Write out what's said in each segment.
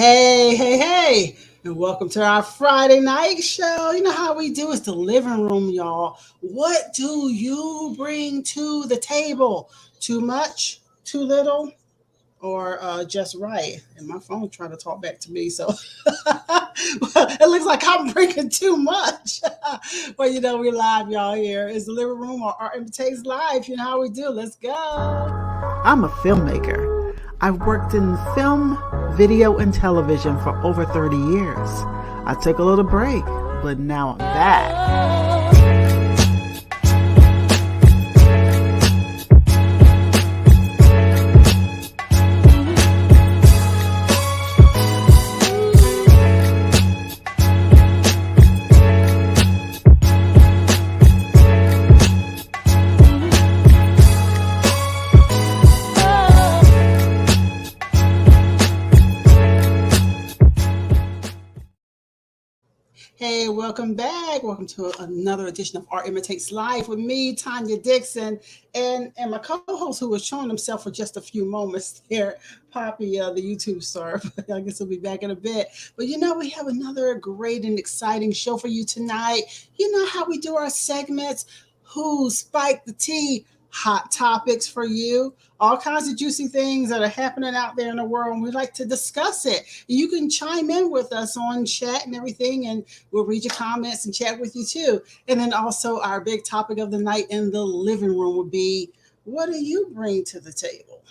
Hey, and welcome to our Friday night show. You know how we do? It's the living room, y'all. What do you bring to the table? Too much? Too little? Or just right? And my phone trying to talk back to me, so it looks like I'm bringing too much. Well, we're live, y'all. Here is the living room or Art Imitates Live. You know how we do. Let's go. I'm a filmmaker. I've worked in film, video, and television for over 30 years. I took a little break, but now I'm back. Hey, welcome back. Welcome to another edition of Art Imitates Live with me, Tanya Dixon, and my co-host who was showing himself for just a few moments there, Poppy, the YouTube star. I guess he'll be back in a bit. But we have another great and exciting show for you tonight. You know how we do our segments. Who spiked the tea? Hot topics for you, all kinds of juicy things that are happening out there in the world, and we'd like to discuss it. You can chime in with us on chat and everything, and we'll read your comments and chat with you too. And then also our big topic of the night in the living room would be, what do you bring to the table?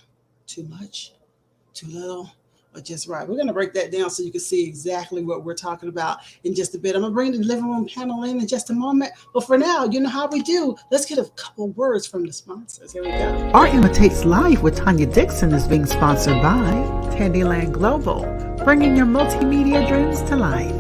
Too much? Too little? Or just right? We're going to break that down so you can see exactly what we're talking about in just a bit. I'm going to bring the living room panel in just a moment. But for now, you know how we do. Let's get a couple words from the sponsors. Here we go. Art Imitates Live with Tanya Dixon is being sponsored by Candyland Global, bringing your multimedia dreams to life.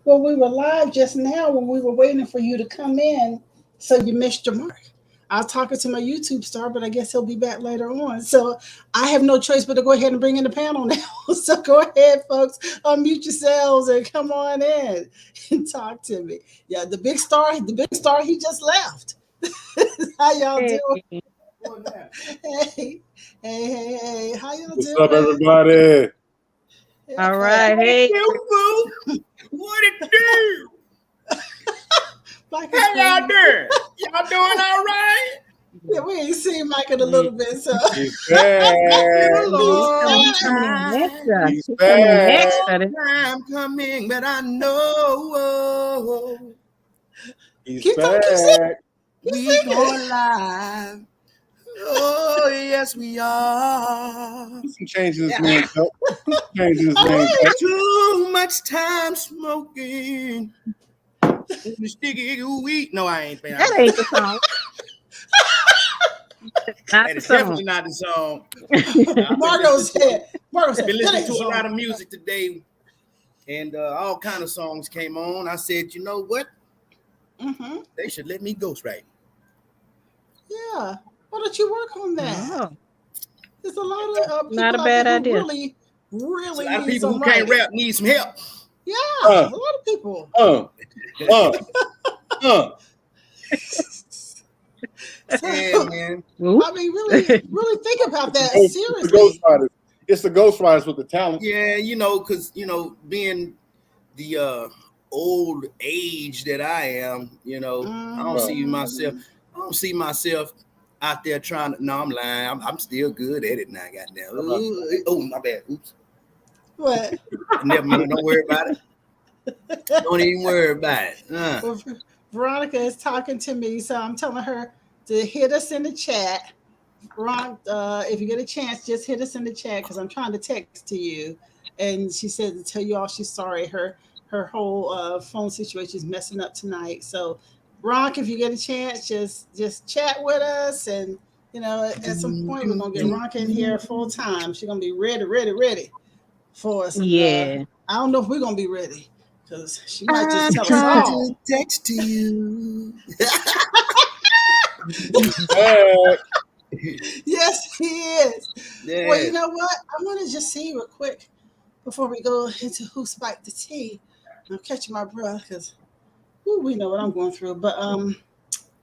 Well, we were live just now when we were waiting for you to come in, so you missed your mark. I was talking to my YouTube star, but I guess he'll be back later on. So I have no choice but to go ahead and bring in the panel now. So go ahead, folks, unmute yourselves and come on in and talk to me. Yeah, the big star, he just left. How y'all doing? Hey, how y'all doing? What's up, everybody? All right, hey. What it do? How y'all doing? Y'all doing all right? Yeah, we ain't seen Mike in a little bit, so. He's back. He's back. I'm coming, but I know he's Keep back. We going live. Oh, yes, we are. Some changes, man. Changes, man. Too much time smoking. The sticky weed. No, I ain't. That ain't the song. That is definitely not the song. Margo said. I've been listening to a lot of music today, and all kind of songs came on. I said, you know what? Mm-hmm. They should let me ghostwrite. Yeah. Why don't you work on that? Oh. There's a lot of people not a bad idea. Really a lot of need people some who can't rap need some help. Yeah, a lot of people. Yeah, man. I mean, really think about that seriously. It's the ghostwriters with the talent. Yeah, because being the old age that I am, I don't see myself out there trying to. No, I'm lying. I'm still good at it now. Goddamn. Oh, my bad. Oops. What? Never mind. Don't worry about it. Don't even worry about it. Well, Veronica is talking to me, so I'm telling her to hit us in the chat. Ron, if you get a chance, just hit us in the chat because I'm trying to text to you. And she said to tell you all she's sorry. Her her whole phone situation is messing up tonight. So, Ronk, if you get a chance, just chat with us, and at some point we're gonna get Ronk in here full time. She's gonna be ready for us. And, yeah. I don't know if we're gonna be ready because she might just tell us all. Text to you. Yes, he is. Yeah. Well, you know what? I want to just see real quick before we go into who spiked the tea. I'm catching my breath because we know what I'm going through. But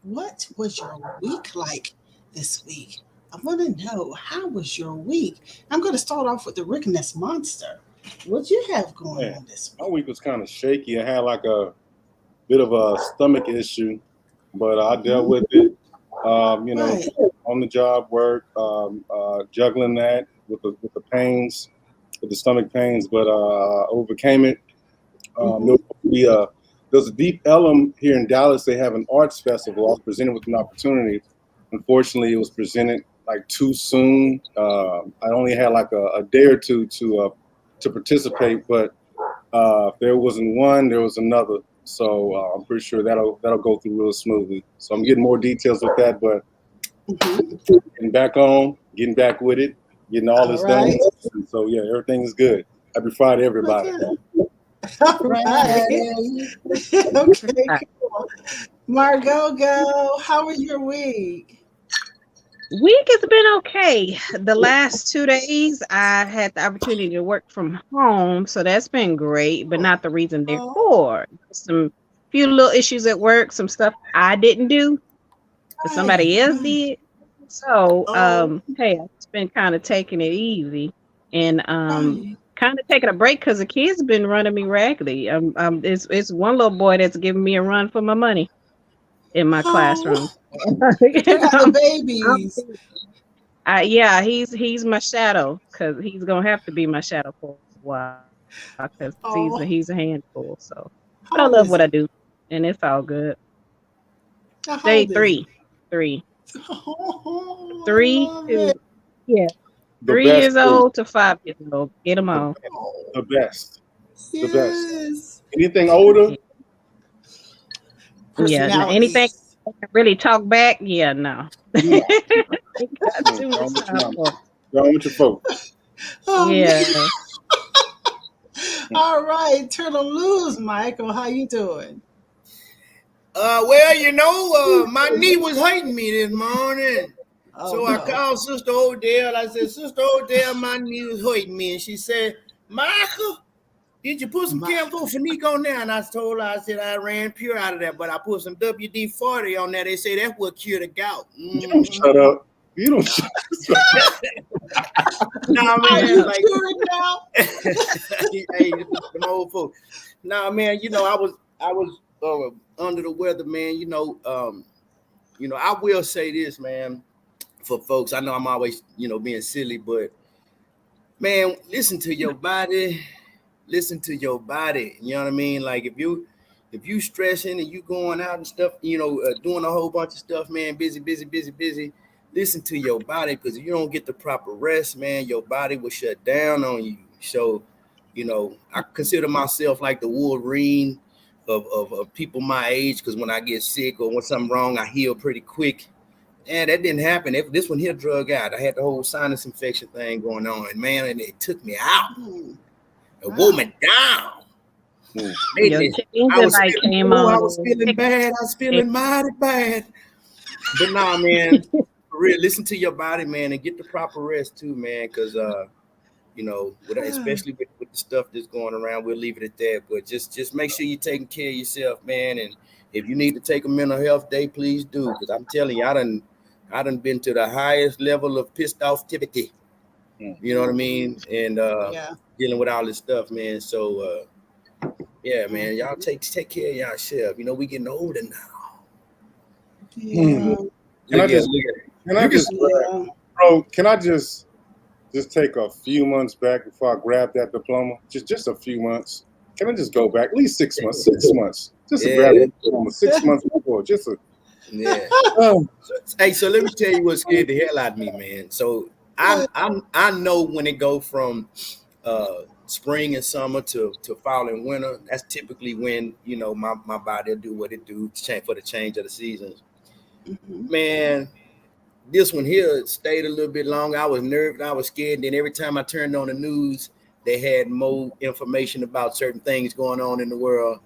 what was your week like this week? I want to know, how was your week? I'm going to start off with the Rickness Monster. What you have going on this week? My week was kind of shaky. I had like a bit of a stomach issue, but I dealt with it. On the job work, juggling that with the pains, with the stomach pains, but overcame it. There was a Deep Ellum here in Dallas. They have an arts festival. I was presented with an opportunity. Unfortunately, it was presented like too soon. I only had like a day or two to participate, but if there wasn't one, there was another. So I'm pretty sure that'll go through real smoothly. So I'm getting more details with that, but getting back on, getting back with it, getting all this done. So yeah, everything is good. Happy Friday, everybody. All right. Okay, cool. Margo, go. How was your week? Week has been okay. The last 2 days, I had the opportunity to work from home, so that's been great, but not the reason they're for. Some few little issues at work, some stuff I didn't do, but somebody else did. So, hey, I've just been kind of taking it easy and kind of taking a break because the kids have been running me raggedy. It's one little boy that's giving me a run for my money in my classroom. The babies. Yeah, he's my shadow because he's gonna have to be my shadow for a while because he's a handful. So, but I love what I do, and it's all good. Day 3. 3 to 3 years old to 5 years old. Get them all. The best. The best. Anything older? Yeah. Anything really talk back? Yeah, no. Go with your folks. Yeah. All right, Turtle Lose, Michael. How you doing? Well, my knee was hurting me this morning. I called Sister Odell. I said, Sister Odell, my knee was hurting me. And she said, Michael, did you put some Camphorphenique on there? And I told her, I said, I ran pure out of that, but I put some WD-40 on there. They say that's what cure the gout. You don't shut up. You don't shut up. Nah, man. Like, hey, them old folks. Nah, man, I was under the weather, man. I will say this, man, for folks. I know I'm always, being silly, but man, listen to your body. Listen to your body. You know what I mean? Like if you stressing and you going out and stuff, doing a whole bunch of stuff, man, busy. Listen to your body, because if you don't get the proper rest, man, your body will shut down on you. So, I consider myself like the Wolverine of people my age, because when I get sick or when something wrong, I heal pretty quick. And that didn't happen. This one here drug out. I had the whole sinus infection thing going on, and man, and it took me out. It wore me down. I was feeling bad. I was feeling mighty bad. But nah, man, for real, listen to your body, man, and get the proper rest too, man, because especially with the stuff that's going around, we'll leave it at that. But just make sure you're taking care of yourself, man. And if you need to take a mental health day, please do, because I'm telling you, I done been to the highest level of pissed off activity. You know what I mean? And dealing with all this stuff, man. So man, y'all take care of y'all-self. We getting older now. Can I just take a few months back before I grab that diploma? Just a few months. Can I just go back at least 6 months? 6 months. Just to grab that diploma 6 months before. Hey, so let me tell you what scared the hell out of me, man. So I know when it go from spring and summer to fall and winter. That's typically when, you know, my body will do what it do for the change of the seasons. Mm-hmm. Man, this one here stayed a little bit longer. I was nervous, I was scared. And then every time I turned on the news, they had more information about certain things going on in the world.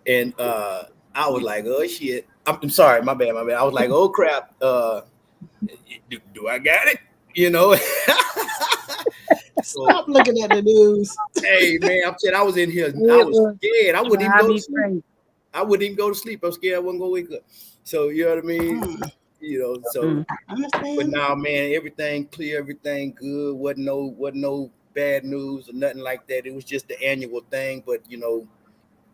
And I was like, oh shit. I'm sorry, my bad. I was like, oh crap. Do I got it? You know? Stop looking at the news. Hey man, I'm saying I was in here. I was scared. I wouldn't even go to sleep. I wouldn't even go to sleep. I'm scared I wasn't gonna wake up. So you know what I mean? You know, so but now, man, everything clear, everything good. Wasn't no bad news or nothing like that. It was just the annual thing. But you know,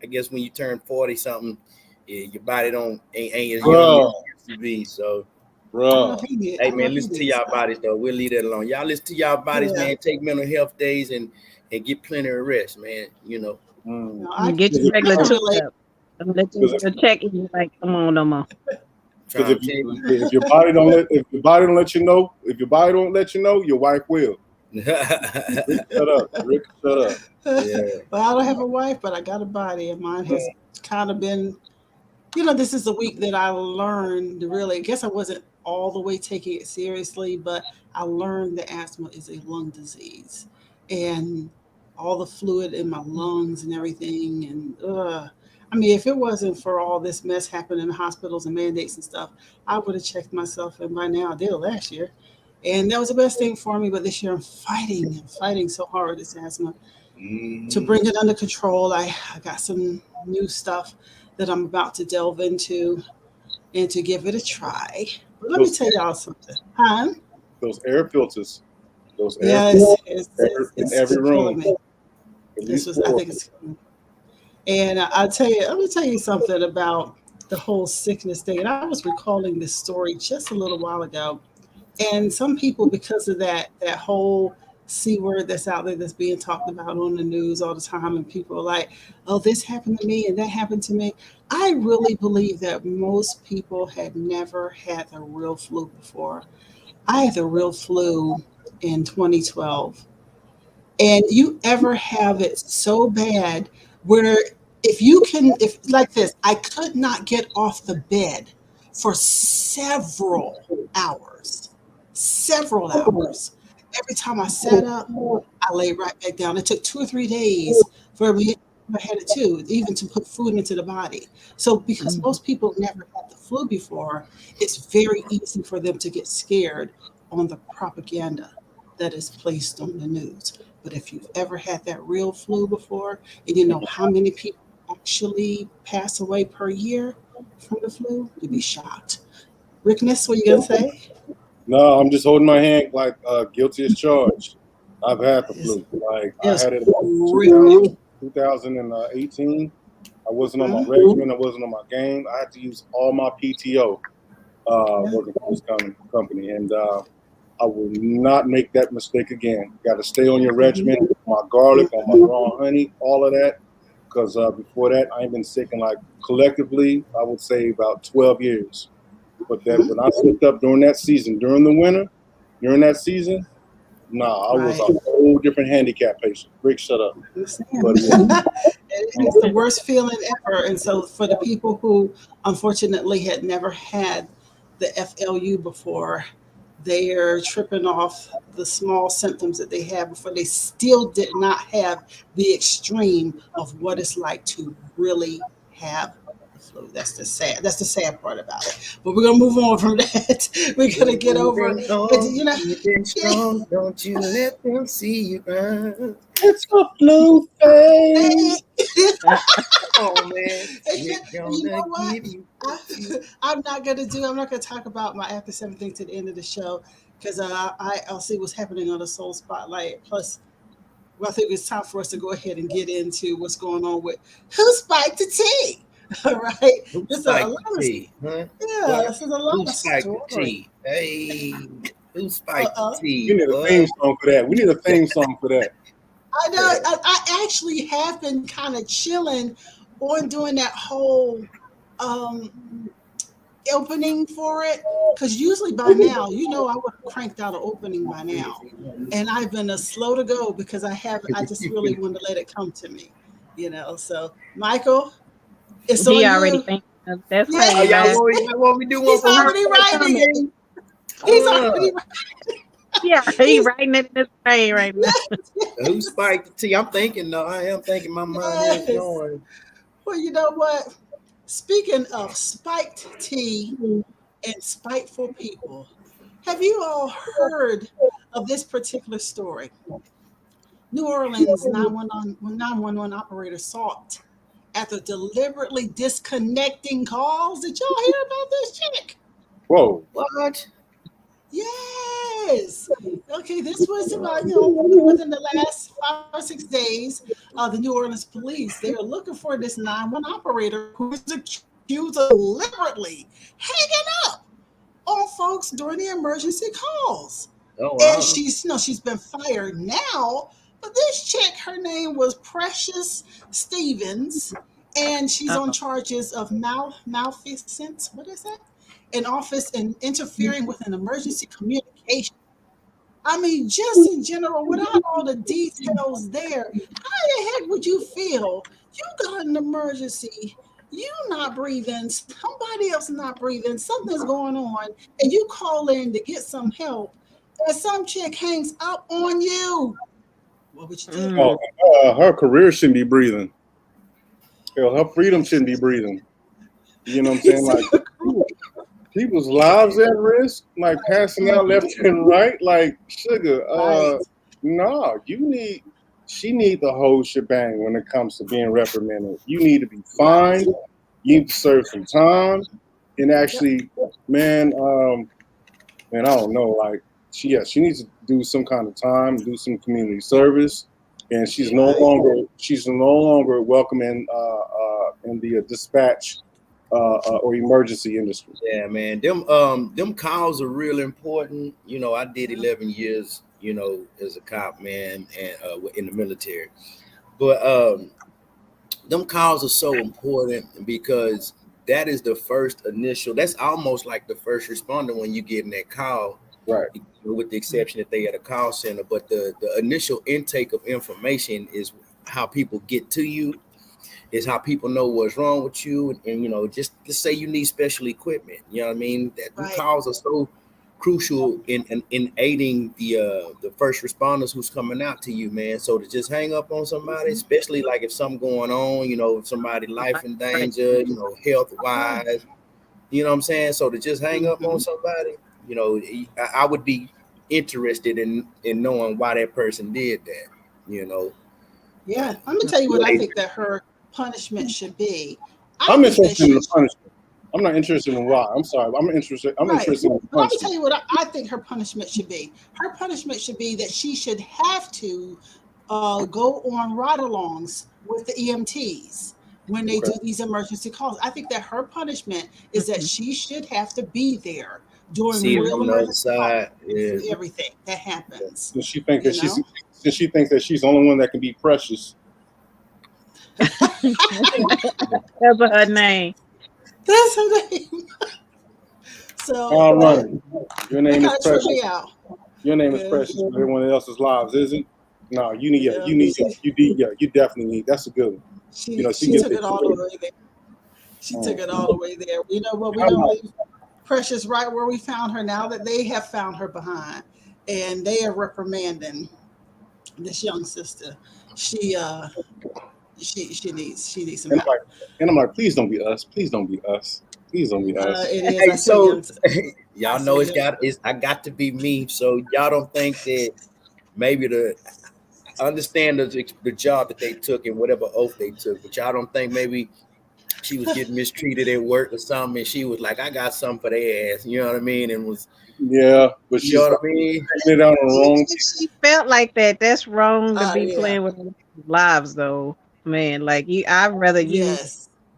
I guess when you turn 40 something, your body ain't as young as it used to be. So bro, hey man, listen to y'all bodies though. We'll leave that alone. Y'all listen to y'all bodies, man. Take mental health days and get plenty of rest, man. You know. No, get your regular checkup. Let you check and you're like, come on, no more. Because if your body don't let you know, your wife will. Shut up, Rick. Shut up. Yeah. Well, I don't have a wife, but I got a body, and mine has kind of been. You know, this is the week that I learned to really. I guess I wasn't all the way taking it seriously, but I learned that asthma is a lung disease, and all the fluid in my lungs and everything, and I mean, if it wasn't for all this mess happening in the hospitals and mandates and stuff, I would have checked myself, and by now I did it last year. And that was the best thing for me. But this year I'm fighting so hard with this asthma to bring it under control. I got some new stuff that I'm about to delve into and to give it a try. But let me tell y'all something. Huh? Those air filters. It's in every room. I think it's and I'm gonna tell you something about the whole sickness thing. And I was recalling this story just a little while ago. And some people, because of that whole C word that's out there that's being talked about on the news all the time, and people are like, oh, this happened to me and that happened to me. I really believe that most people had never had the real flu before. I had the real flu in 2012. And you ever have it so bad where if like this, I could not get off the bed for several hours. Every time I sat up, I lay right back down. It took 2 or 3 days for me. I had it too, even to put food into the body. So because most people never had the flu before, it's very easy for them to get scared on the propaganda that is placed on the news. But if you've ever had that real flu before, and you know how many people actually pass away per year from the flu, you'd be shocked. Rick Ness, what are you gonna say? No, I'm just holding my hand like guilty as charged. I've had the flu. Like I had it in 2018. I wasn't on my regimen. I wasn't on my game. I had to use all my PTO working for this company, and I will not make that mistake again. Got to stay on your regimen. My garlic, on my raw honey, all of that. Because before that, I've been sick in like collectively, I would say about 12 years. But then when I slipped up during that season, during the winter, during that season, I was a whole different handicap patient. Rick, shut up. It's the worst feeling ever. And so for the people who unfortunately had never had the FLU before, they're tripping off the small symptoms that they have before. They still did not have the extreme of what it's like to really have the flu. That's the sad part about it. But we're gonna move on from that. We're gonna get over it. You've been strong, don't you let them see you burn. It's a flu phase. Oh man, you know what? I'm not gonna talk about my after 17 to the end of the show because I'll see what's happening on the Soul Spotlight. Plus, I think it's time for us to go ahead and get into what's going on with Who Spiked the Tea. All right, Who spiked the tea? Yeah, this is a lot of story. Hey, who spiked the tea? We need a theme song for that. I know. I actually have been kind of chilling on doing that whole opening for it, because usually by now, you know, I would have cranked out an opening by now, and I've been slow to go because I just really want to let it come to me, you know. So Michael, it's on already you. thinking of that's Yes. crazy, man. What we do? He's already writing it. He's already writing. Yeah, he's writing it in his brain right now. Who spiked the tea? I'm thinking, though. I am thinking my mind is going. Well, you know what? Speaking of spiked tea and spiteful people, have you all heard of this particular story? New Orleans 911 operator sought after deliberately disconnecting calls. Did y'all hear about this chick? Whoa. What? Yes. Okay, this was about, within the last 5 or 6 days, the New Orleans police, they are looking for this 911 operator who is accused of deliberately hanging up on folks during the emergency calls. Oh, wow. And she's been fired now, but this chick, her name was Precious Stevens, and she's on charges of malfeasance. What is that? In office and interfering with an emergency communication. I mean, just in general, without all the details there, how the heck would you feel? You got an emergency, you not breathing, somebody else not breathing, something's going on, and you call in to get some help, and some chick hangs up on you. What would you do? Her career shouldn't be breathing. Hell, her freedom shouldn't be breathing. You know what I'm saying? Like, people's lives at risk, like passing out left and right, like sugar. No, she need the whole shebang when it comes to being reprimanded. You need to be fined. You need to serve some time, and actually, man, I don't know, like she needs to do some kind of time, do some community service, and she's no longer welcome in the dispatch or emergency industry. Yeah, man. Them calls are real important. You know, I did 11 years, you know, as a cop, man, and in the military. But them calls are so important because that is the first initial. That's almost like the first responder when you get in that call, right? With the exception that they at a call center. But the initial intake of information is how people get to you. Is how people know what's wrong with you, and you know, just say you need special equipment. You know what I mean? That calls are so crucial in aiding the first responders who's coming out to you, man. So to just hang up on somebody, especially like if something going on, you know, somebody life in danger, you know, health wise, you know what I'm saying? So to just hang up on somebody, you know, I would be interested in knowing why that person did that, you know. Yeah, I'm gonna tell you what I think that her punishment should be. I'm interested in the punishment. I'm not interested in why. I'm sorry. I'm interested in the punishment. Let me tell you what I think her punishment should be. Her punishment should be that she should have to go on ride-alongs with the EMTs when they do these emergency calls. I think that her punishment is that she should have to be there during real emergency calls. Everything that happens. Does she think that she thinks that she's the only one that can be Precious? That's her name. That's her name. So your name is Precious. Your name is Precious, but everyone else's lives isn't. No, you definitely need. That's a good one. She took it all the way there. She took it all the way there. You know what? We're gonna leave Precious right where we found her now that they have found her behind, and they are reprimanding this young sister. She needs some help. And I'm like, please don't be us. Please don't be us. Please don't be us. It is. Hey, so y'all know I got to be me. So y'all don't think that maybe I understand the job that they took and whatever oath they took, but y'all don't think maybe she was getting mistreated at work or something, and she was like, I got something for their ass. You know what I mean? And was but you know what I mean? She felt like that. That's wrong to be playing with lives, though. Man, like I'd rather you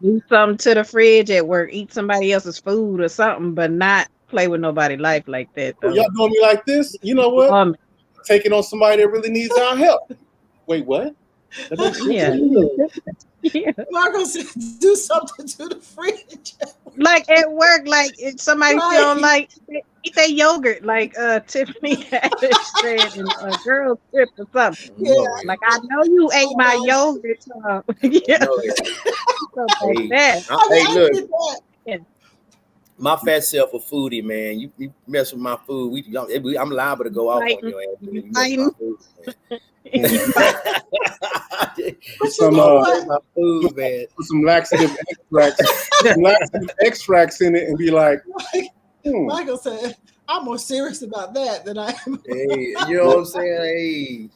do something to the fridge at work, eat somebody else's food or something, but not play with nobody's life like that. Though. Y'all doing me like this? You know what? Taking on somebody that really needs our help. Wait, what? That makes sense. Yeah. Margo said, do something to the fridge. Like at work, like if somebody feel like eat that yogurt, like Tiffany Haddish said in a girl's trip or something. Yeah. Like I know you ate my yogurt. Yeah. Hey, that. hey, look. Yeah. My fat self a foodie, man. You mess with my food, I'm liable to go off on your ass. You mess with my food, man. Put some laxative extracts in it and be like, Michael said, I'm more serious about that than I am. Hey, you know what I'm saying? Hey,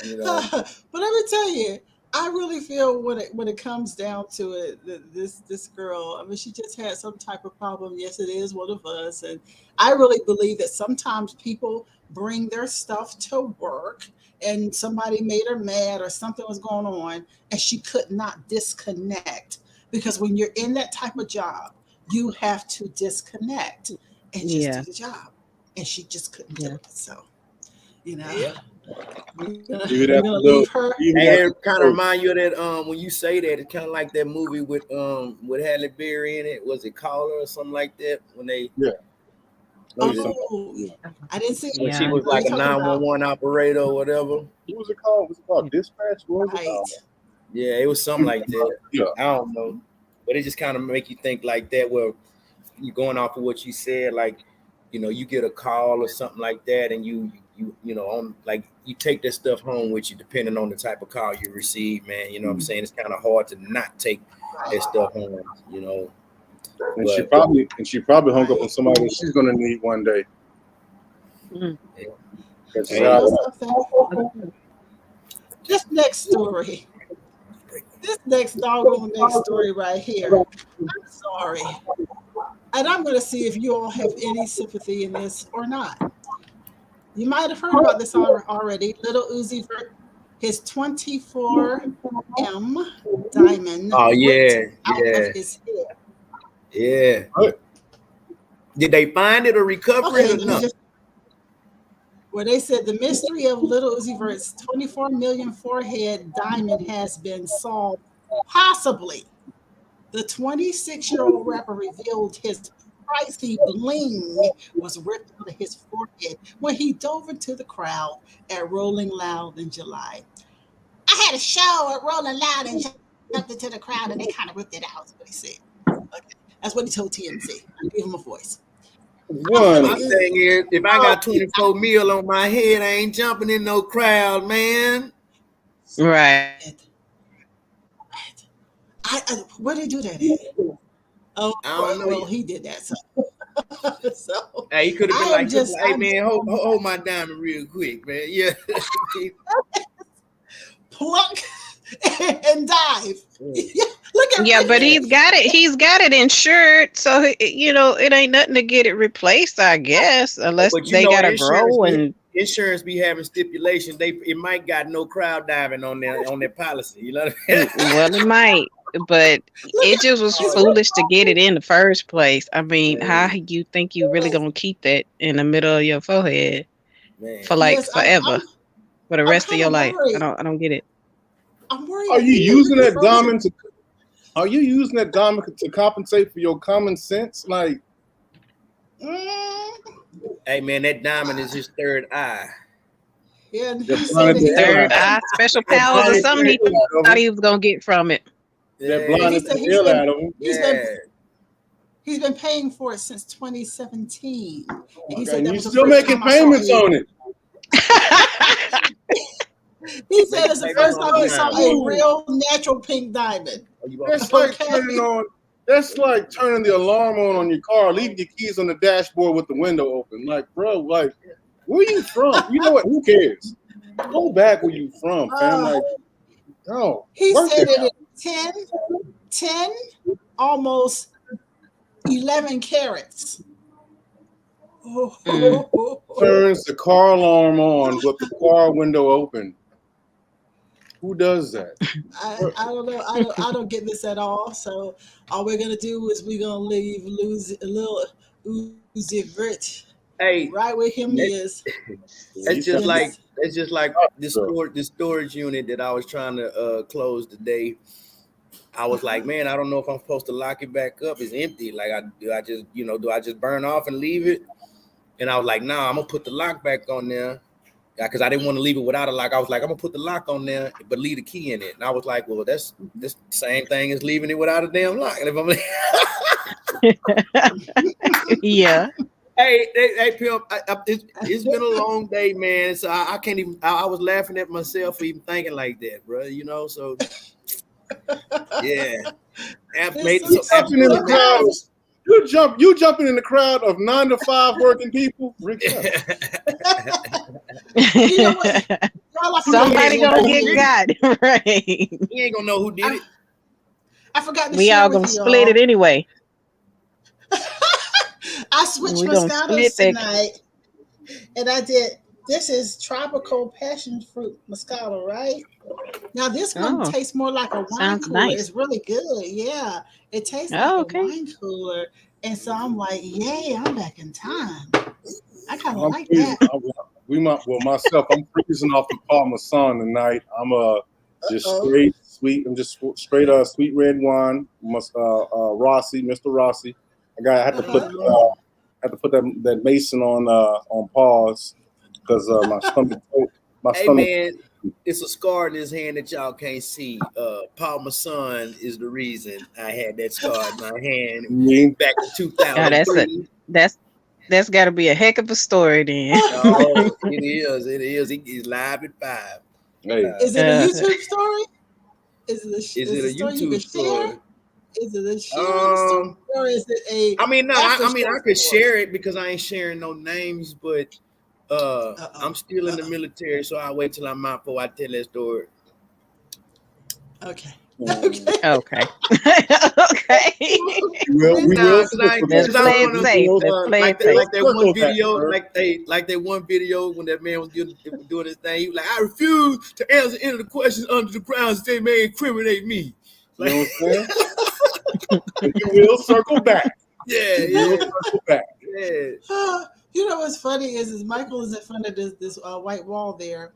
you know. But let me tell you, I really feel when it comes down to it, this girl, I mean, she just had some type of problem. Yes, it is one of us. And I really believe that sometimes people bring their stuff to work and somebody made her mad or something was going on and she could not disconnect. Because when you're in that type of job, you have to disconnect and just do the job. And she just couldn't do it. So, you know. Yeah. It kind of remind you of that when you say that, it's kind of like that movie with Halle Berry in it. Was it Caller or something like that? When they I didn't see when she was like a 911 operator or whatever. What was it called? Was it called Dispatch? What was it called? Yeah, it was something like that. Yeah. I don't know, but it just kind of make you think like that. Well, you're going off of what you said, like, you know, you get a call or something like that, and you know, on like you take that stuff home with you, depending on the type of call you receive, man. You know what I'm saying? It's kind of hard to not take that stuff home, you know. And she probably hung up on somebody that she's gonna need one day. This next story. This next doggone next story right here. I'm sorry. And I'm going to see if you all have any sympathy in this or not. You might have heard about this already. Little Uzi Vert, his 24M diamond. Oh, yeah. Out of his head. Yeah. Did they find it or recover it or not? Well, they said the mystery of Little Uzi Vert's 24 million forehead diamond has been solved. Possibly. The 26-year-old rapper revealed his pricey bling was ripped out of his forehead when he dove into the crowd at Rolling Loud in July. I had a show at Rolling Loud and jumped into the crowd and they kind of ripped it out. That's what he said. Okay. That's what he told TMZ. I gave him a voice. My thing is, if I got 24 mil on my head, I ain't jumping in no crowd, man. Right. Where did he do that in? Oh, I don't know. Well, he did that. So hey, he could have been like, hey, man, hold my diamond real quick, man. Yeah. Plunk and dive. Look at but he's got it insured, so you know it ain't nothing to get it replaced, I guess, unless they gotta grow and insurance be having stipulations. It might got no crowd diving on their policy. You know what I mean? Well, it might, but it just was foolish to get it in the first place. I mean, how you think you really gonna keep that in the middle of your forehead for forever, for the rest of your life? I don't get it. I'm worried. Are you using that diamond to compensate for your common sense? Like, hey man, that diamond is his third eye. Yeah, third eye, special powers or something he thought he was gonna get from it. That blinded the hell out of him. He's been paying for it since 2017. And he said that was still making payments on it. He said it's the first time he saw a real natural pink diamond. That's like turning the alarm on your car, leaving your keys on the dashboard with the window open. Like, bro, like, where you from? You know what? Who cares? Go back where you from, fam. Like, no. He said it in 10, almost 11 carats. Turns the car alarm on with the car window open. Who does that? I don't know. I don't get this at all. So all we're gonna do is we're gonna leave Little Uzi Vert Hey, right where him is. It's just like the storage unit that I was trying to close today. I was like, man, I don't know if I'm supposed to lock it back up. It's empty. Like, do I just burn off and leave it? And I was like, nah, I'm gonna put the lock back on there. Because I didn't want to leave it without a lock. I was like, I'm gonna put the lock on there, but leave the key in it. And I was like, well, that's the same thing as leaving it without a damn lock. And if I'm yeah. Hey, Pimp, it's been a long day, man. So I can't even. I was laughing at myself for even thinking like that, bro. You know, so yeah. You jumping in the crowd of 9 to 5 working people. You know what? Somebody gonna get got right. He ain't gonna know who did it. I forgot to we share all with gonna you split it anyway. I switched Moscatos tonight, and I did. This is tropical passion fruit Moscato, right? Now this one tastes more like a wine cooler. Nice. It's really good. Yeah, it tastes like a wine cooler, and so I'm like, yay! I'm back in time. I kind of like that. Myself, I'm freezing off the Parmesan tonight. I'm just straight sweet. I'm just straight sweet red wine. Rossi, Mr. Rossi. I had to put that Mason on pause because my stomach. Man, it's a scar in his hand that y'all can't see. Parmesan is the reason I had that scar in my hand back in 2003. That's got to be a heck of a story then. Oh, it is. He's live at 5. Hey. Is it a YouTube story? Is it a YouTube story? Is it a story or is it a? I could share it because I ain't sharing no names, but I'm still in the military, so I'll wait till I'm out before I tell that story. Okay. Okay. We will. Let's play it safe. Like that one video when that man was doing his thing. He was like, I refuse to answer any of the questions under the grounds they may incriminate me. You know what I'm saying? You will circle back. Yeah. Circle back. Yeah. You know what's funny is Michael is in front of this white wall there,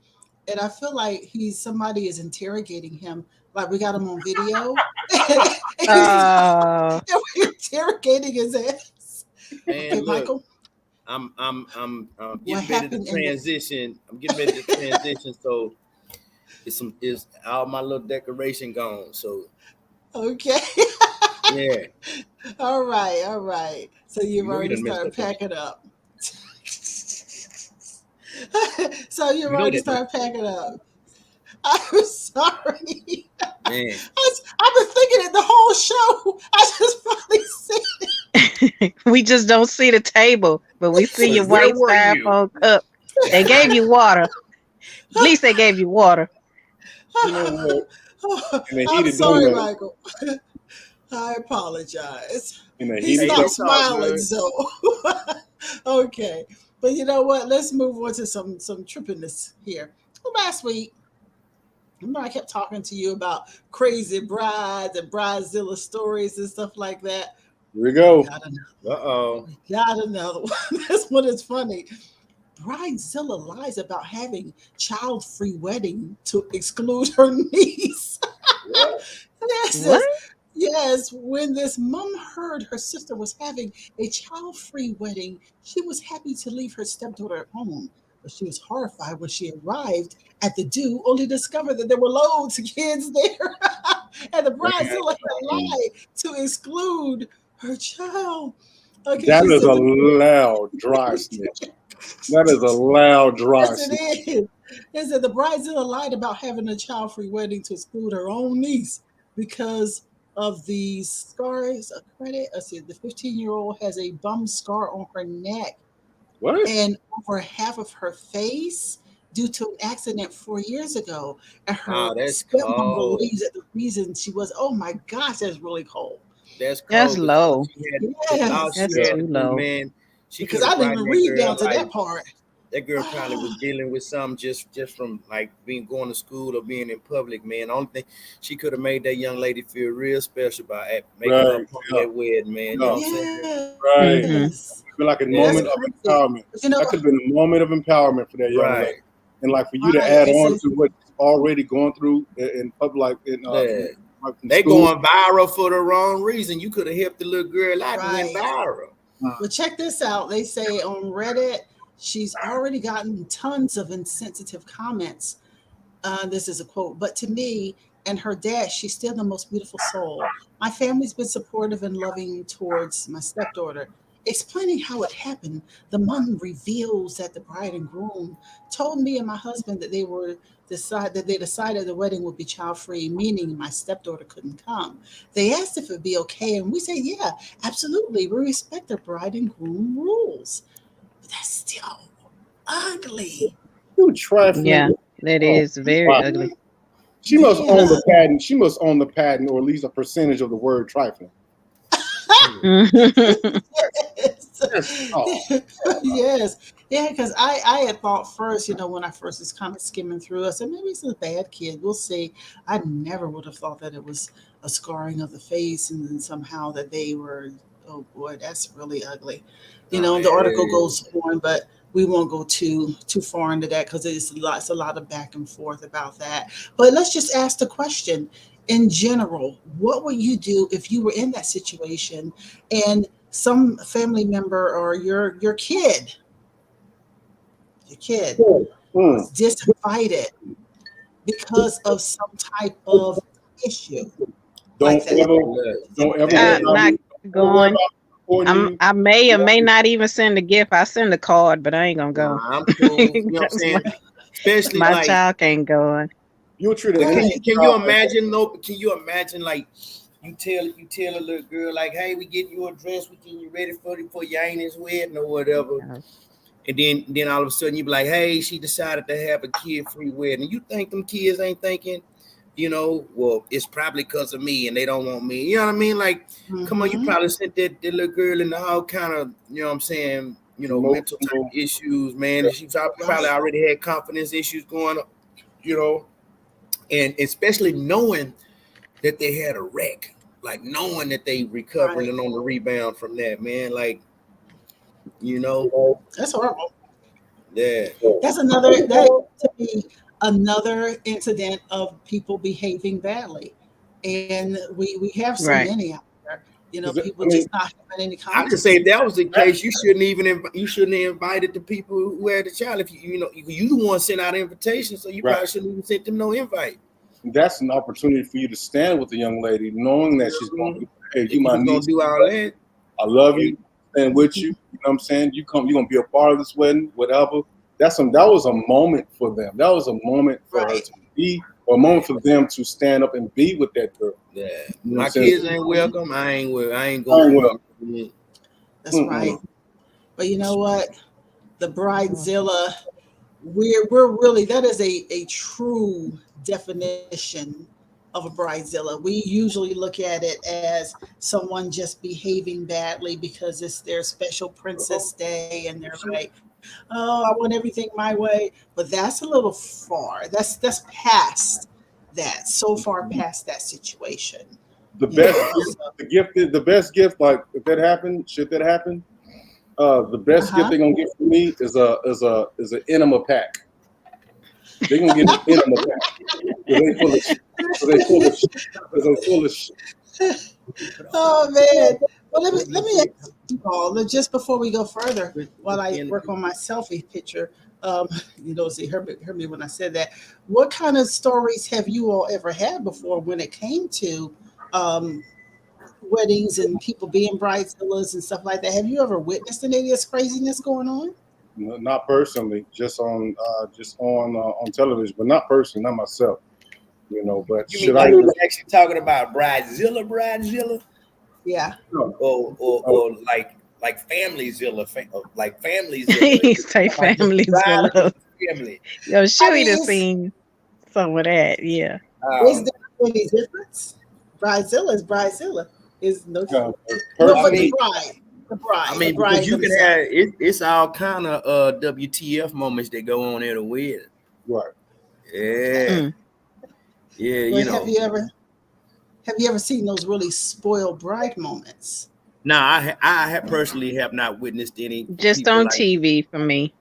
and I feel like somebody is interrogating him. Like we got him on video, and we're interrogating his ass. Okay, look, Michael. I'm getting ready to transition. I'm getting ready to transition. So it's all my little decoration gone. So okay. Yeah. All right. So you've already started packing up. So you've already started packing up. I'm sorry. Man. I've been thinking it the whole show. I just finally seen it. We just don't see the table, but we see your white styrofoam cup. They gave you water. At least they gave you water. I'm sorry, Michael. I apologize. Stop smiling, so okay. But you know what? Let's move on to some trippiness here. Last week, remember I kept talking to you about crazy brides and bridezilla stories and stuff like that. Here we go. We got another one. This one is funny. Bridezilla lies about having child-free wedding to exclude her niece. What? Yes, when this mom heard her sister was having a child-free wedding, she was happy to leave her stepdaughter at home. But she was horrified when she arrived at the do, only to discover that there were loads of kids there. And the bridezilla had lied to exclude her child. Okay, that is a loud dry snitch. That is a loud dry snitch. Yes, it is. The bridezilla lied about having a child-free wedding to exclude her own niece because of the scars of credit. Let's see, the 15-year-old has a bum scar on her neck. What? And over half of her face due to an accident 4 years ago. And her stepmom believes that the reason she was, oh my gosh, that's really cold. That's cold. That's low. That's too low. Man, because I didn't even read down to that part. that girl probably was dealing with something just from like going to school or being in public, man. The only thing she could have made that young lady feel real special by making her part of that wedding, man. You know what I'm saying? Right. Mm-hmm. Feel like a moment of empowerment. That could have been a moment of empowerment for that young lady. And like for you to add on to what she's already going through in public, like they going viral for the wrong reason. You could have helped the little girl out and went viral. But check this out. They say on Reddit, she's already gotten tons of insensitive comments. This is a quote. But to me and her dad, she's still the most beautiful soul. My family's been supportive and loving towards my stepdaughter. Explaining how it happened, the mom reveals that the bride and groom told me and my husband that they decided the wedding would be child-free, meaning my stepdaughter couldn't come. They asked if it'd be okay, and we said, yeah, absolutely. We respect the bride and groom rules. But that's still ugly. You trifling. Yeah, that is very ugly. She must own the patent. She must own the patent, or at least a percentage of the word trifling. Yes. Yeah, because I had thought first, when I first was kind of skimming through, I said, maybe it's a bad kid. We'll see. I never would have thought that it was a scarring of the face and then somehow that they were, oh boy, that's really ugly. The article goes on, but we won't go too far into that because it's a lot of back and forth about that. But let's just ask the question. In general, what would you do if you were in that situation and some family member or your kid was disinvited because of some type of issue? Don't ever not going. I may or may not even send a gift. I send a card, but I ain't gonna go. I'm cool. You know what I'm saying? Especially my child can't go. You'll treat it. Can you imagine? Can you imagine like you tell a little girl like, hey, we getting you a dress, we getting you ready for your aunt's wedding or whatever, and then all of a sudden you be like, hey, she decided to have a kid-free wedding. You think them kids ain't thinking, well, it's probably because of me and they don't want me. You know what I mean? Like, come on, you probably sent that little girl into all kind of, you know what I'm saying, mental type issues, man. She probably already had confidence issues going on, and especially knowing that they had a wreck, like knowing that they recovering and on the rebound from that, man. Like, that's horrible. Yeah, that's to me another incident of people behaving badly, and we have so many out there. People just not having any confidence. I just say if that was the case, you shouldn't have invited the people who had the child. If you the one sent out invitations, so you probably shouldn't even sent them no invite. That's an opportunity for you to stand with the young lady, knowing that she's going to, hey, you might need to do all that. I love you, stand with you. You know what I'm saying? You're gonna be a part of this wedding, whatever. That was a moment for them. That was a moment for her to be, or a moment for them to stand up and be with that girl. Yeah, my kids ain't welcome. I ain't going. That's right. But you know what? The Bridezilla, we're really, that is a true definition of a bridezilla. We usually look at it as someone just behaving badly because it's their special princess day and they're like, oh, I want everything my way. But that's a little far. That's past that, so far past that situation. The best gift, like if that happened, should that happen, the best gift they're gonna get from me is an enema pack. They're gonna get an enema pack. They full of shit. Oh man. Well, let me ask you all, just before we go further, while I work on my selfie picture, see, heard me when I said that. What kind of stories have you all ever had before when it came to weddings and people being bridezillas and stuff like that? Have you ever witnessed any of this craziness going on? No, not personally, just on television, but not personally, not myself. But you mean I was actually talking about bridezilla? Yeah. Or like familyzilla, like families. He say familyzilla. Family. Yo, Shuey done seen some of that. Yeah. Is there any difference? Bridezilla is bridezilla. Is no different. No, but the bride. I mean, because you can have it's all kind of WTF moments that go on at a wedding. Right. Yeah. Yeah, well, you know. Have you ever seen those really spoiled bride moments? No, I personally have not witnessed any. Just on TV for me.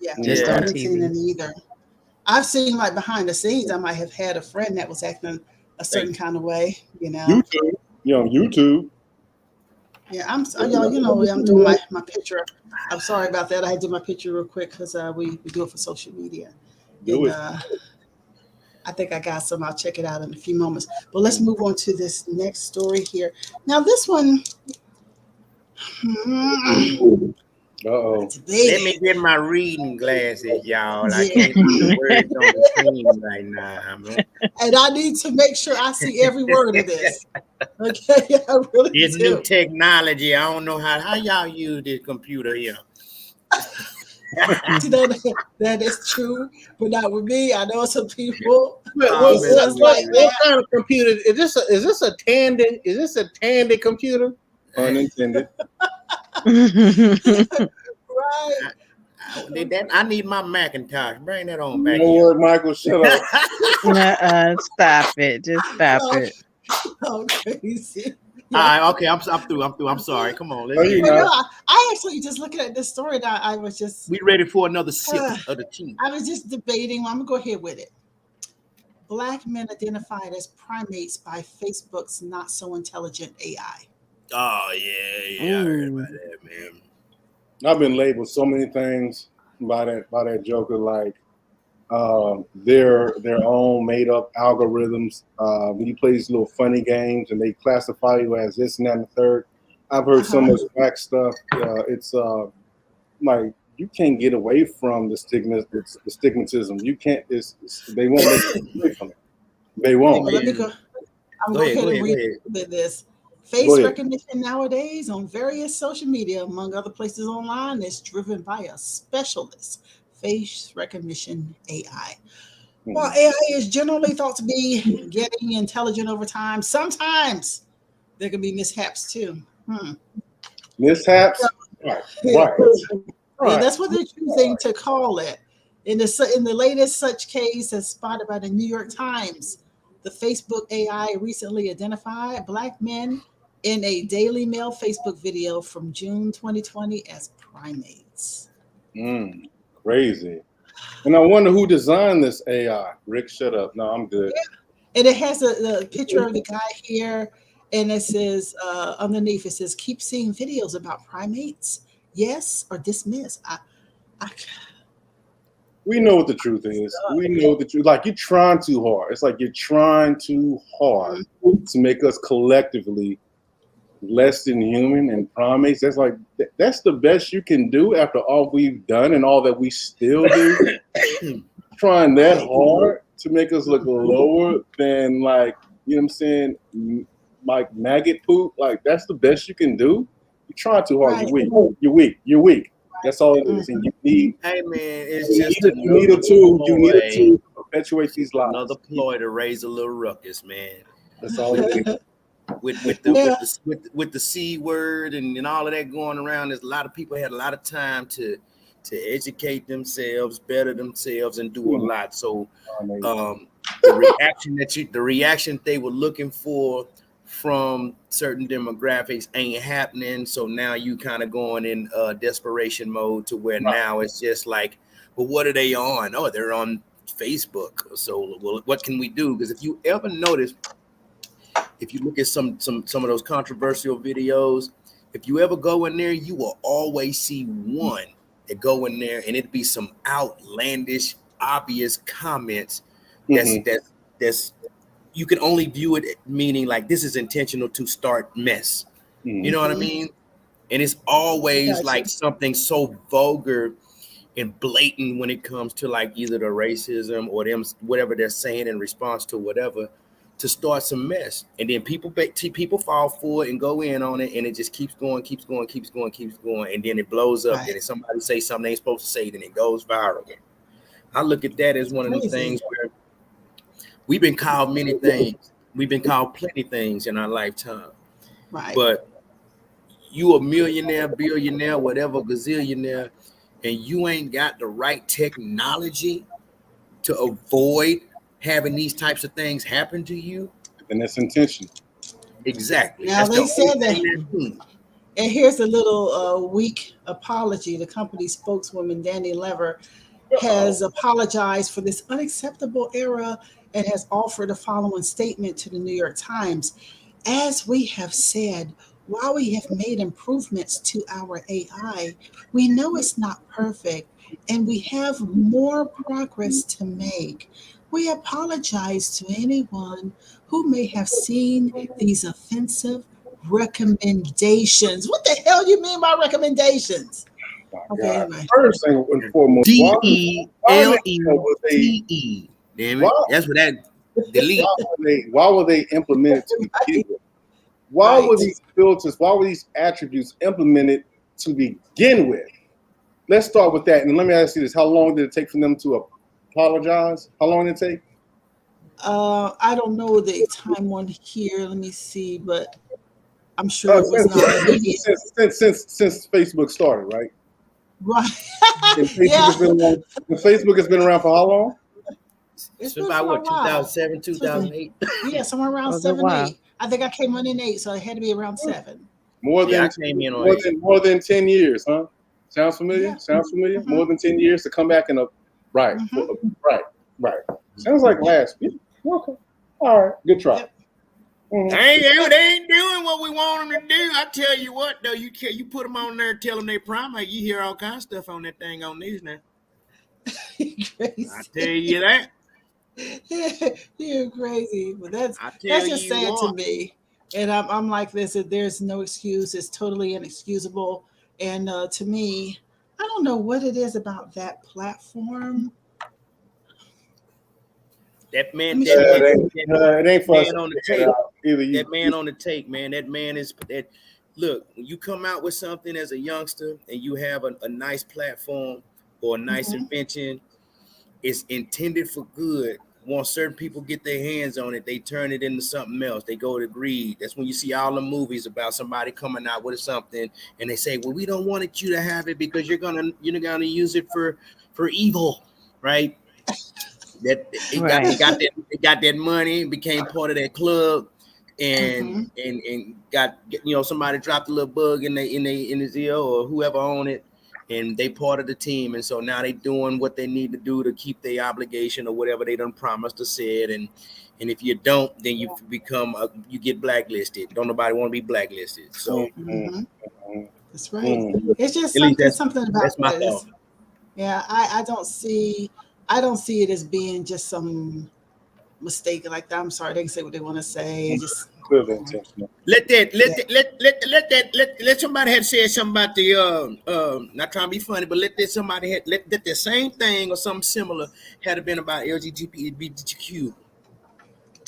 Yeah, just on I haven't TV. seen any either. I've seen like behind the scenes. I might have had a friend that was acting a certain kind of way. You know, YouTube. You on YouTube? Yeah, I'm doing my picture. I'm sorry about that. I had to do my picture real quick because we do it for social media. Do it. I think I got some. I'll check it out in a few moments. But let's move on to this next story here. Now, this one. Uh-oh. Let me get my reading glasses, y'all. I can't read the words on the screen right now. Man. And I need to make sure I see every word of this. Okay, I really It's do. new technology. I don't know how y'all use this computer here. You know, that is true, but not with me. I know some people. What kind of computer is this? Is this a Tandy? Is this a Tandy computer? Unintended. Right. I need my Macintosh. Bring that on back. No word, Michael. Shut up. Stop it. Just stop it. Oh, crazy. All right, okay, I'm through. I'm sorry. Come on, let's I actually just looking at this story that I was just. We ready for another sip of the tea? I was just debating. Well, I'm gonna go ahead with it. Black men identified as primates by Facebook's not so intelligent AI. Oh yeah, I heard about that, man. I've been labeled so many things by that joker, like their own made up algorithms. When you play these little funny games and they classify you as this and that and the third. I've heard so much whack stuff. It's like you can't get away from the stigmatism. You can't. They won't let you away from it. They won't. Let me go. I'm going to read this. Face recognition nowadays on various social media, among other places online, is driven by a specialist face recognition AI. While AI is generally thought to be getting intelligent over time, sometimes there can be mishaps too. Mishaps? Right. Yeah, that's what they're choosing to call it. In the latest such case, as spotted by the New York Times, the Facebook AI recently identified Black men in a Daily Mail Facebook video from June 2020 as primates. Crazy. And I wonder who designed this AI. Rick, shut up. No, I'm good. Yeah. And it has a picture of the guy here, and it says underneath, it says, keep seeing videos about primates. Yes or dismiss. We know what the truth is. We know the truth. Like, you're trying too hard. It's like you're trying too hard to make us collectively less than human and primates. That's the best you can do after all we've done and all that we still do. Trying that hard to make us look lower than, like, you know what I'm saying, like maggot poop. Like, that's the best you can do. You're trying too hard. You're weak. That's all it is. And you need, hey man, it's just you need a tool to perpetuate these lies. Another ploy to raise a little ruckus, man. That's all it is. With the C word and all of that going around, there's a lot of people had a lot of time to educate themselves, better themselves, and do a lot. So the reaction they were looking for from certain demographics ain't happening. So now you kind of going in desperation mode to where now it's just like, well, what are they on? Oh, they're on Facebook. So, well, what can we do? Because if you ever notice, if you look at some of those controversial videos, if you ever go in there, you will always see one that go in there and it'd be some outlandish, obvious comments that's you can only view it meaning like this is intentional to start mess. You know what I mean? And it's always like something so vulgar and blatant when it comes to like either the racism or them whatever they're saying in response to whatever, to start some mess. And then people fall for it and go in on it, and it just keeps going, and then it blows up. And if somebody say something they ain't supposed to say, then it goes viral. I look at that as one of the things where we've been called many things. We've been called plenty things in our lifetime. Right. But you a millionaire, billionaire, whatever, gazillionaire, and you ain't got the right technology to avoid having these types of things happen to you, and that's intention. Exactly. Now that's they said that. And here's a little weak apology. The company spokeswoman, Danny Lever, has apologized for this unacceptable error and has offered a following statement to the New York Times. As we have said, while we have made improvements to our AI, we know it's not perfect and we have more progress to make. We apologize to anyone who may have seen these offensive recommendations. What the hell do you mean by recommendations? Okay, anyway. First and foremost, DELETE. Damn it. That's what that delete. Why were they implemented to begin with? Why were these filters, why were these attributes implemented to begin with? Let's start with that. And let me ask you this. How long did it take for them to apologize? How long did it take? I don't know the time on here. Let me see, but I'm sure it was not immediate. Since Facebook started, right? Right. Facebook has been around for how long? It's about what, 2007, 2008? Yeah, somewhere around 7, 8. I think I came on in 8, so it had to be around 7. More than 10 years, huh? Sounds familiar? Yeah. Sounds familiar? Mm-hmm. More than 10 years to come back in a right. Sounds like last week. Okay. All right. Good try. Yep. Mm-hmm. They ain't doing what we want them to do. I tell you what, though, you put them on there, tell them they primate. You hear all kinds of stuff on that thing on news now. I tell you that. You're crazy, but that's just sad to me. And I'm like this: if there's no excuse, it's totally inexcusable. And to me, I don't know what it is about that platform. That man, it ain't for us on the tape. That man on the tape, man. That man is that. Look, when you come out with something as a youngster and you have a nice platform or a nice invention, it's intended for good. Once certain people get their hands on it, they turn it into something else. They go to greed. That's when you see all the movies about somebody coming out with something and they say, well, we don't want you to have it because you're gonna use it for evil, right? That it got that money, became part of that club, and got somebody dropped a little bug in his ear or whoever owned it. And they part of the team, and so now they doing what they need to do to keep their obligation or whatever they done promised or said. And if you don't, then you become you get blacklisted. Don't nobody want to be blacklisted. So that's right. It's just something about that's my thought. Yeah, I don't see it as being just some mistake like that. I'm sorry, they can say what they want to say. Just clearly intentional. Let somebody had said something about the not trying to be funny, but let the same thing or something similar had been about LGBTQ.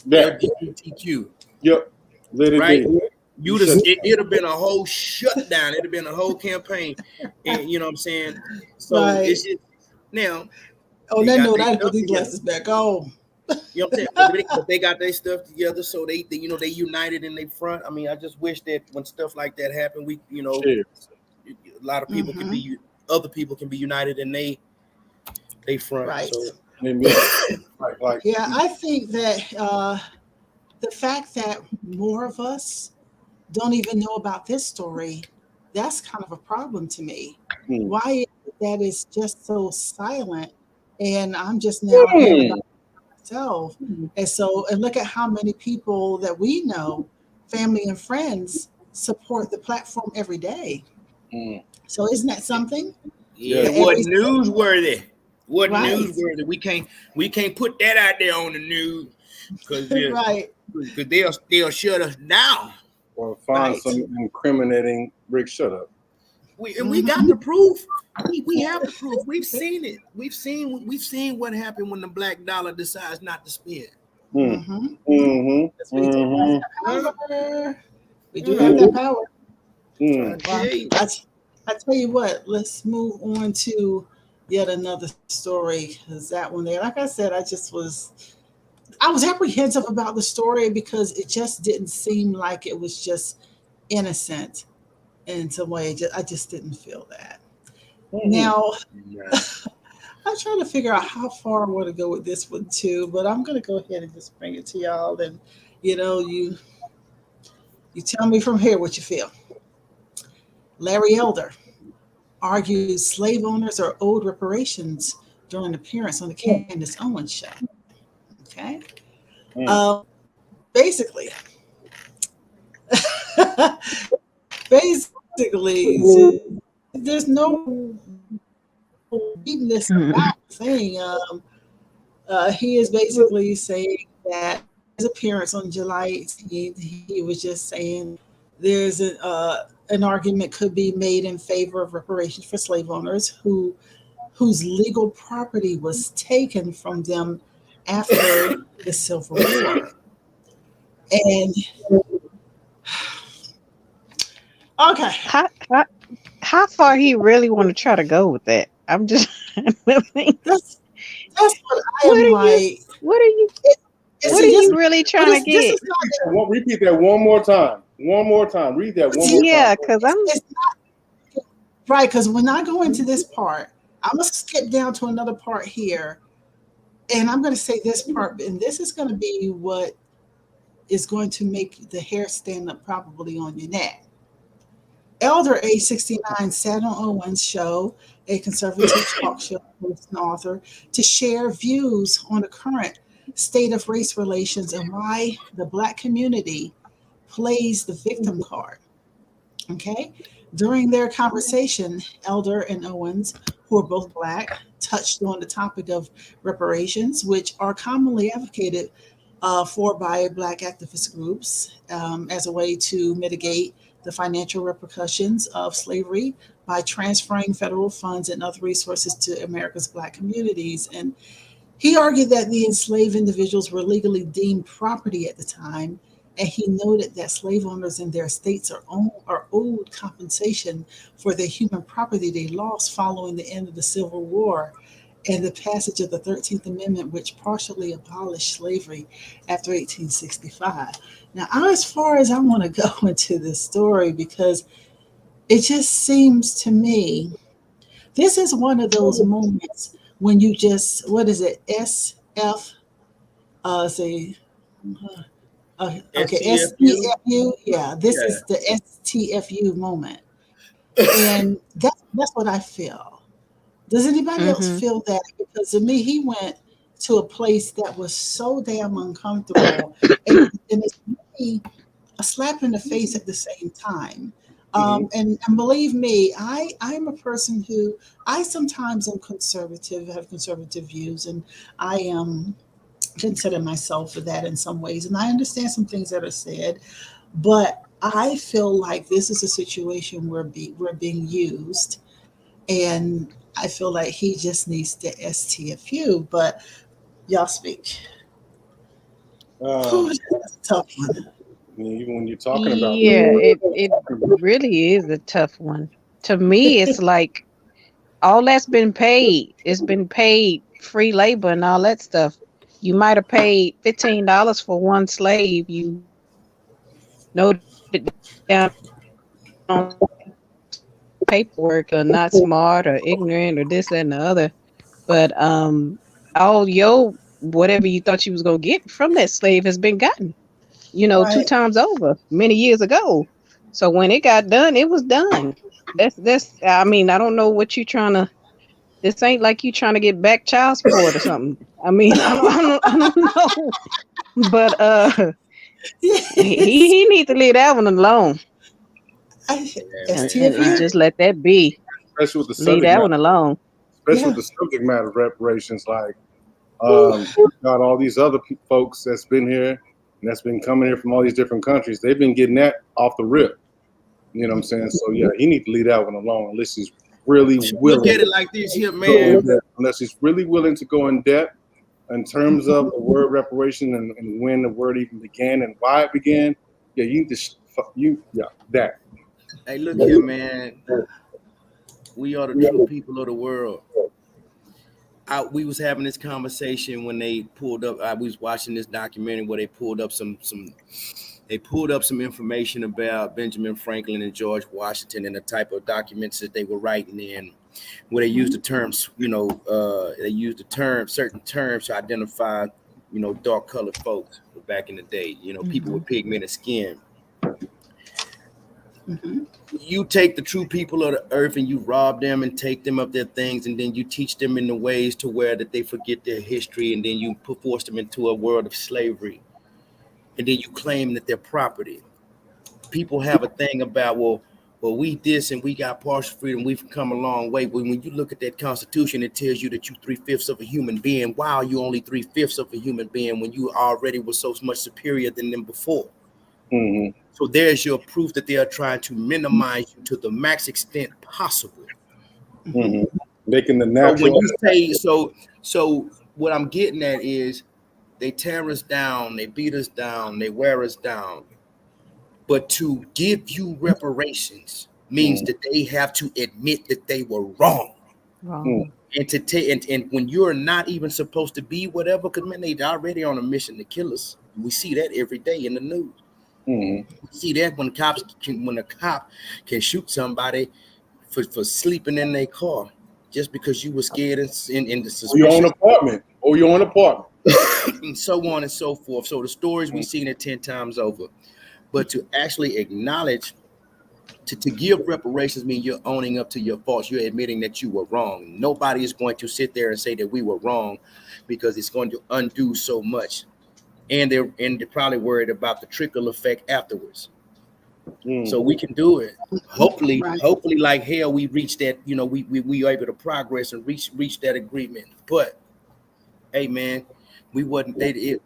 LGBTQ. Yep. Let it right? be. It'd have been a whole shutdown. It'd have been a whole campaign. And you know what I'm saying? So it's just now. Oh, I put these glasses back. Oh. You know what I'm saying? But they got their stuff together, so they united in their front. I mean, I just wish that when stuff like that happen, we a lot of people can be other people can be united in they front. Right. So. Yeah, I think that the fact that more of us don't even know about this story, that's kind of a problem to me. Why is it that it's just so silent? And I'm just now hearing about myself. And look at how many people that we know, family and friends, support the platform every day. So isn't that something? Yeah, what newsworthy? What newsworthy? We can't put that out there on the news because they'll shut us down or find some incriminating. Rick, shut up. We got the proof. We have the proof. We've seen it. We've seen what happened when the black dollar decides not to spend. We do have that power. I tell you what, let's move on to yet another story, because that one there, like I said, I was apprehensive about the story because it just didn't seem like it was just innocent. in some way. I just didn't feel that. Now, I'm trying to figure out how far I want to go with this one too, but I'm going to go ahead and just bring it to y'all, and you tell me from here what you feel. Larry Elder argues slave owners are owed reparations during an appearance on the Candace Owens show. Okay. Basically, there's no deepness about the thing. He is basically saying that his appearance on July 18th, he was just saying there's an argument could be made in favor of reparations for slave owners whose legal property was taken from them after the Civil War. And okay, how far he really want to try to go with that? I'm just that's what I am like. What are you really trying to get? Repeat that one more time. One more time. Read that one more time. Yeah, because it's not right. Because when I go into this part, I'm gonna skip down to another part here, and I'm gonna say this part, and this is gonna be what is going to make the hair stand up probably on your neck. Elder, age 69, sat on Owens' show, a conservative talk show host and author, to share views on the current state of race relations and why the Black community plays the victim card. Okay? During their conversation, Elder and Owens, who are both Black, touched on the topic of reparations, which are commonly advocated for by Black activist groups as a way to mitigate the financial repercussions of slavery by transferring federal funds and other resources to America's Black communities. And he argued that the enslaved individuals were legally deemed property at the time, and he noted that slave owners in their states are owed compensation for the human property they lost following the end of the Civil War and the passage of the 13th Amendment, which partially abolished slavery after 1865. Now, as far as I want to go into this story, because it just seems to me, this is one of those moments when you just, what is it, SF, STFU? Yeah, this is the STFU moment. And that's what I feel. Does anybody else feel that? Because to me, he went to a place that was so damn uncomfortable, and it's really a slap in the face at the same time. And believe me, I'm a person who I sometimes am conservative, have conservative views, and I consider myself for that in some ways. And I understand some things that are said, but I feel like this is a situation where we're being used, and I feel like he just needs to STFU, but y'all speak. That's a tough one. Even when you're talking about it really is a tough one. To me, it's like all that's been paid. It's been paid free labor and all that stuff. You might have paid $15 for one slave. You noted down on paperwork or not smart or ignorant or this, that, and the other. But all your whatever you thought you was gonna get from that slave has been gotten, right. 2 times over many years ago. So when it got done, it was done. That's I mean, I don't know what you trying to. This ain't like you trying to get back child support or something. I mean, I don't know. But he needs to leave that one alone. And just let that be. Especially with the leave that one alone. Especially with the subject matter reparations, like got all these other folks that's been here and that's been coming here from all these different countries. They've been getting that off the rip. You know what I'm saying? So yeah, he needs to leave that one alone unless he's really willing. Look at it like this here, man. Unless he's really willing to go in depth in terms of the word reparation and when the word even began and why it began. Yeah, that. Hey, look here, man. We are the true people of the world. We was having this conversation when they pulled up. I was watching this documentary where they pulled up some they pulled up some information about Benjamin Franklin and George Washington and the type of documents that they were writing in, where they used the terms, they used certain terms to identify, dark colored folks back in the day, people with pigmented skin. You take the true people of the earth and you rob them and take them of their things, and then you teach them in the ways to where that they forget their history, and then you force them into a world of slavery, and then you claim that they're property. People have a thing about, well, we this and we got partial freedom, we've come a long way. But when you look at that Constitution, it tells you that you're 3/5 of a human being. Why are you only 3/5 of a human being when you already were so much superior than them before? So there's your proof that they are trying to minimize you to the max extent possible. Making the natural. So when you say so what I'm getting at is they tear us down, they beat us down, they wear us down. But to give you reparations means that they have to admit that they were wrong. And to take and when you're not even supposed to be whatever, because man, they already on a mission to kill us. We see that every day in the news. We see that when a cop can shoot somebody for sleeping in their car just because you were scared in the suspicion. Your own apartment. And so on and so forth. So the stories we've seen it 10 times over. But to actually acknowledge, to give reparations means you're owning up to your faults. You're admitting that you were wrong. Nobody is going to sit there and say that we were wrong, because it's going to undo so much. And they're probably worried about the trickle effect afterwards. So we can do it. Hopefully, like hell, we reach that. We are able to progress and reach that agreement. But hey, man, we wasn't. It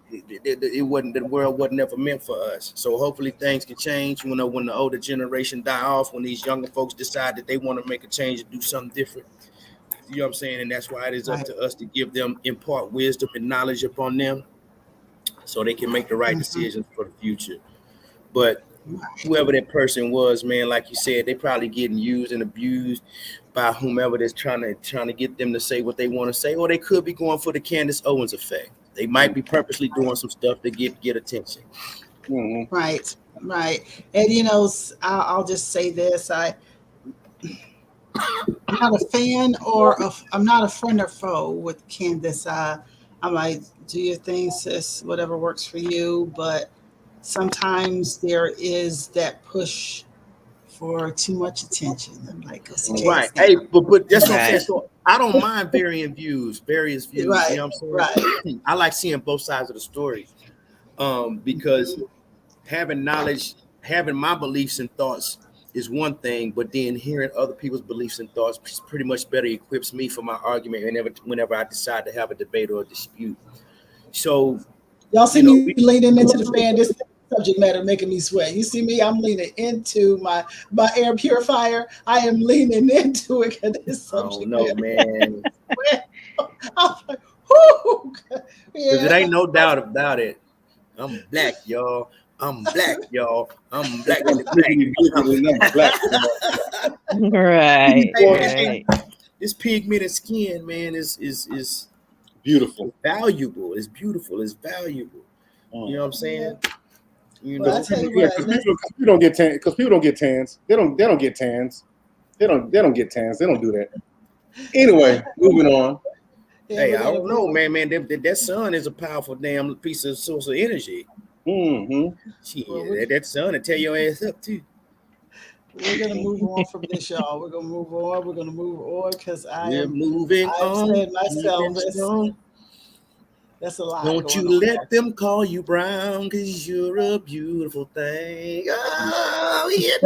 wasn't. The world wasn't never meant for us. So hopefully things can change. When the older generation die off, when these younger folks decide that they want to make a change and do something different. You know what I'm saying? And that's why it is up to us to give them, impart wisdom and knowledge upon them, so they can make the right decisions for the future. But whoever that person was, man, like you said, they probably getting used and abused by whomever that's trying to get them to say what they want to say, or they could be going for the Candace Owens effect. They might be purposely doing some stuff to get attention. Right. And I'll just say this: I'm not a fan, I'm not a friend or foe with Candace. I'm like, do your thing, sis, whatever works for you. But sometimes there is that push for too much attention. I'm like, right. Hey, but that's what I'm saying. So I don't mind various views. Right. You know what I'm saying? Right. I like seeing both sides of the story. Because having knowledge, having my beliefs and thoughts is one thing, but then hearing other people's beliefs and thoughts pretty much better equips me for my argument whenever I decide to have a debate or a dispute. So y'all see me leaning into the fan. This subject matter making me sweat. You see me? I'm leaning into my air purifier. I am leaning into it because this subject matter. Man. I'm like, whoo. Because it ain't no doubt about it. I'm black, y'all. I'm black. Right. This pigmented skin, man, is beautiful. Valuable. It's beautiful. It's valuable. You know what I'm saying? Because people don't get tans. Because people don't get tans. They don't get tans. They don't get tans. They don't do that. Anyway, moving on. Hey, I don't know, man. That sun is a powerful damn piece of source of energy. That sun will tear your ass up too. We're gonna move on from this, y'all. We're gonna move on because I've said myself. That's a lot. Don't you let them call you brown, because you're a beautiful thing. Oh, Here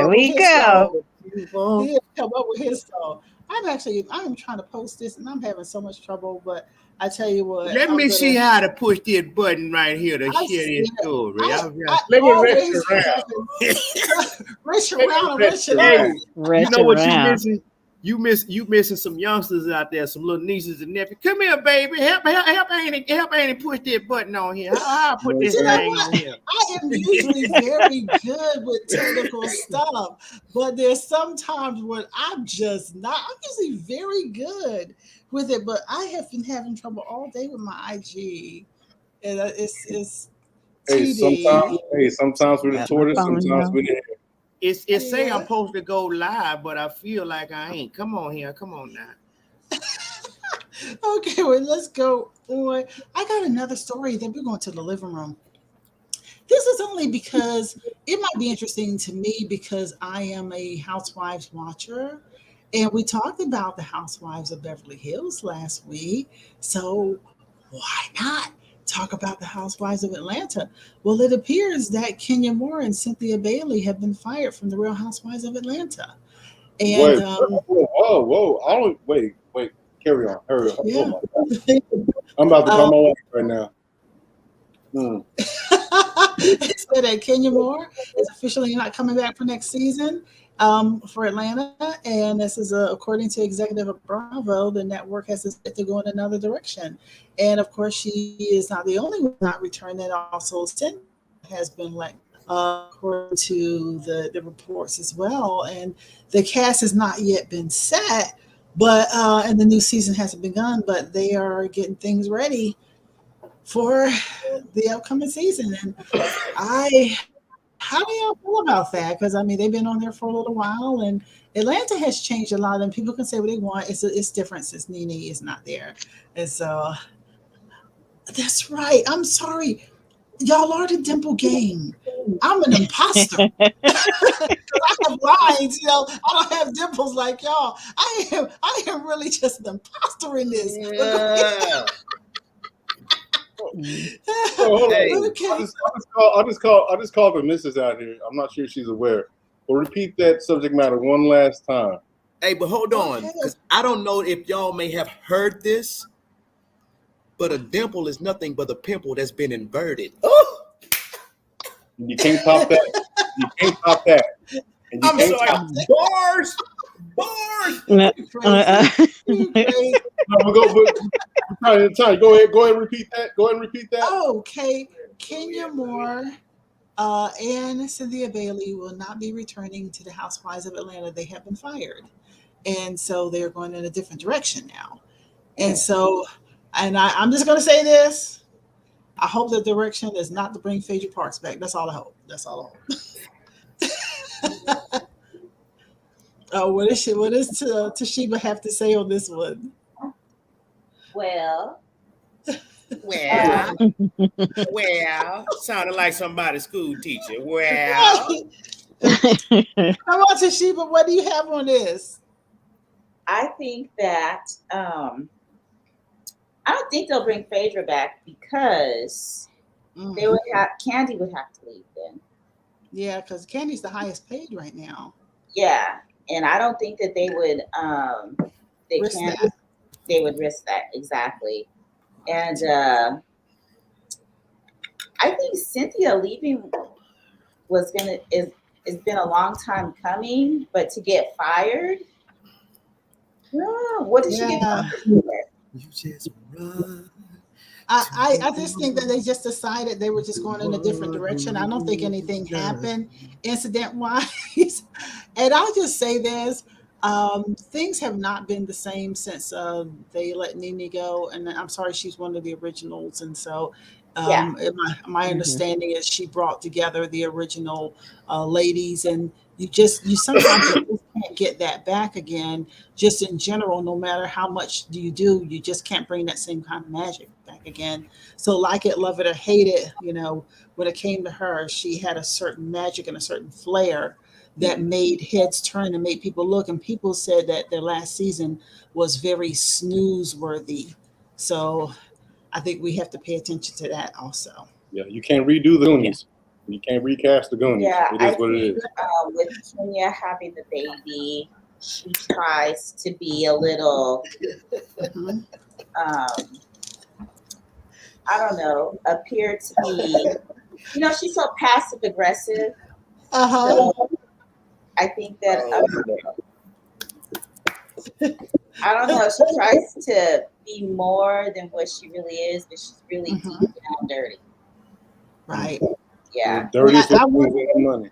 we go. He has come up with his song. I'm trying to post this and I'm having so much trouble, but I tell you what. Let me see how to push this button right here to share this story. Let me reach around. You know what you missing? You missing some youngsters out there, some little nieces and nephews. Come here, baby. Help Annie push that button on here. How I put this thing on here? I am usually very good with technical stuff, but there's sometimes when I'm just not. I'm usually very good with it, but I have been having trouble all day with my IG. It's Hey, TD. sometimes we're the tortoise, sometimes we're the hare. It's say I'm supposed to go live, but I feel like I ain't. Come on here. Come on now. Okay, well, let's go on. I got another story. Then we're going to the living room. This is only because it might be interesting to me because I am a Housewives watcher. And we talked about the Housewives of Beverly Hills last week. So why not talk about the Housewives of Atlanta? Well, it appears that Kenya Moore and Cynthia Bailey have been fired from the Real Housewives of Atlanta. And whoa. Wait. Carry on. Hurry up. Yeah. Oh my God. I'm about to call my wife right now. It said that Kenya Moore is officially not coming back for next season for Atlanta, and this is according to executive of Bravo. The network has decided to go in another direction, and of course, she is not the only one not returning. Also, Cynthia has been let according to the reports as well, and the cast has not yet been set, but and the new season hasn't begun, but they are getting things ready for the upcoming season. And how do y'all feel about that? Because I mean, they've been on there for a little while, and Atlanta has changed a lot. And people can say what they want. It's different since Nene is not there, and so that's right. I'm sorry, y'all are the Dimple Gang. I'm an imposter. I have lines, I don't have dimples like y'all. I am really just an imposter in this. Yeah. Okay. I'll just call the missus out here. I'm not sure she's aware. But repeat that subject matter one last time. Hey, but hold on, because I don't know if y'all may have heard this, but a dimple is nothing but a pimple that's been inverted. Oh! You can't top that. You can't top that. And I'm sorry. Bars. Tanya, go ahead and repeat that. Okay. Kenya Moore and Cynthia Bailey will not be returning to the Housewives of Atlanta. They have been fired. And so they're going in a different direction now. And so, and I'm just going to say this. I hope the direction is not to bring Phaedra Parks back. That's all I hope. What does Tashiba have to say on this one? Well, sounded like somebody's school teacher. Well, come on, Tashiba, what do you have on this? I think that I don't think they'll bring Phaedra back because they would have Candy would have to leave then. Yeah, because Candy's the highest paid right now. Yeah, and I don't think that they would they would risk that exactly. And I think Cynthia leaving it's been a long time coming, but to get fired, what did she get fired for? You just run. I just think that they just decided they were just going in a different direction. I don't think anything happened incident-wise. And I'll just say this. Things have not been the same since they let Nene go. And I'm sorry, she's one of the originals. And so my understanding is she brought together the original ladies, and you sometimes you just can't get that back again. Just in general, no matter how much you just can't bring that same kind of magic back again. So like it, love it or hate it, when it came to her, she had a certain magic and a certain flair that made heads turn and made people look. And people said that their last season was very snooze worthy. So I think we have to pay attention to that also. Yeah, you can't redo the Goonies. You can't recast the Goonies. Yeah, it is what it is. With Kenya having the baby, she tries to be a little, I don't know, appear to be, she's so passive aggressive. So I think that I don't know. She tries to be more than what she really is, but she's really deep down dirty. Right. Yeah. Dirty money.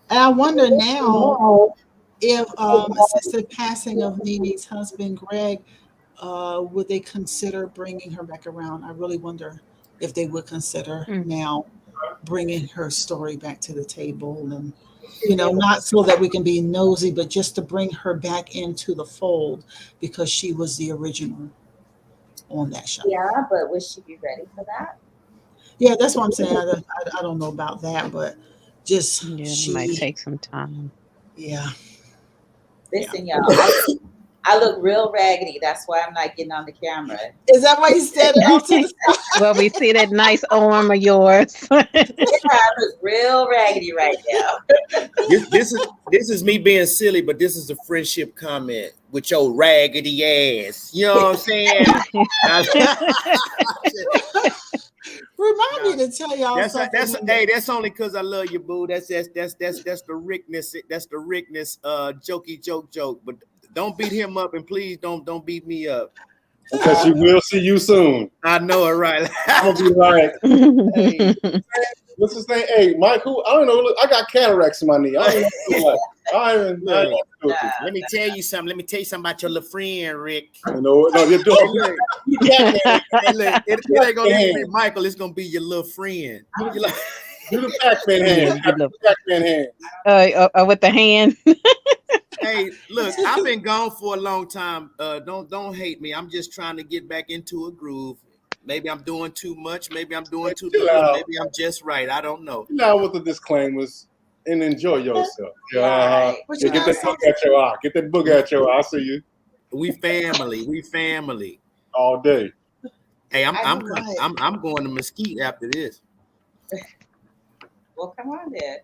And I wonder now if since the passing of Nene's husband, Greg, would they consider bringing her back around? I really wonder if they would consider now bringing her story back to the table, and not so that we can be nosy, but just to bring her back into the fold because she was the original on that show. Yeah, but would she be ready for that? Yeah, that's what I'm saying. I don't know about that, but just it might take some time. Yeah. Listen, y'all. I look real raggedy. That's why I'm not getting on the camera. Is that why you standing off to the side? Well, we see that nice arm of yours. Yeah, I look real raggedy right now. This is me being silly, but this is a friendship comment with your raggedy ass. You know what I'm saying? Remind me to tell y'all something. That's only because I love you, boo. That's the Rickness. That's the Rickness. Jokey joke. But don't beat him up, and please don't beat me up. Because she will see you soon. I know it, right? I'm gonna be like, hey, what's his name? Hey, Michael. I don't know. Look, I got cataracts in my knee. I don't know. Let me tell you something. Let me tell you something about your little friend, Rick. No, you're doing it ain't gonna be Michael. It's gonna be your little friend. Do the Pac-Man hand. Pac-Man hand. With the hand. Hey, look, I've been gone for a long time. Don't hate me. I'm just trying to get back into a groove. Maybe I'm doing too much. Maybe I'm doing too little. Maybe I'm just right. I don't know. Now with the disclaimers and enjoy yourself. Right. Get that book at your eye. Get that book at your eye. I see you. We family. All day. Hey, I'm going to Mesquite after this. Well, come on then.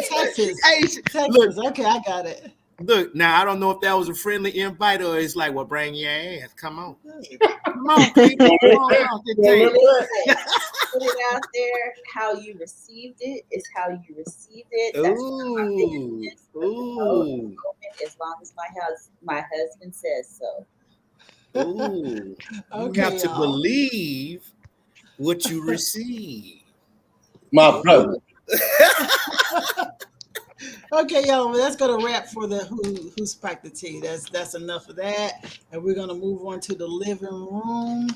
Texas. Hey, Texas. Look, okay, I got it. Look, now I don't know if that was a friendly invite or it's like, well, bring your ass. Come on. Come on, people. Put it out there. How you received it is how you received it. That's Ooh. As long as my husband says so. Ooh. Okay, you have to believe what you receive. My brother. Okay, y'all. Well, that's gonna wrap for the who spiked the tea. That's enough of that, and we're gonna move on to the living room.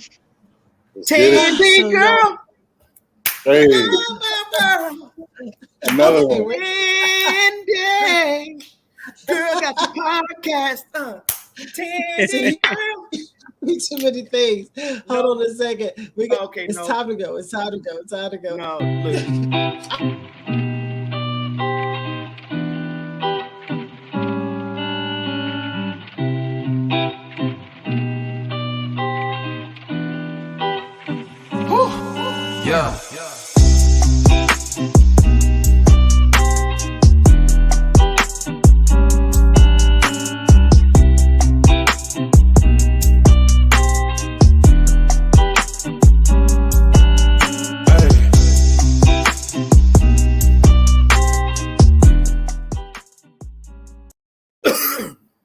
Tandy girl. Hey. Another one. Tandy girl got the podcast. Tandy girl. Too many things. Hold on a second. It's no. time to go. It's time to go. It's time to go. No, look. Yeah.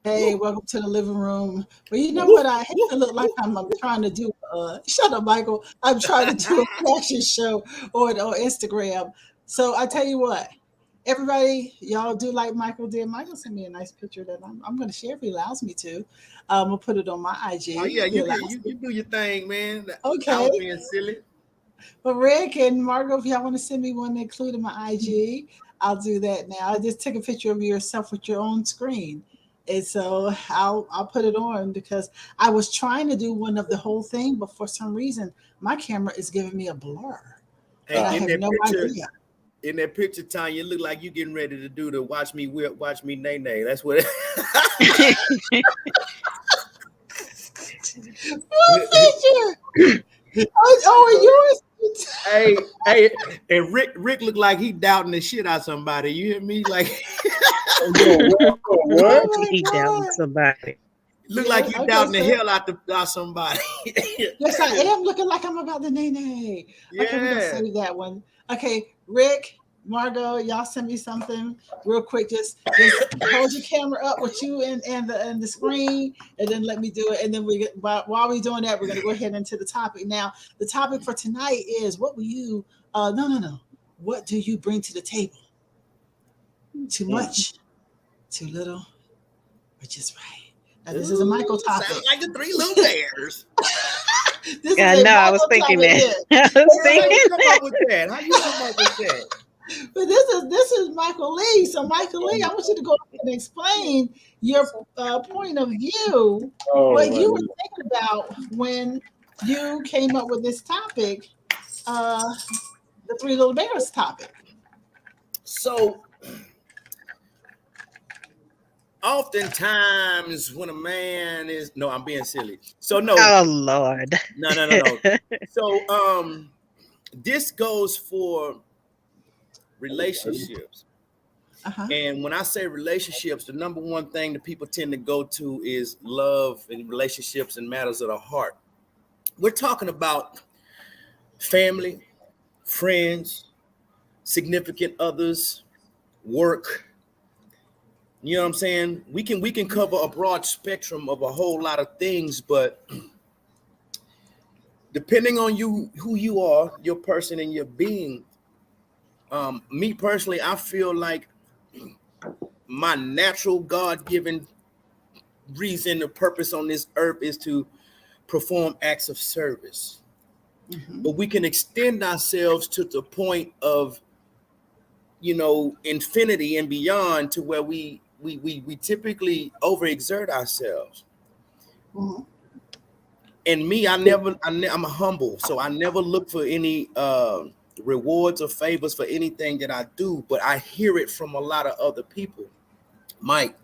Hey, welcome to the living room. Well, you know what? I hate to look like I'm trying to do. Shut up, Michael. I'm trying to do a fashion show on Instagram. So I tell you what, everybody, y'all do like Michael did. Michael sent me a nice picture that I'm going to share if he allows me to. I'm going to put it on my IG. Oh yeah, you do your thing, man. Okay. I was being silly. But Rick and Margo, if y'all want to send me one including my IG, I'll do that now. I just take a picture of yourself with your own screen. And so I'll put it on because I was trying to do one of the whole thing, but for some reason my camera is giving me a blur. Hey, I have no idea. In that picture, Tanya, it looked like you getting ready to do the watch me whip, watch me nay nay. That's what. What picture? Yours. Hey, and Rick looked like he doubting the shit out of somebody. You hear me? Like, what? He doubting somebody. Look like you doubting the hell out somebody. Yes, I am looking like I'm about to nay. Yeah. Okay, we're gonna save that one. Okay, Rick, Margo, y'all send me something real quick. Just hold your camera up with you and the screen, and then let me do it. And then while we're doing that, we're gonna go ahead into the topic. Now, the topic for tonight is what will you? No. What do you bring to the table? Too much, too little, or just right? This is a Michael topic. Sounds like the Three Little Bears. I was thinking that. Come up with that? How you come up with that? But this is Michael Lee. So Michael Lee, I want you to go ahead and explain your point of view, what you were thinking about when you came up with this topic, the Three Little Bears topic. So, oftentimes when a man is I'm being silly. So no. Oh Lord. No. So this goes for relationships. And when I say relationships, the number one thing that people tend to go to is love and relationships and matters of the heart. We're talking about family, friends, significant others, work. You know what I'm saying? We can cover a broad spectrum of a whole lot of things, but depending on who you are, your person and your being, me personally, I feel like my natural God-given reason or purpose on this earth is to perform acts of service. But we can extend ourselves to the point of, infinity and beyond, to where we typically overexert ourselves. And me, I'm humble, so I never look for any rewards or favors for anything that I do, but I hear it from a lot of other people. Mike,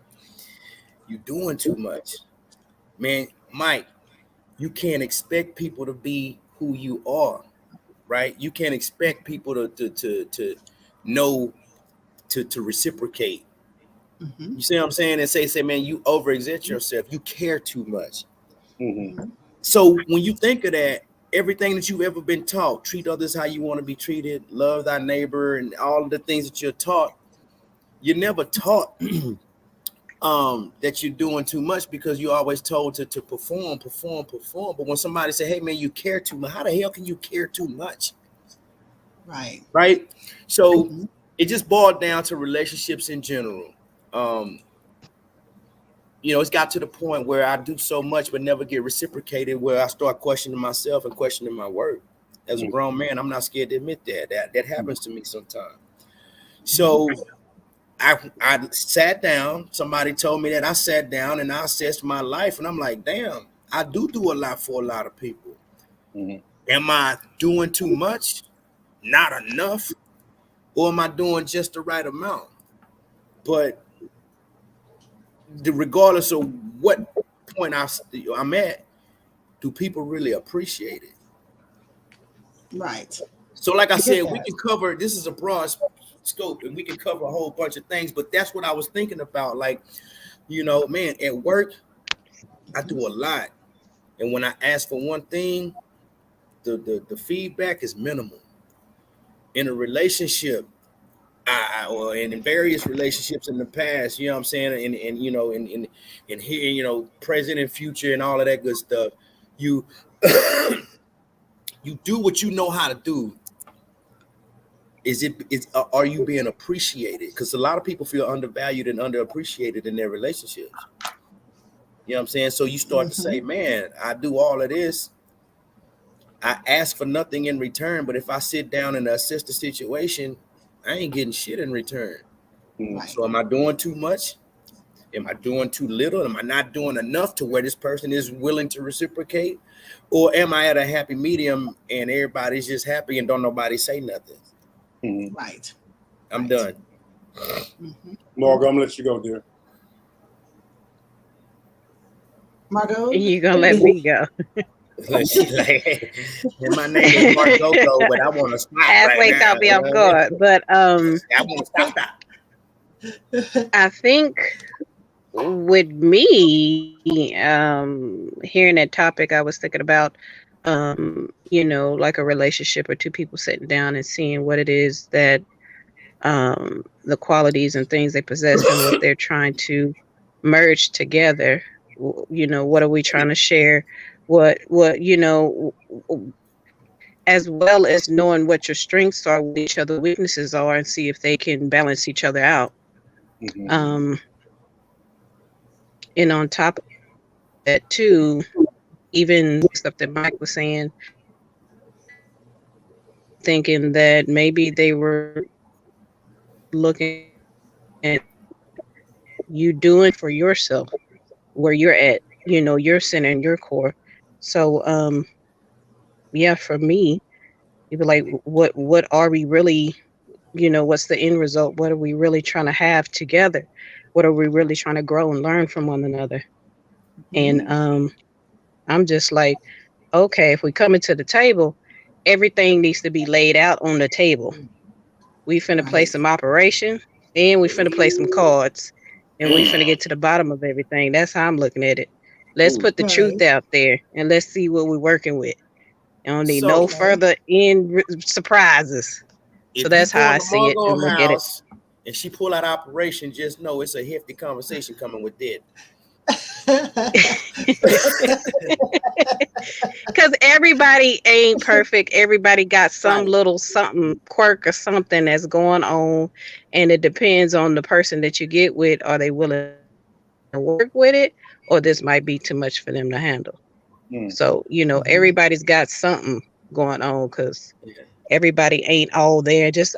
you're doing too much. Man, Mike, you can't expect people to be who you are, right? You can't expect people to know to reciprocate. You see what I'm saying? And say, man, you overexert yourself. You care too much. So when you think of that, everything that you've ever been taught, treat others how you want to be treated, love thy neighbor, and all of the things that you're taught, you're never taught that you're doing too much, because you're always told to perform. But when somebody say, hey man, you care too much, how the hell can you care too much? Right. So it just boiled down to relationships in general. It's got to the point where I do so much but never get reciprocated, where I start questioning myself and questioning my work. As a grown man, I'm not scared to admit that happens to me sometimes. So I sat down. Somebody told me that. I sat down and I assessed my life, and I'm like, damn, I do a lot for a lot of people. Am I doing too much? Not enough? Or am I doing just the right amount? But regardless of what point I'm at, do people really appreciate it? Right. So like I said, we can cover, this is a broad scope, and we can cover a whole bunch of things, but that's what I was thinking about. Like, man, at work, I do a lot. And when I ask for one thing, the feedback is minimal. In a relationship, or in various relationships in the past, you know what I'm saying, and here, present and future and all of that good stuff, you you do what you know how to do. Are you being appreciated? Because a lot of people feel undervalued and underappreciated in their relationships. You know what I'm saying? So you start to say, man, I do all of this, I ask for nothing in return, but if I sit down and assess the situation, I ain't getting shit in return. So am I doing too much? Am I doing too little? Am I not doing enough to where this person is willing to reciprocate? Or am I at a happy medium and everybody's just happy and don't nobody say nothing? Right. I'm done. Margo, I'm gonna let you go, dear. Margo? You gonna let me go. She's like, my name is Margo, but I want to stop halfway right now. Caught me off guard. But I want to stop that. I think with me, hearing that topic, I was thinking about, like a relationship or two people sitting down and seeing what it is that the qualities and things they possess and what they're trying to merge together. What are we trying to share? What as well as knowing what your strengths are, what each other's weaknesses are, and see if they can balance each other out. And on top that too, even stuff that Mike was saying, thinking that maybe they were looking at you doing for yourself where you're at, your center and your core. So yeah, for me, you'd be like, what are we really, what's the end result? What are we really trying to have together? What are we really trying to grow and learn from one another? And I'm just like, okay, if we come into the table, everything needs to be laid out on the table. We finna play some operation, and we finna play some cards, and we finna get to the bottom of everything. That's how I'm looking at it. Let's put the truth out there, and let's see what we're working with. I don't need no further surprises. So that's how I see it and look at it. And she pull out operation, just know it's a hefty conversation coming with that. Because everybody ain't perfect. Everybody got some little something, quirk or something that's going on, and it depends on the person that you get with. Are they willing to work with it, or this might be too much for them to handle? So everybody's got something going on, because everybody ain't all there. Just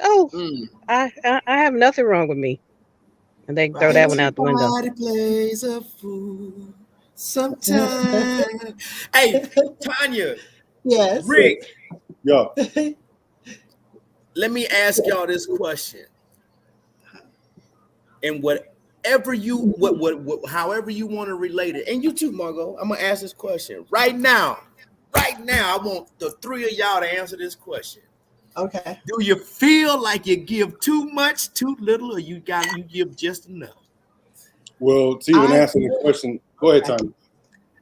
I have nothing wrong with me, and they throw that one out the window. Everybody plays a fool sometimes. Hey, Tanya. Yes. Rick. Yeah. Let me ask y'all this question. And however you want to relate it, and you too, Margo, I'm gonna ask this question right now. I want the three of y'all to answer this question. Okay. Do you feel like you give too much, too little, or you give just enough? Well, to even answer the question, go ahead, Tanya.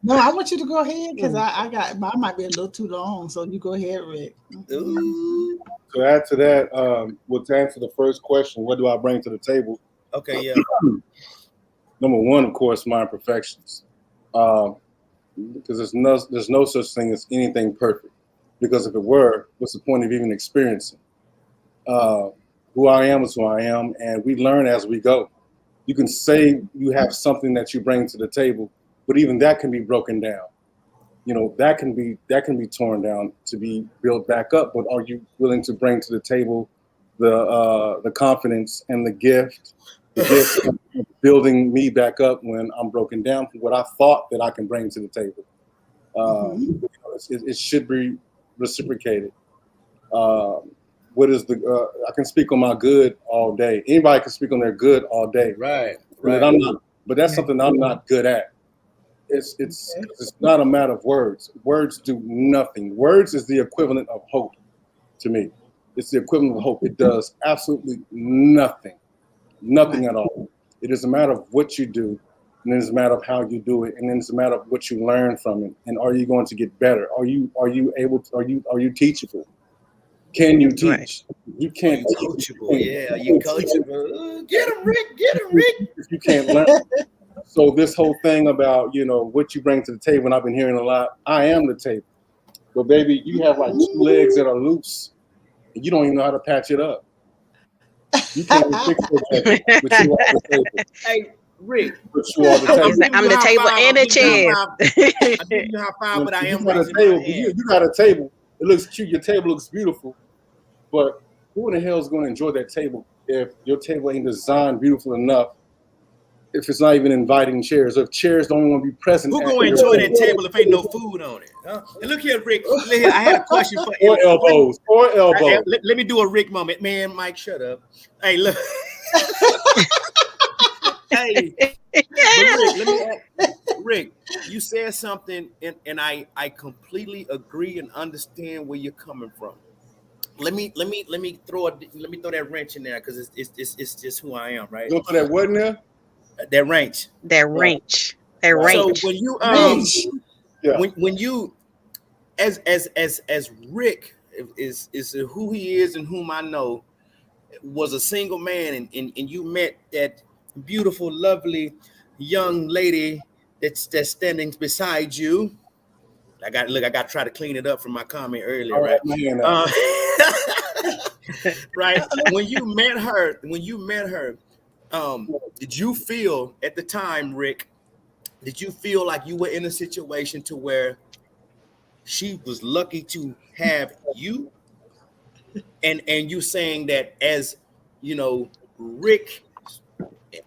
No, I want you to go ahead, because I might be a little too long. So you go ahead, Rick. To add to that, to answer the first question, what do I bring to the table? Okay, yeah. Number one, of course, my imperfections. Because there's no such thing as anything perfect. Because if it were, what's the point of even experiencing? Who I am is who I am, and we learn as we go. You can say you have something that you bring to the table, but even that can be broken down. That can be torn down to be built back up. But are you willing to bring to the table the confidence and the gift of building me back up when I'm broken down from what I thought that I can bring to the table? It should be reciprocated. What is I can speak on my good all day. Anybody can speak on their good all day. Right. But that's something I'm not good at. It's not a matter of words. Words do nothing. Words is the equivalent of hope to me. It's the equivalent of hope. It does absolutely nothing at all. It is a matter of what you do, and then it's a matter of how you do it, and then it's a matter of what you learn from it. And are you going to get better? Are you able to? Are you teachable? Can you teach? Right. You can't teach. Coachable. Yeah, you coachable. Get him, Rick. If you can't learn. So this whole thing about, what you bring to the table, and I've been hearing a lot, I am the table. But baby, you have like two legs that are loose, and you don't even know how to patch it up. You can't even fix it, but you are the table. Hey, Rick. But you are the table. I'm the table and the chair. I give you high five, but I am raising my hand. You got a table. It looks cute. Your table looks beautiful. But who in the hell is going to enjoy that table if your table ain't designed beautiful enough? If it's not even inviting chairs, or if chairs don't want to be present. Who gonna enjoy that table if ain't no food on it? Huh? And look here, Rick. I had a question for Or elbows. Let me do a Rick moment. Man, Mike, shut up. Hey, look. Hey, Rick, you said something, and I completely agree and understand where you're coming from. Let me throw that wrench in there, because it's just who I am, right? You throw that what in there? That wrench. So when you when you as Rick is who he is and whom I know, was a single man, and you met that beautiful, lovely young lady that's standing beside you. I got to try to clean it up from my comment earlier, right? Right. When you met her, did you feel at the time, Rick, did you feel like you were in a situation to where she was lucky to have you? And you saying that as, you know, Rick,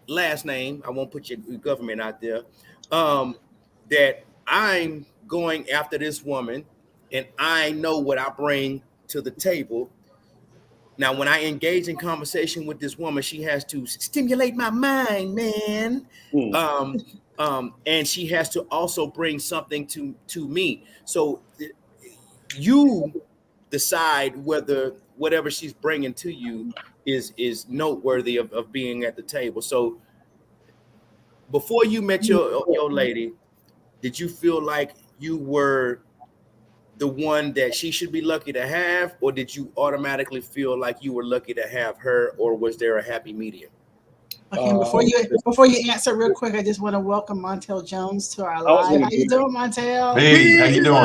last name, I won't put your government out there, that I'm going after this woman and I know what I bring to the table. Now, when I engage in conversation with this woman, she has to stimulate my mind, man. And she has to also bring something to me. So you decide whether whatever she's bringing to you is noteworthy of being at the table. So before you met your lady, did you feel like you were the one that she should be lucky to have, or did you automatically feel like you were lucky to have her, or was there a happy medium? Okay, before you answer real quick, I just want to welcome Montel Jones to our live. How you doing, Montel? Hey, how you doing?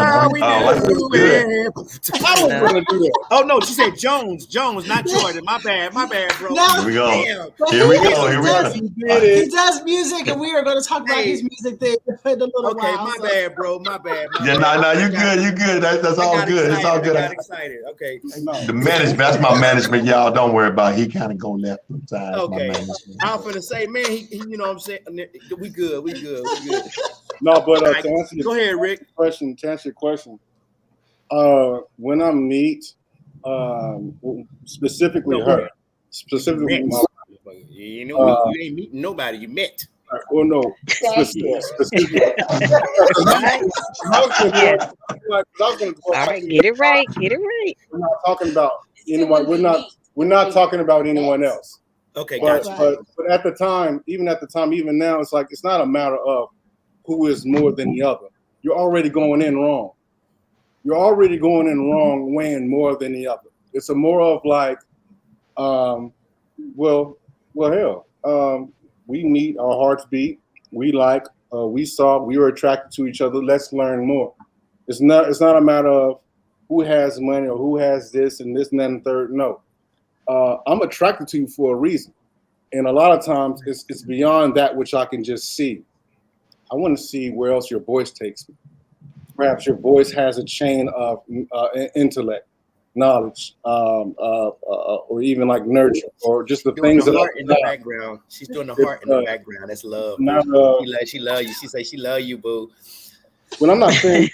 Oh no, she said Jones, not Jordan. My bad, bro. No. Here we go. Damn. Here we go. He does music, and we are going to talk about his music thing in a little while. Okay, my bad, bro. My bad. Yeah, no, you good. That's all good. It's all good. I got excited. Okay. The management, that's my management, y'all. Don't worry about it. He kind of go left sometimes. Okay. I'm finna say, man, he you know what I'm saying? We good. No, but go ahead, Rick. To answer your question, when I meet specifically her, specifically my wife, you ain't meeting nobody, you met. Well, no, specifically. All right, get it right. We're not talking about anyone. We're not talking about anyone else. Okay, but at the time, even now, it's like it's not a matter of who is more than the other. You're already going in wrong. Weighing more than the other. It's a more of like, we meet, our hearts beat, we like, we were attracted to each other. Let's learn more. It's not a matter of who has money or who has this and that and third. No. I'm attracted to you for a reason. And a lot of times it's beyond that which I can just see. I want to see where else your voice takes me. Perhaps your voice has a chain of intellect, knowledge, or even like nurture, or just the things that heart in the background. She's doing the heart in the background. That's love. She love you. She say she love you, boo. When I'm not saying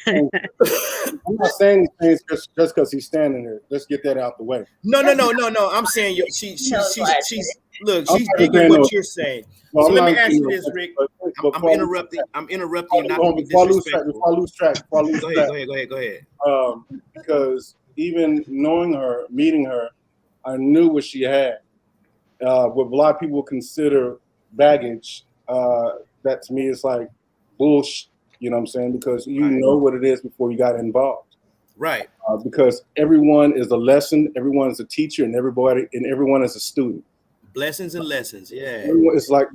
these things just because he's standing here. Let's get that out the way. No. I'm saying she's digging what you're saying. Well, so let me ask you this, Rick. I'm interrupting. Before I lose track. Go ahead. Because even knowing her, meeting her, I knew what she had. What a lot of people consider baggage, that to me is like bullshit. You know what I'm saying? Because you know what it is before you got involved. Right. Because everyone is a lesson, everyone is a teacher, and everyone is a student. Blessings and lessons, yeah. It's like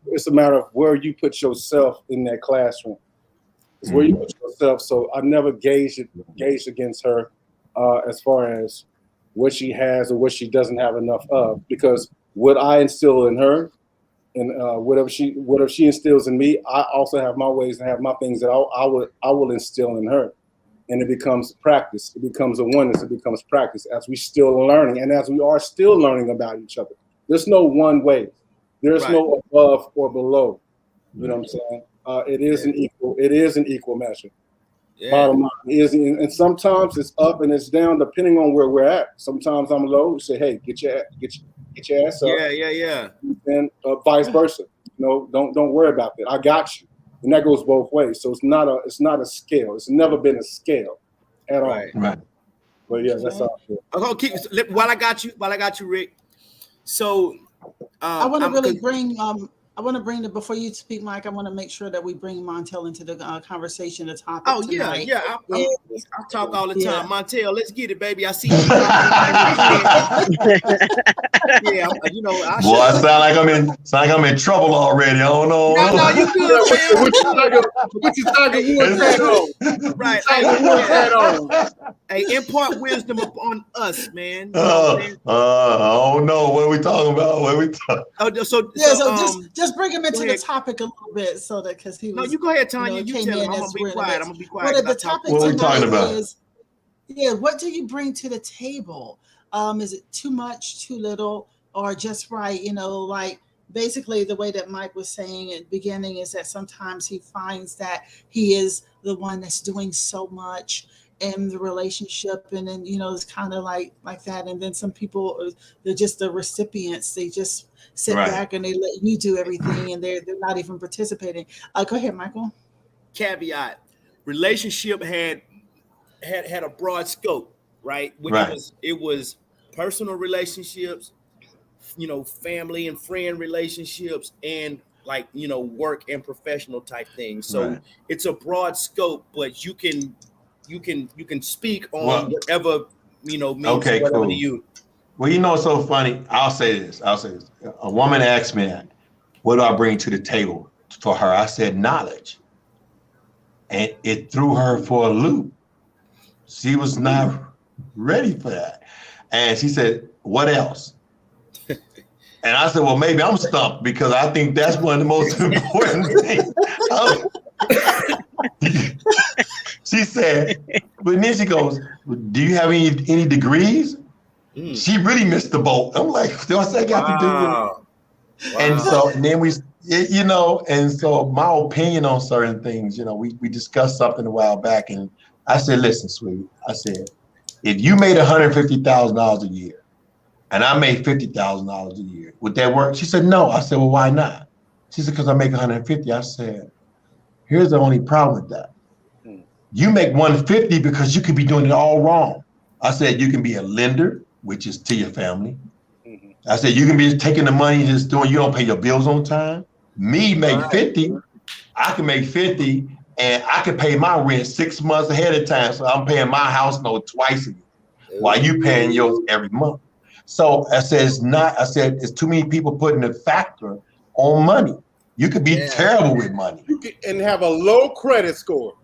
it's a matter of where you put yourself in that classroom. It's where you put yourself. So I never gauged against her as far as what she has or what she doesn't have enough of. Because what I instill in her, and whatever she instills in me, I also have my ways and have my things that I will instill in her, and it becomes practice. It becomes a oneness. It becomes practice as we still learning, and as we are still learning about each other. There's no one way. There's no above or below. You know what I'm saying? It is an equal measure. Yeah. Bottom line is, and sometimes it's up and it's down depending on where we're at. Sometimes I'm low. We say, hey, get your ass up. Yeah. And vice versa. You know, don't worry about that. I got you. And that goes both ways. So it's not a scale. It's never been a scale at all. Right. But yeah, that's all. While I got you, Rick. So I want to really bring before you speak, Mike. I want to make sure that we bring Montel into the conversation, the topic. Oh tonight. I'll talk all the time. Yeah. Montel, let's get it, baby. I see you. Boy, I sound like I'm in trouble already. I don't know. No, you good. What you talking about? Right. Hey, impart wisdom upon us, man. I don't know. What are we talking about? just bring him into the topic a little bit, so that because he was. No, you go ahead, Tanya. You tell him. I'm gonna be quiet. I'm gonna be quiet. But the topic tonight is, what do you bring to the table? Is it too much, too little, or just right? Like basically the way that Mike was saying at the beginning is that sometimes he finds that he is the one that's doing so much in the relationship, and then it's kind of like that, and then some people they're just the recipients. They just sit back and they let you do everything, and they're not even participating. Go ahead, Michael. Caveat: relationship had a broad scope, right? It was personal relationships, family and friend relationships, and work and professional type things. So it's a broad scope, but you can speak on whatever means whatever cool. to you. Well, it's so funny. I'll say this. A woman asked me, what do I bring to the table for her? I said knowledge. And it threw her for a loop. She was not ready for that. And she said, what else? And I said, well, maybe I'm stumped, because I think that's one of the most important things. She said, but then she goes, do you have any degrees? She really missed the boat. I'm like, what's that got to do with it? Wow. And so, and then and so my opinion on certain things, we discussed something a while back, and I said, listen, sweetie, I said, if you made $150,000 a year and I made $50,000 a year, would that work? She said, no. I said, well, why not? She said, because I make 150. I said, here's the only problem with that. You make 150 because you could be doing it all wrong. I said, you can be a lender, which is to your family. I said, you can be taking the money and just doing, you don't pay your bills on time. Me make 50, I can make 50, and I can pay my rent 6 months ahead of time. So I'm paying my house note twice a year while you paying yours every month. So I said, it's too many people putting a factor on money. You could be terrible with money. And have a low credit score.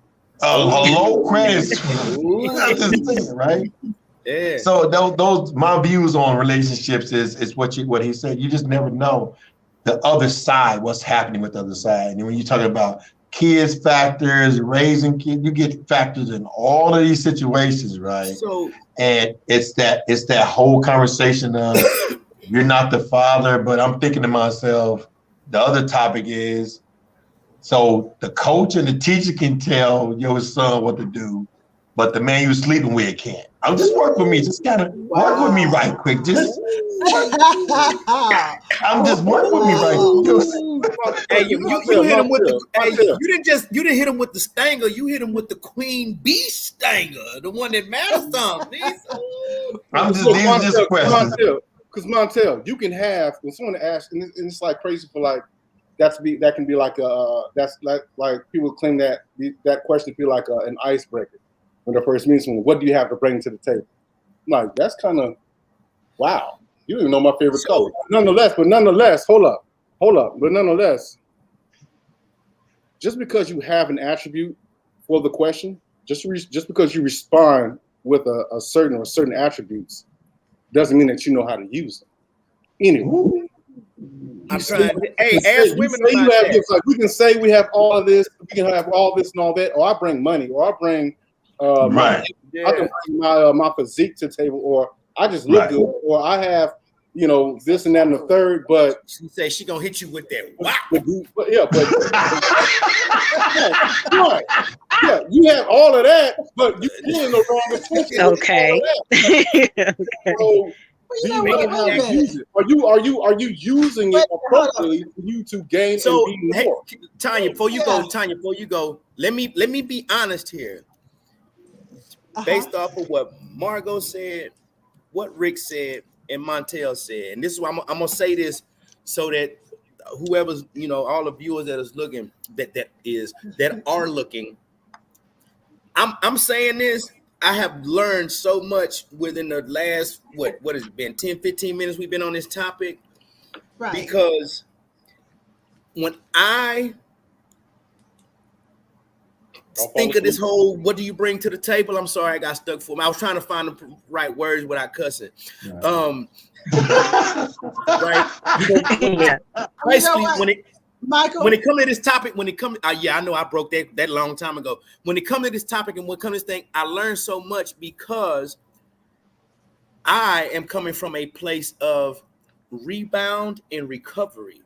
A low credit score. Right? Yeah. So those my views on relationships is what he said. You just never know the other side, what's happening with the other side. And when you're talking about kids factors, raising kids, you get factors in all of these situations, right? So, and it's that whole conversation of you're not the father, but I'm thinking to myself, the other topic is, so the coach and the teacher can tell your son what to do, but the man you're sleeping with can't. I'm just work with me. Just kind of work with me right quick. I'm just work with me right quick. Hey, you hit him with the. You didn't hit him with the stanger. You hit him with the queen bee stanger, the one that matters something. I'm just questions. Because Montel, you can have when someone asks, and it's like crazy for like that can be like that's like people claim that question be like an icebreaker. When they first meet someone, what do you have to bring to the table? I'm like, that's kind of, wow. You don't even know my favorite color. Nonetheless, hold up. But nonetheless, just because you have an attribute for the question, just because you respond with a certain attributes, doesn't mean that you know how to use them. Anyway. I'm trying. Hey, ask women about that. Like, we can say we have all of this, we can have all this and all that, or I bring money, or I bring I can bring my physique to the table, or I just look good, or I have this and that and the third. But she says she gonna hit you with that. Wow. You have all of that, but you're in the wrong attention. Okay. So, are you using it appropriately for you to gain and be more? Tanya, before you go, let me be honest here. Based off of what Margo said, what Rick said, and Montel said, and this is why I'm gonna say this so that whoever's all the viewers that is looking that are looking, I'm saying this. I have learned so much within the last what has it been 10-15 minutes we've been on this topic, right? Because when I think of this whole, what do you bring to the table? I'm sorry, I got stuck for me. I was trying to find the right words without cussing. Right. Basically, Michael, when it comes to this topic, I know I broke that long time ago. When it comes to this topic and when it comes to this thing, I learned so much because I am coming from a place of rebound and recovery.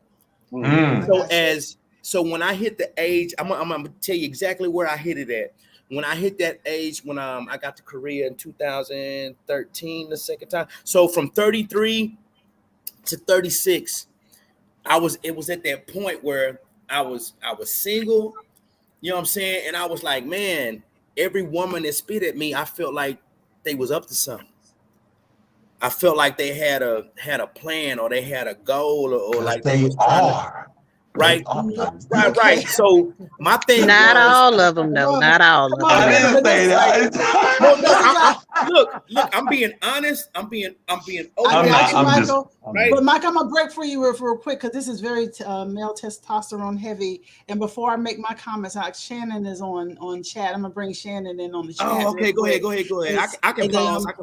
So when I hit the age, I'm gonna tell you exactly where I hit it at. When I hit that age, when I got to Korea in 2013, the second time. So from 33 to 36, it was at that point where I was single, you know what I'm saying? And I was like, man, every woman that spit at me, I felt like they was up to something. I felt like they had a plan or they had a goal or like they are. Right. So my thing not was, all of them though. Not all of them. I didn't say that. Look, I'm being honest. I'm being open. Michael. Right? But Mike, I'm gonna break for you real quick because this is very male testosterone heavy. And before I make my comments, Shannon is on chat. I'm gonna bring Shannon in on the chat. Oh, okay. Go ahead. I can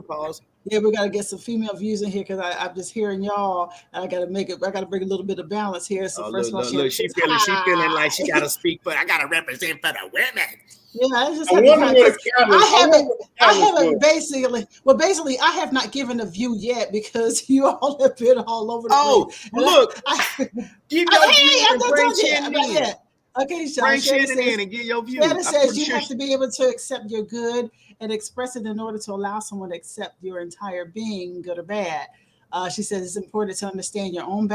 pause. Yeah, we gotta get some female views in here because I'm just hearing y'all. I gotta bring a little bit of balance here. So first of all, she feeling like she gotta speak, but I gotta represent for the women. Yeah, it's just I haven't basically I have not given a view yet because you all have been all over the place. Look, give your view and bring Shannon in. Okay, Sean. Bring Shannon in and get your view. Shannon says you have to be able to accept your good and express it in order to allow someone to accept your entire being, good or bad. She says it's important to understand your own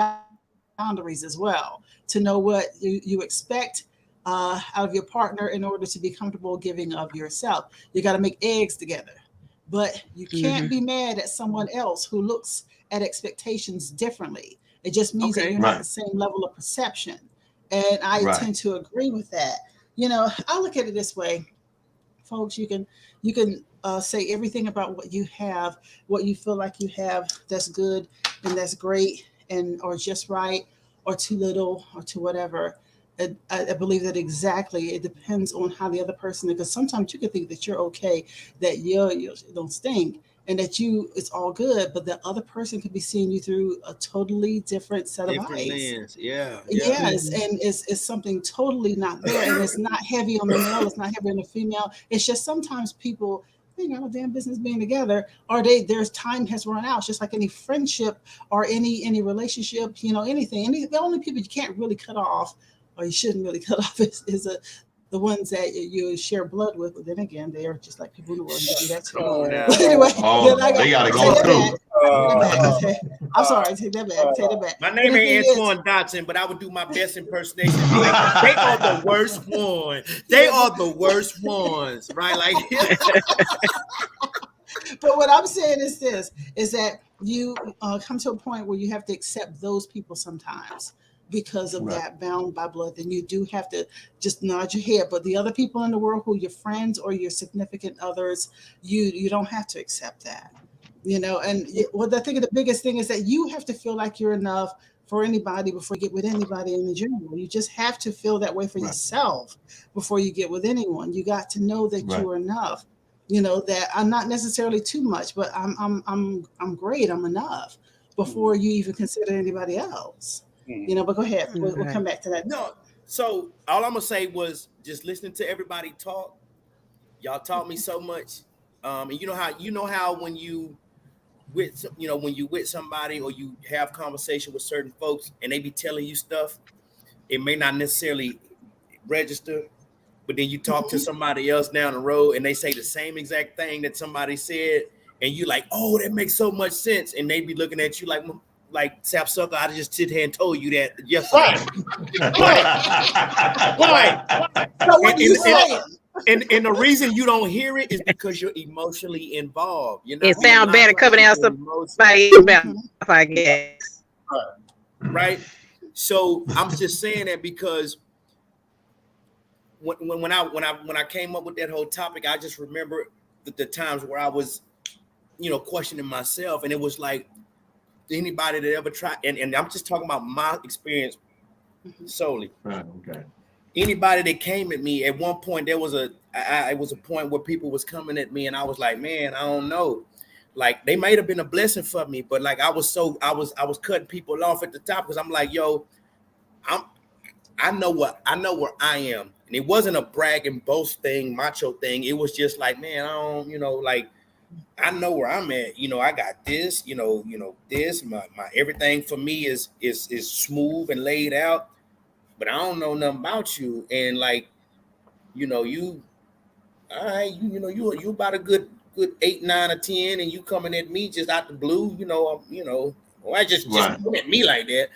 boundaries as well, to know what you expect out of your partner in order to be comfortable giving of yourself. You got to make eggs together, but you can't be mad at someone else who looks at expectations differently. It just means that you're not the same level of perception. And I tend to agree with that. You know, I look at it this way, folks, you can say everything about what you have, what you feel like you have that's good and that's great and or just right or too little or too whatever. I believe that exactly. It depends on how the other person, because sometimes you can think that you're okay, that you don't stink, and that it's all good, but the other person could be seeing you through a totally different set of eyes. Lens. Yeah. Yes, and it's something totally not there, and it's not heavy on the male, it's not heavy on the female. It's just sometimes people think, oh, damn business being together, or there's time has run out. It's just like any friendship or any relationship, you know, anything. The only people you can't really cut off, or you shouldn't really cut off, is the ones that you share blood with. But then again, they are just like people in the world. You do that too. Anyway, they gotta go through. I'm sorry, take that back. My name ain't Antoine Dotson, but I would do my best impersonation. They are the worst ones. They are the worst ones, right? Like. But what I'm saying is this: is that you come to a point where you have to accept those people sometimes. Because of that, bound by blood, then you do have to just nod your head. But the other people in the world who your friends or your significant others, you don't have to accept that, you know. And what I think the biggest thing is that you have to feel like you're enough for anybody before you get with anybody in the general. You just have to feel that way for yourself before you get with anyone. You got to know that you're enough. You know, that I'm not necessarily too much, but I'm great. I'm enough before you even consider anybody else. You know, but go ahead. We'll come back to that. No, so all I'm gonna say was just listening to everybody talk. Y'all taught me so much. And you know how when you with somebody or you have conversation with certain folks and they be telling you stuff, it may not necessarily register, but then you talk to somebody else down the road and they say the same exact thing that somebody said, and you like, oh, that makes so much sense, and they be looking at you like Sap Sucker, I just sit here and told you that yesterday. Right. So what do you say? And the reason you don't hear it is because you're emotionally involved. It sounds better coming out somebody else, I guess. Right. So I'm just saying that because when I came up with that whole topic, I just remember the times where I was, questioning myself, and it was like, anybody that ever tried, and I'm just talking about my experience solely. Right, okay. Anybody that came at me at one point, it was a point where people was coming at me, and I was like, man, I don't know. Like, they might have been a blessing for me, but like I was cutting people off at the top because I'm like, yo, I know where I am. And it wasn't a brag and boast thing, macho thing. It was just like, man, I don't, like, I know where I'm at. I got this, this, my everything for me is smooth and laid out, but I don't know nothing about you. And like, you all right, you about a good 8, 9, or 10, and you coming at me just out the blue, why just come at me like that?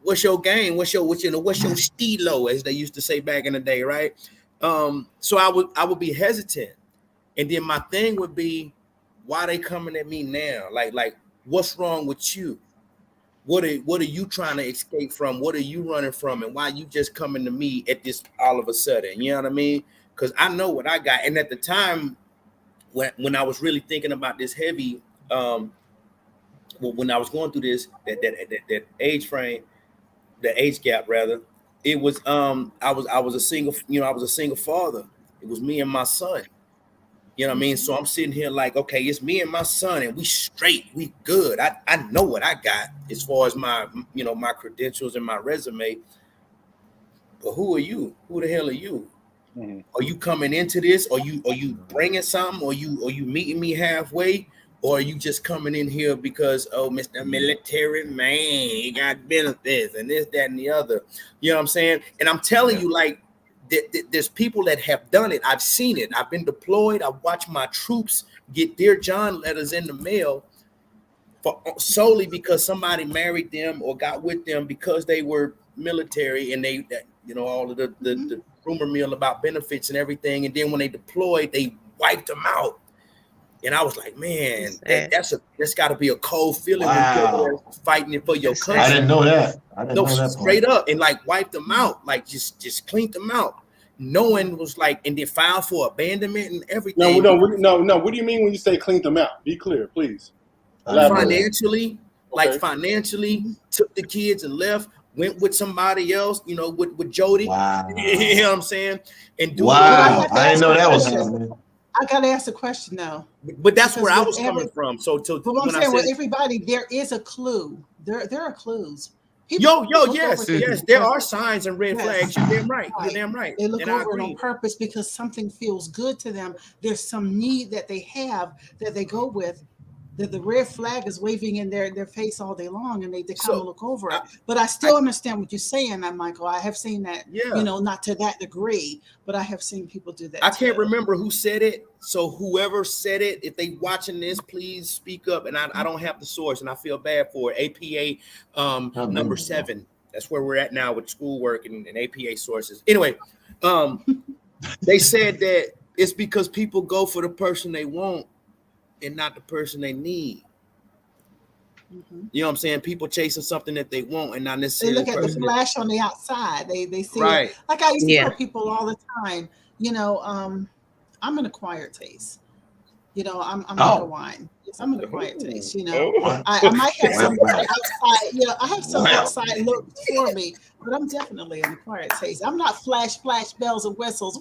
What's your game? What's your stilo, as they used to say back in the day, right? So I would be hesitant. And then my thing would be, why they coming at me now? Like, what's wrong with you? What are you trying to escape from? What are you running from? And why you just coming to me at this all of a sudden? You know what I mean? Because I know what I got. And at the time, when I was really thinking about this heavy, when I was going through this, that age frame, the age gap rather, it was I was a single, I was a single father. It was me and my son. You know what I mean? So I'm sitting here like, okay, it's me and my son, and we straight, we good. I know what I got as far as my, my credentials and my resume. But who are you? Who the hell are you? Mm-hmm. Are you coming into this? Are you bringing something? Are you meeting me halfway? Or are you just coming in here because, oh, Mr. Military Man, he got benefits and this, that, and the other. You know what I'm saying? And I'm telling you, like, there's people that have done it. I've seen it. I've been deployed. I've watched my troops get Dear John letters in the mail solely because somebody married them or got with them because they were military, and they, all of the rumor mill about benefits and everything. And then when they deployed, they wiped them out. And I was like, man, that's got to be a cold feeling when you're fighting for your country. I didn't know that. Straight up, and like wiped them out, like just cleaned them out. No one was like, and they filed for abandonment and everything. No. What do you mean when you say cleaned them out? Be clear, please. Financially, took the kids and left. Went with somebody else, with Jody. Wow. You know what I'm saying? And I didn't know that was happening. I gotta ask a question now. But that's where I was coming from. So but I'm saying with everybody, there is a clue. There are clues. Yes, there are signs and red flags. You're damn right. You're damn right. They look over it on purpose because something feels good to them. There's some need that they have that they go with. That the red flag is waving in their face all day long, and they kind of look over it. But I still understand what you're saying, Michael. I have seen that, not to that degree, but I have seen people do that. I can't remember who said it. So whoever said it, if they watching this, please speak up. And I don't have the source, and I feel bad for it. APA number 7. That's where we're at now with schoolwork and APA sources. Anyway, they said that it's because people go for the person they want and not the person they need. Mm-hmm. You know what I'm saying? People chasing something that they want and not necessarily. They look at the flash on the outside. They see it. Like I used to tell people all the time, I'm an acquired taste. I'm like a wine. Yes, I'm an acquired taste. I might have some outside, I have some outside look for me, but I'm definitely an acquired taste. I'm not flash, bells and whistles.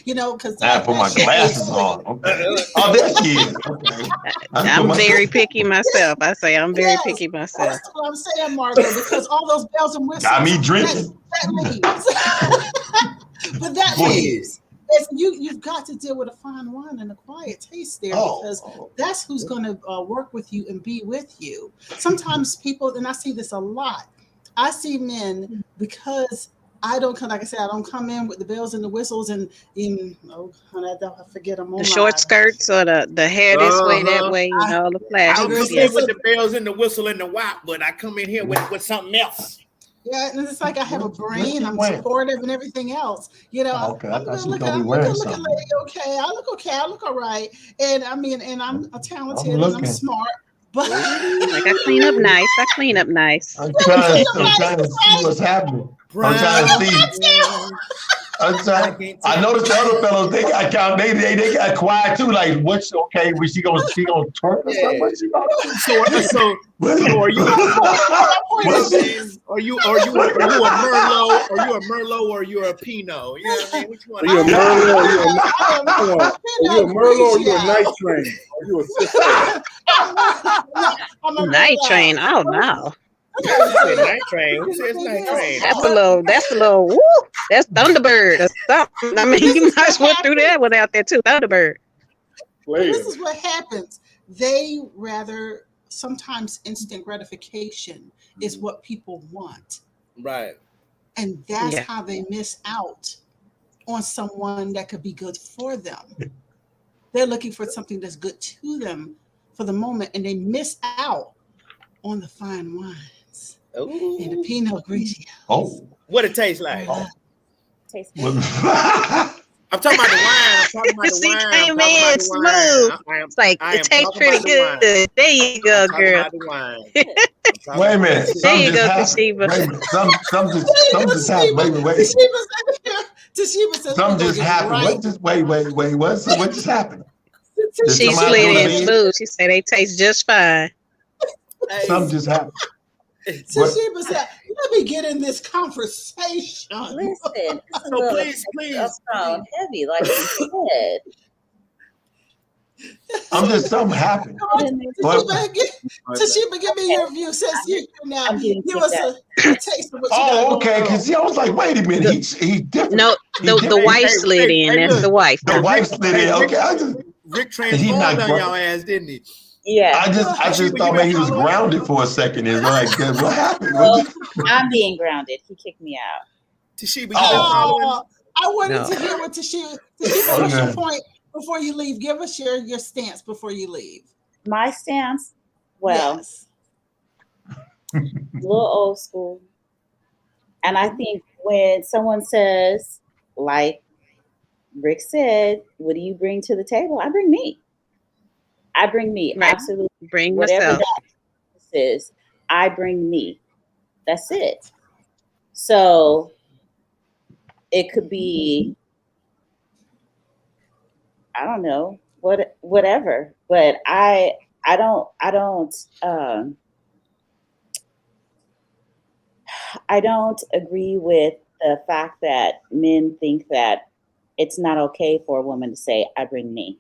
Because I put my glasses on. Okay. Oh, there she is. Okay. I'm very picky myself. I say I'm very picky myself. That's what I'm saying, Margo, because all those bells and whistles got me drinking. But that leaves. You've got to deal with a fine wine and a quiet taste there, because that's who's going to work with you and be with you. Sometimes people, and I see this a lot, I see men, because I don't come, like I said, I don't come in with the bells and the whistles and I forget them. The short skirts or the hair this way, that way, all the flashes. I don't come in with the bells and the whistle and the wop, but I come in here with something else. Yeah, and it's like I have a brain, I'm supportive and everything else. Okay, I thought you were gonna be wearing something. I look okay, I look all right. And I mean, and I'm talented and I'm smart. But like I clean up nice. I'm trying to see what's happening. I'm trying to see. I noticed the other fellows, they got quiet too. Like, what's okay? Was she gonna twerk or something? So are you a Merlot? Are you a Merlot or you a Pinot? You know what I mean? Which one? Are you a Merlot? Are you a Merlot or you a night train? Are you a night train? Oh no. Night train. Who says night train? That's a little. Woo, that's Thunderbird or something. I mean, you might as well threw that one out there too. Thunderbird. This is what happens. They rather sometimes instant gratification is what people want. Right. And that's how they miss out on someone that could be good for them. They're looking for something that's good to them for the moment, and they miss out on the fine wines and the Pinot Grigio. Oh, what it tastes like? Tastes good. I'm talking about the wine. I'm talking about the wine. Came in smooth. It's like it tastes pretty good. There you go, girl. Wait a minute. There you go, Tashiba. Wait a minute. Something just happened. Wait. Tashiba says something just happened. Wait. What just happened? She slid in smooth. She said they taste just fine. Something just happened. Tashiba said, let me get in this conversation. Listen, so please. Heavy, like you said. I'm just something happened. Tashiba, give me your view. Says you now. Give us a taste of what you got. Okay, because I was like, wait a minute, he's different. No, the wife slid in. That's the wife. The wife slid in. Okay, Rick transformed on y'all ass, didn't he? Yeah. I just thought maybe he was grounded for a second. It's like, what happened? Well, I'm being grounded. He kicked me out. Tashiba, I wanted to hear what Tashiba. What's your point before you leave? Give us your stance before you leave. My stance, well, a little old school. And I think when someone says, like Rick said, what do you bring to the table? I bring me. Right. Absolutely. Bring whatever myself. that is, I bring me. That's it. So it could be, I don't know, whatever. But I don't agree with the fact that men think that it's not okay for a woman to say, I bring me.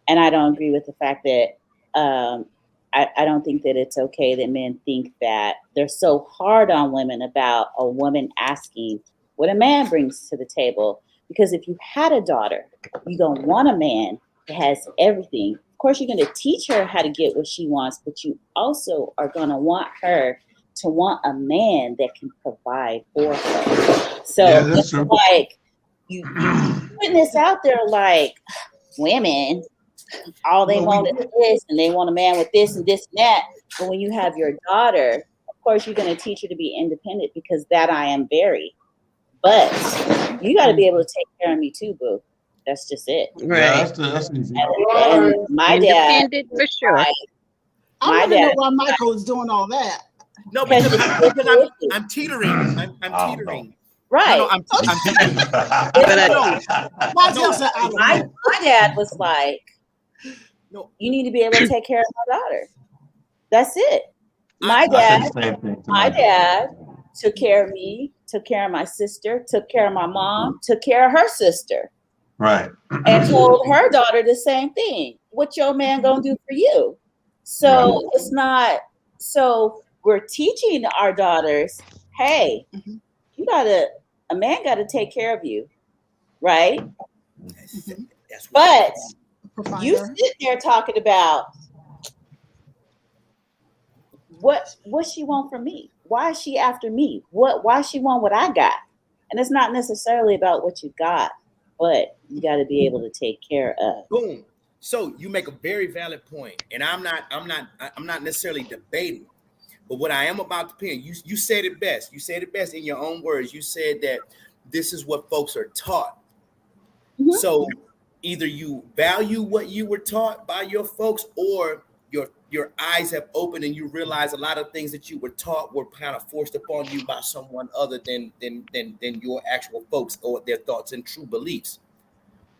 And I don't agree with the fact that I don't think that it's okay that men think that they're so hard on women about a woman asking what a man brings to the table. Because if you had a daughter, you're going to want a man that has everything. Of course, you're going to teach her how to get what she wants, but you also are going to want her to want a man that can provide for her. So it's like you putting this out there like women, all they want is this, and they want a man with this and this and that. But when you have your daughter, of course, you're going to teach her to be independent, because that I am very. But you got to be able to take care of me too, boo. That's just it. Right. Yeah, that's easy. And my dad, for sure. I want to know why Michael is doing all that. No, because I'm teetering. I'm teetering. Right. No, I'm teetering. My dad was like, no, you need to be able to take care of my daughter. That's it. My dad took care of me, took care of my sister, took care of my mom, took care of her sister. Right. And told her daughter the same thing. What your man gonna do for you? So it's not, so we're teaching our daughters, hey, a man gotta take care of you, right? But you sit there talking about what she want from me. Why is she after me? Why she want what I got? And it's not necessarily about what you got, but you got to be able to take care of. Boom. So you make a very valid point, and I'm not necessarily debating, but what I am about to pin, you said it best. You said it best in your own words. You said that this is what folks are taught. Mm-hmm. So either you value what you were taught by your folks, or your eyes have opened and you realize a lot of things that you were taught were kind of forced upon you by someone other than your actual folks or their thoughts and true beliefs,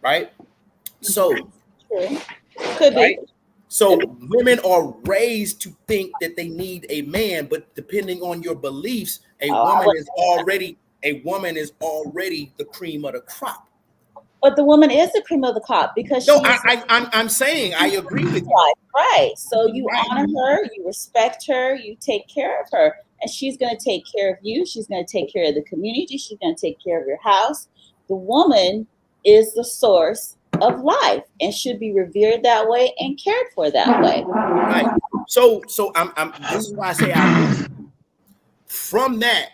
right? So could be. So women are raised to think that they need a man, but depending on your beliefs, a woman is already the cream of the crop. But the woman is the cream of the crop because I'm saying I agree with you. Right. So you honor her, you respect her, you take care of her, and she's going to take care of you. She's going to take care of the community. She's going to take care of your house. The woman is the source of life and should be revered that way and cared for that way. Right. So I'm this is why I say I agree. From that,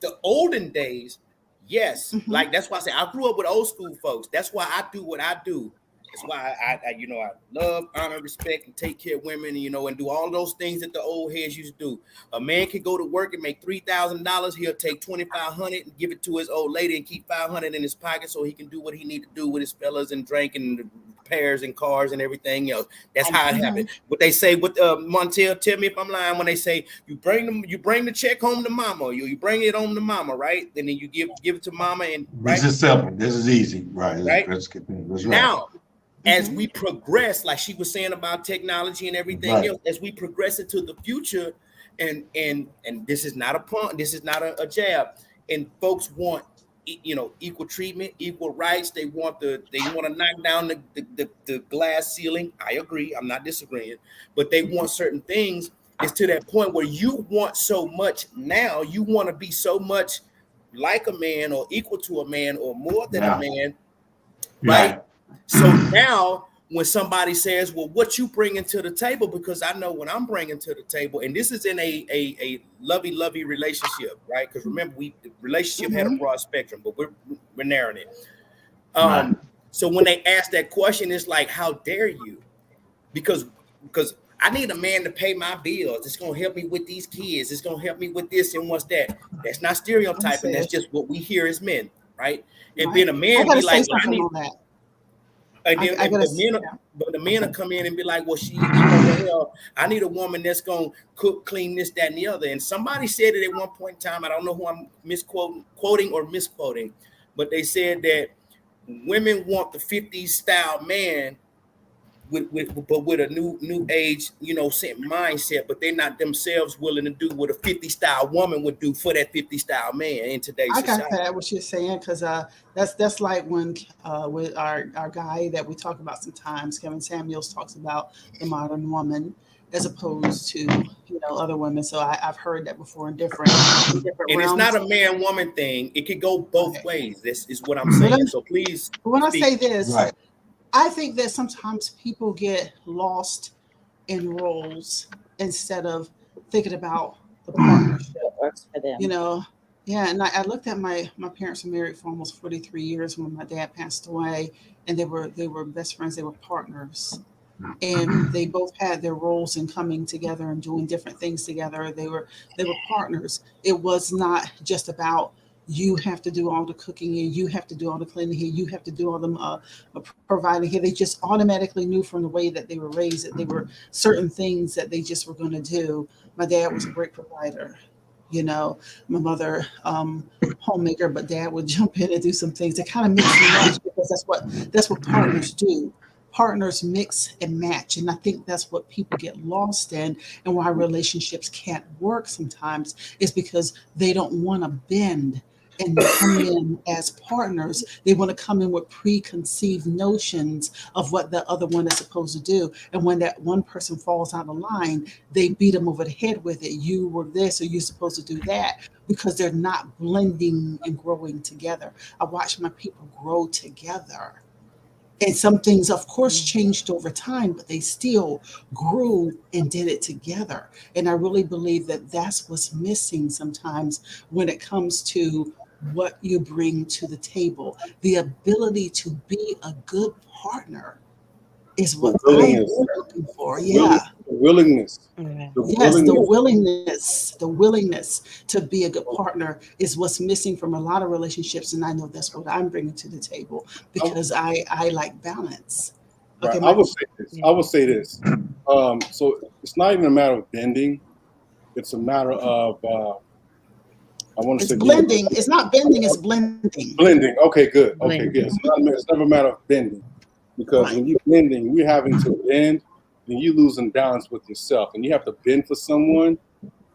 the olden days, yes, like that's why I say I grew up with old school folks. That's why I do what I do. That's why I love, honor, respect, and take care of women, and do all those things that the old heads used to do. A man can go to work and make $3,000. He'll take $2,500 and give it to his old lady and keep $500 in his pocket so he can do what he need to do with his fellas and drink and repairs and cars and everything else. That's how it happened. What they say with Montel, tell me if I'm lying when they say you bring the check home to mama, you bring it home to mama, right? And then you give it to mama, and right? This is simple. This is easy, right? Right. That's right. Now, as we progress, like she was saying about technology and everything else, as we progress into the future, and this is not a pun, this is not a jab, and folks want equal treatment, equal rights. They want to knock down the glass ceiling. I agree, I'm not disagreeing, but they want certain things. It's to that point where you want so much now, you want to be so much like a man or equal to a man or more than a man, right? So now when somebody says, well, what you bringing to the table, because I know what I'm bringing to the table, and this is in a lovey relationship, right? Because remember, the relationship had a broad spectrum, but we're narrowing it. So when they ask that question, it's like, how dare you? Because I need a man to pay my bills. It's going to help me with these kids. It's going to help me with this and what's that. That's not stereotyping. That's just what we hear as men, right? And being a man, be like, well, I need that. And then the men will come in and be like, well, I need a woman that's going to cook, clean, this, that, and the other. And somebody said it at one point in time. I don't know who I'm quoting or misquoting, but they said that women want the 50s style man with a new age, mindset, but they're not themselves willing to do what a 50 style woman would do for that 50 style man in today's society. I got that what you're saying, because that's like when with our guy that we talk about sometimes, Kevin Samuels talks about the modern woman as opposed to other women. So I've heard that before in different and realms. It's not a man woman thing. It could go both ways. This is what I'm saying. So please. When I say this. Right. I think that sometimes people get lost in roles instead of thinking about the partnership. Works for them. And I looked at my parents were married for almost 43 years when my dad passed away, and they were best friends. They were partners, and they both had their roles in coming together and doing different things together. They were partners. It was not just about you have to do all the cooking here, you have to do all the cleaning here, you have to do all the providing here. They just automatically knew from the way that they were raised that there were certain things that they just were going to do. My dad was a great provider. My mother, homemaker, but dad would jump in and do some things that kind of mix and match, because that's what partners do. Partners mix and match. And I think that's what people get lost in, and why relationships can't work sometimes is because they don't want to bend and come in as partners. They want to come in with preconceived notions of what the other one is supposed to do. And when that one person falls out of line, they beat them over the head with it. You were this, or you're supposed to do that, because they're not blending and growing together. I watch my people grow together. And some things, of course, changed over time, but they still grew and did it together. And I really believe that that's what's missing sometimes when it comes to what you bring to the table. The ability to be a good partner is what I'm looking for. Yeah. The willingness. The willingness to be a good partner is what's missing from a lot of relationships. And I know that's what I'm bringing to the table, because I like balance. Okay, right. I will say this. So it's not even a matter of bending. It's a matter of, it's blending. It's not bending, it's blending. Blending. Okay, good. Okay, good. It's never a matter of bending, because when you're blending, you're having to bend, and you losing balance with yourself, and you have to bend for someone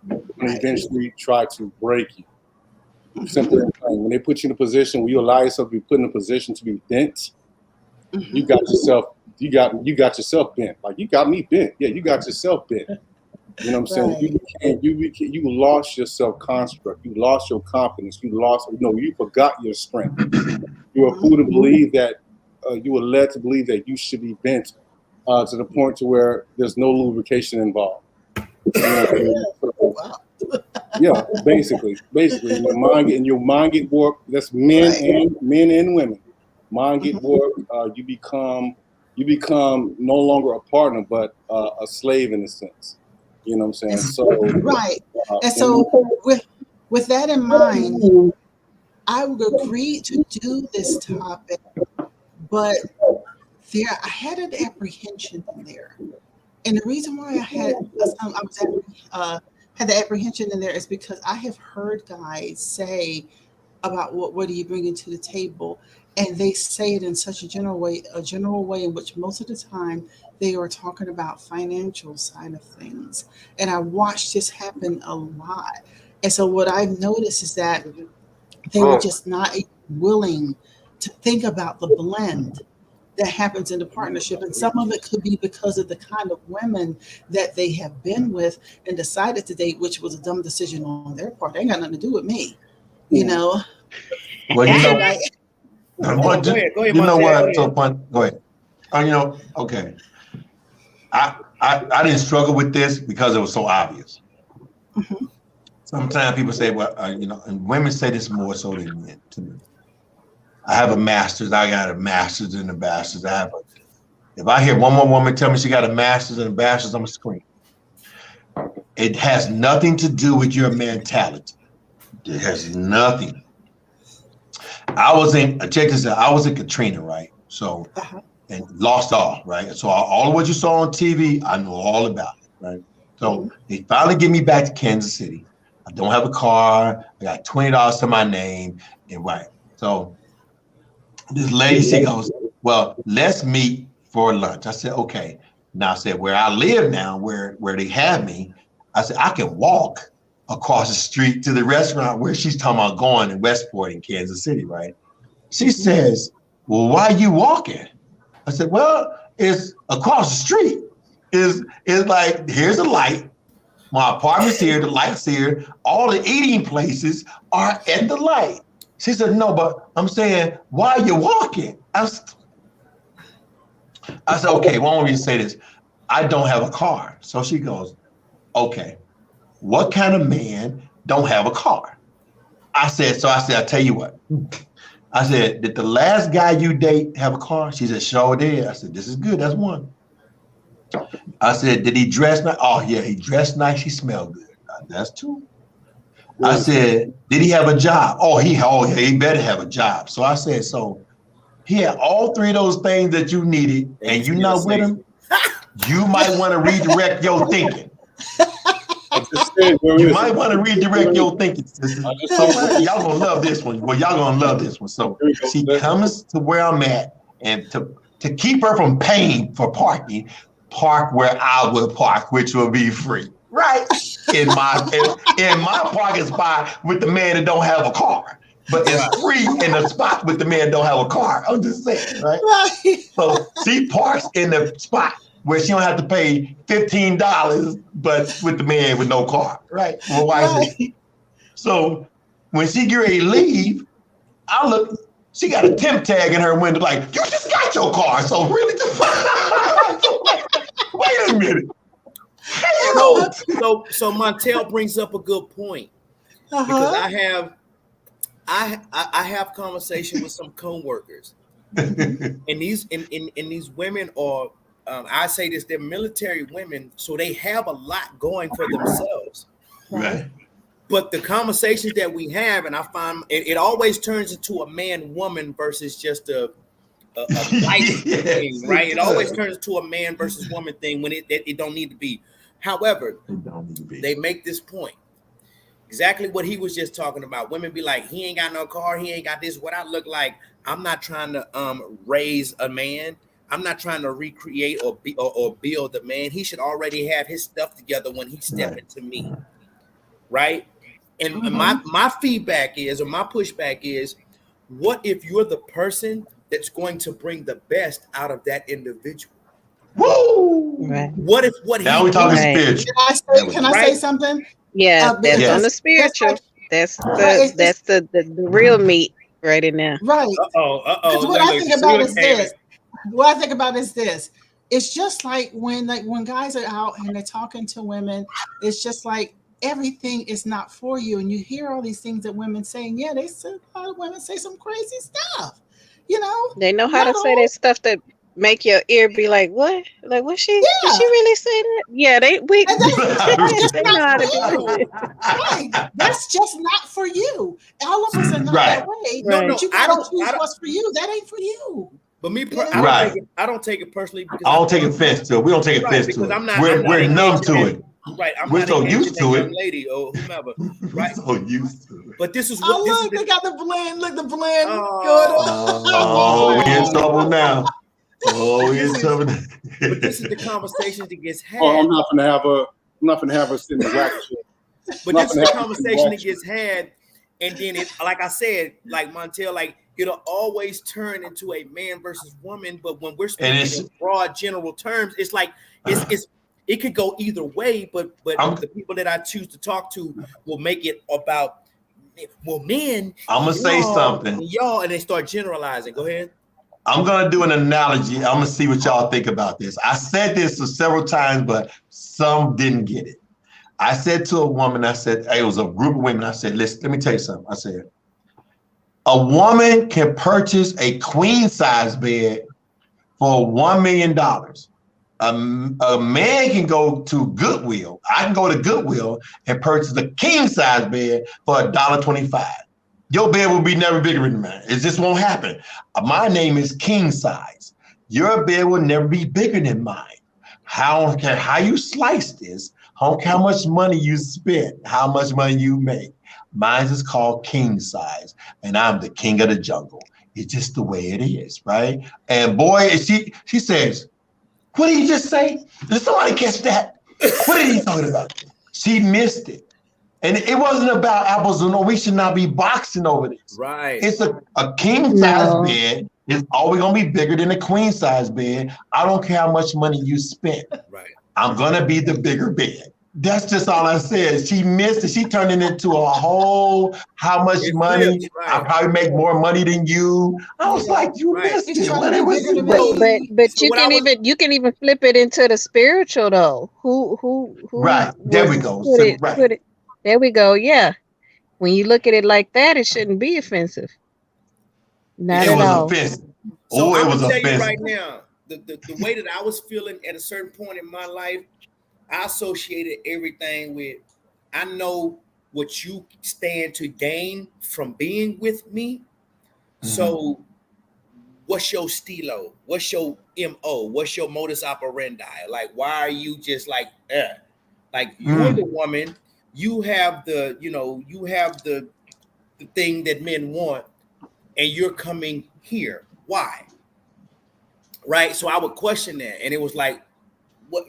and eventually try to break you. Simple and plain. When they put you in a position where you allow yourself to be put in a position to be bent, you got yourself bent. Like, you got me bent. Yeah, you got yourself bent. You know what I'm saying? You lost your self-construct. You lost your confidence. You forgot your strength. You were fooled to believe that, you were led to believe that you should be bent to the point to where there's no lubrication involved. Yeah, basically, your mind get warped. That's men and women. Mind get warped. You become no longer a partner, but a slave in a sense. You know what I'm saying? So and so with that in mind, I would agree to do this topic, but I had an apprehension in there, and the reason why I had the apprehension in there is because I have heard guys say about what are you bringing to the table, and they say it in such a general way in which most of the time they are talking about financial side of things. And I watched this happen a lot. And so what I've noticed is that they were just not willing to think about the blend that happens in the partnership. And some of it could be because of the kind of women that they have been with and decided to date, which was a dumb decision on their part. They ain't got nothing to do with me, you know? Well, you know, go ahead, you know what? So fun. Go ahead. Okay. I didn't struggle with this because it was so obvious. Mm-hmm. Sometimes people say, well, and women say this more so than men to me. I have a master's. I got a master's and a bachelor's. If I hear one more woman tell me she got a master's and a bachelor's, I'm gonna scream. It has nothing to do with your mentality. It has nothing. I was in Katrina, right? So, and lost all, right? So all of what you saw on TV, I know all about it, right? So they finally get me back to Kansas City. I don't have a car. I got $20 to my name, and so this lady, she goes, well, let's meet for lunch. I said, okay. Now I said, where I live now, where they have me, I said, I can walk across the street to the restaurant where she's talking about going in Westport in Kansas City, right? She says, well, why are you walking? I said, well, it's across the street. It's like, here's a light. My apartment's here, the light's here. All the eating places are at the light. She said, no, but I'm saying, why are you walking? I said, okay, why don't we say this? I don't have a car. So she goes, okay, what kind of man don't have a car? I said, I'll tell you what. I said, did the last guy you date have a car? She said, sure did. I said, this is good, that's one. I said, did he dress nice? Oh yeah, he dressed nice, he smelled good. That's two. I said, did he have a job? Oh yeah, he better have a job. So I said, so he had all three of those things that you needed, and you're not with him, you might want to redirect your thinking. You might want to redirect your thinking. So y'all gonna love this one. Well, y'all gonna love this one. So she comes to where I'm at, and to keep her from paying for parking, park where I will park, which will be free. Right in my parking spot with the man that don't have a car, but it's free in the spot with the man that don't have a car. I'm just saying, right? So she parks in the spot where she don't have to pay $15, but with the man with no car, right? Well, why is it? So when she get ready to leave, I look. She got a temp tag in her window, like, you just got your car, so really, wait a minute. So Montel brings up a good point, because I have conversation with some coworkers, and these women are, I say this, they're military women, so they have a lot going for themselves. Right. But the conversations that we have, and I find it always turns into a man-woman versus just a wife thing, right? It always turns into a man versus woman thing when it don't need to be. However, they make this point. Exactly what he was just talking about. Women be like, he ain't got no car, he ain't got this. What I look like, I'm not trying to raise a man. I'm not trying to recreate or build a man. He should already have his stuff together when he stepped into me, right? And my feedback is, or my pushback is, what if you're the person that's going to bring the best out of that individual? Woo! Right. What if what now he we're talking right. spiritual? Can I say something? Yeah, that's yes. on the spiritual. That's Right, the real meat right in there. right. Uh-oh. What I think about is this. What I think about is this. It's just like when guys are out and they're talking to women, it's just like everything is not for you. And you hear all these things that women say, and yeah, a lot of women say some crazy stuff. You know? They know how to say that stuff that make your ear be like, what? Like, did she really say that? Yeah, they know how to do it. Right. That's just not for you. All of us are not that way. No, but you gotta choose what's for you. That ain't for you. But me, I don't take it personally. Because I don't take offense to it. We don't take offense to it. We're numb to it. Right, we're so used to it. Young lady or whomever, right? So used to it. But this is what. Look, they got the blend. Look, the blend. Oh, we're in trouble now. Oh, we're in trouble. But this is the conversation that gets had. I'm not gonna have her sit in the wax chair. But this is the conversation that gets had, and then it, like I said, like Montel, like it'll always turn into a man versus woman. But when we're speaking in broad, general terms, it's like it could go either way, but the people that I choose to talk to will make it about, well, men. I'm gonna say something, y'all, and they start generalizing. Go ahead. I'm gonna do an analogy. I'm gonna see what y'all think about this. I said this several times, but some didn't get it. I said to a woman, it was a group of women. I said, listen, let me tell you something. I said, a woman can purchase a queen size bed for $1 million. A man can go to Goodwill. I can go to Goodwill and purchase a king size bed for $1.25. Your bed will be never bigger than mine. It just won't happen. My name is king size. Your bed will never be bigger than mine. How you slice this, how much money you spend, how much money you make. Mine is called king size, and I'm the king of the jungle. It's just the way it is, right? And boy, she says, what did he just say? Did somebody catch that? What did he talking about? She missed it. And it wasn't about apples and we should not be boxing over this. Right. It's a king size bed. It's always gonna be bigger than a queen size bed. I don't care how much money you spend. Right. I'm gonna be the bigger bed. That's just all I said. She missed it. She turned it into a whole how much money. Right. I probably make more money than you. I was like, you missed it. But you can even flip it into the spiritual though. Who right. There we go. There we go. Yeah. When you look at it like that, it shouldn't be offensive. Not at all. Offensive. So it was offensive. You right now, the way that I was feeling at a certain point in my life, I associated everything with, I know what you stand to gain from being with me. Mm-hmm. So what's your stilo? What's your MO? What's your modus operandi? Like, why are you just like, like you're the woman, you have the thing that men want, and you're coming here. Why? Right. So I would question that. And it was like, what?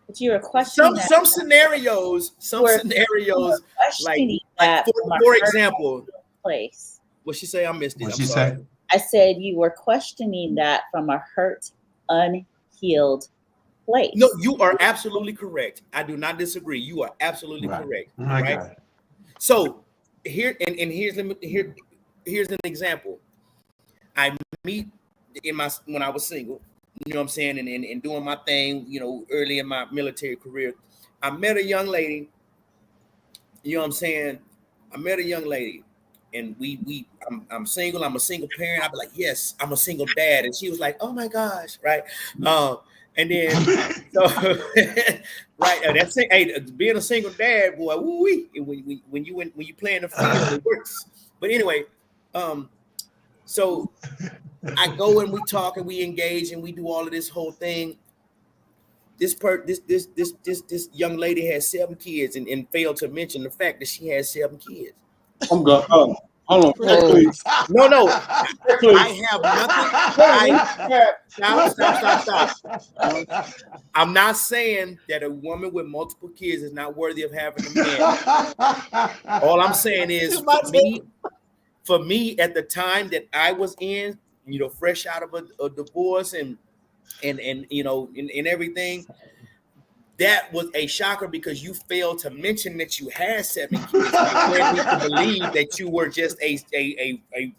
But you were questioning some scenarios, like for example, place. What she say? I missed it. What she say? I said you were questioning that from a hurt, unhealed place. No, you are absolutely correct. I do not disagree. You are absolutely correct. Right. So here's an example. I meet when I was single. You know what I'm saying? And doing my thing, early in my military career, I met a young lady. You know what I'm saying? I met a young lady, and I'm single. I'm a single parent. I'd be like, yes, I'm a single dad. And she was like, oh my gosh, right? And then, so, right, that's it. Hey, being a single dad, boy, woo-wee. When you play in the field, it works. But anyway, so I go and we talk and we engage and we do all of this whole thing. This young lady has 7 kids and failed to mention the fact that she has 7 kids. I'm going. Hold on. No. I have nothing. Stop. I'm not saying that a woman with multiple kids is not worthy of having a man. All I'm saying is, for me, at the time that I was in, fresh out of a divorce and everything, that was a shocker because you failed to mention that you had 7 kids. You led me to believe that you were just a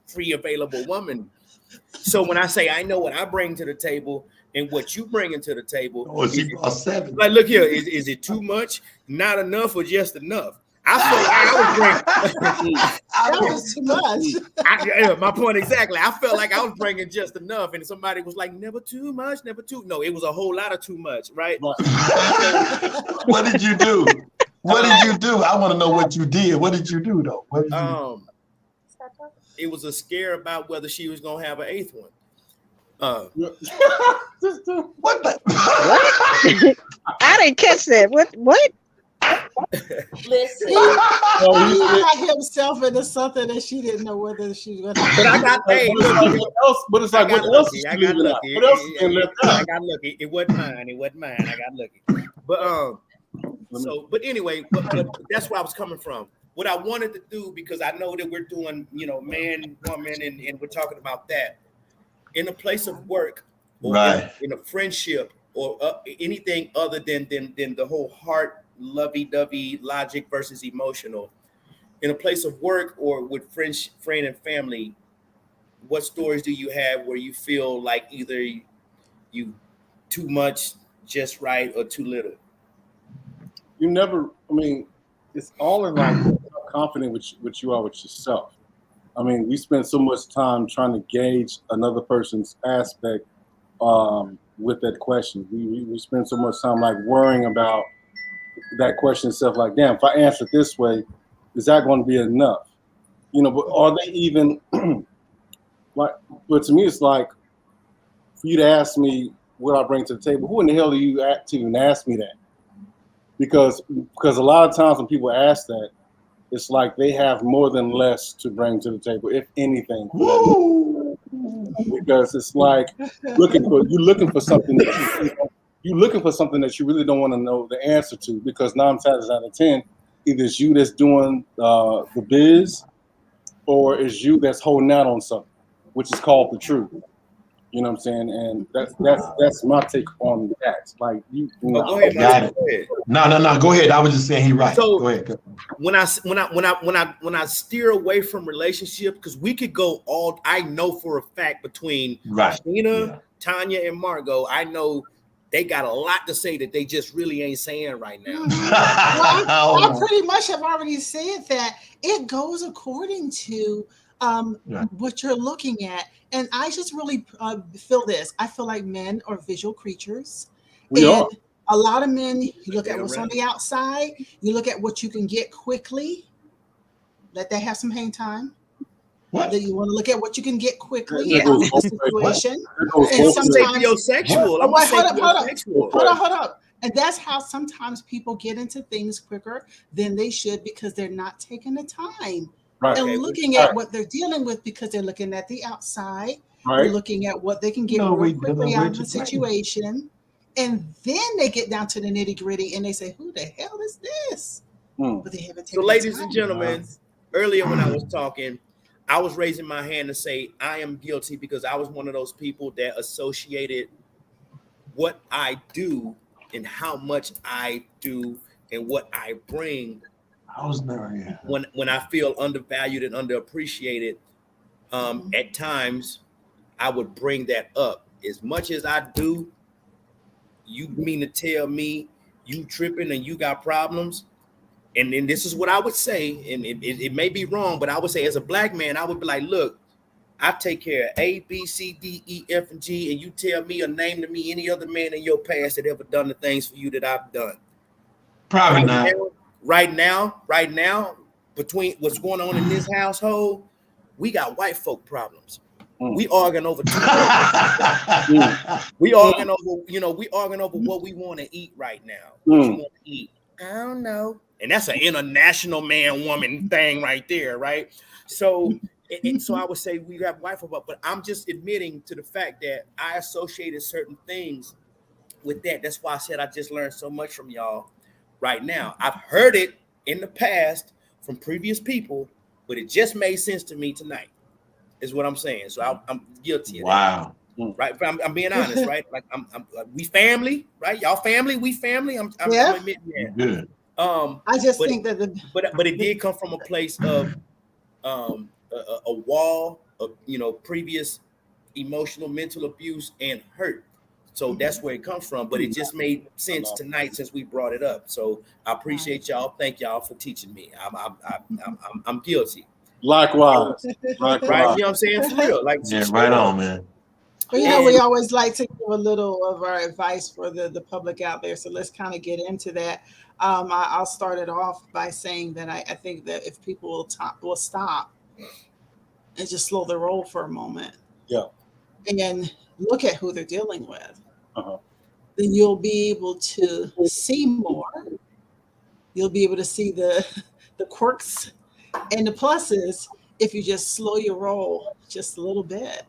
free available woman. So when I say I know what I bring to the table and what you bring to the table, she brought 7. Like, look here, is it too much, not enough, or just enough? I felt like I was bringing that was too much. My point exactly. I felt like I was bringing just enough, and somebody was like, "Never too much, never too." No, it was a whole lot of too much, right? What did you do? What did you do? I want to know what you did. What did you do though? What did you do? It was a scare about whether she was gonna have an 8th one. What the? I didn't catch that. What? Listen, he got himself into something that she didn't know whether she was going to. But I got paid. What else? But it's like, what else? I got lucky. What else can left out? I got lucky. It wasn't mine. I got lucky. But anyway, but that's where I was coming from. What I wanted to do, because I know that we're doing, man, woman, and we're talking about that in a place of work, or in a friendship, or anything other than the whole heart, lovey-dovey logic versus emotional. In a place of work or with friend and family, what stories do you have where you feel like either you too much, just right, or too little? You never. I mean, it's all in like how confident with you are with yourself. I mean, we spend so much time trying to gauge another person's aspect with that question. We spend so much time like worrying about that question itself, like, damn, if I answer it this way, is that going to be enough? But are they even like? But to me, it's like for you to ask me what I bring to the table. Who in the hell are you to even ask me that? Because a lot of times when people ask that, it's like they have more than less to bring to the table, if anything. Because it's like you're looking for something that you're looking for something that you really don't want to know the answer to, because 9 times out of 10, either it's you that's doing the biz, or it's you that's holding out on something, which is called the truth. You know what I'm saying? And that's my take on that. Like go ahead, got it. No. Go ahead. I was just saying he right. So go ahead. When I steer away from relationship, because we could go all. I know for a fact between Sheena, Tanya, and Margo, I know they got a lot to say that they just really ain't saying right now. Well, I pretty much have already said that it goes according to what you're looking at. And I just really feel this. I feel like men are visual creatures. We are. A lot of men, you look at what's on the outside, you look at what you can get quickly. Let that have some hang time. What? Then you want to look at what you can get quickly Yeah. out of the situation. And sometimes sapiosexual. Hold up. And that's how sometimes people get into things quicker than they should, because they're not taking the time and looking at what they're dealing with, because they're looking at the outside. They're looking at what they can get real quickly out of the situation. And then they get down to the nitty gritty and they say, who the hell is this? But they haven't taken So, ladies and gentlemen, earlier when I was talking, I was raising my hand to say I am guilty, because I was one of those people that associated what I do and how much I do and what I bring. I was never when I feel undervalued and underappreciated. At times, I would bring that up. As much as I do, you mean to tell me you tripping and you got problems? And then this is what I would say, and it may be wrong, but I would say as a black man, I would be like, look, I take care of A, B, C, D, E, F, and G, and you tell me or name to me any other man in your past that ever done the things for you that I've done. Probably not. Right now, between what's going on in this household, we got white folk problems. We arguing over we arguing over what we want to eat right now. What you want to eat. I don't know. And that's an international man-woman thing right there, right? So, so I would say we got wife about, but I'm just admitting to the fact that I associated certain things with that. That's why I said I just learned so much from y'all right now. I've heard it in the past from previous people, but it just made sense to me tonight, is what I'm saying. So I'm guilty of that. Right? I'm being honest, right? Like we family, right? Y'all family, we family. I'm admitting that. Good. I just think that but it did come from a place of a wall of previous emotional, mental abuse and hurt. So that's where it comes from. But it just made sense tonight since we brought it up. So I appreciate y'all. Thank y'all for teaching me. I'm guilty. Likewise. Right? You know what I'm saying? For real. Like right on, man. Well, we always like to give a little of our advice for the public out there. So let's kind of get into that. I'll start it off by saying that I think that if people will stop and just slow the roll for a moment, and look at who they're dealing with, then you'll be able to see more. You'll be able to see the quirks and the pluses if you just slow your roll just a little bit.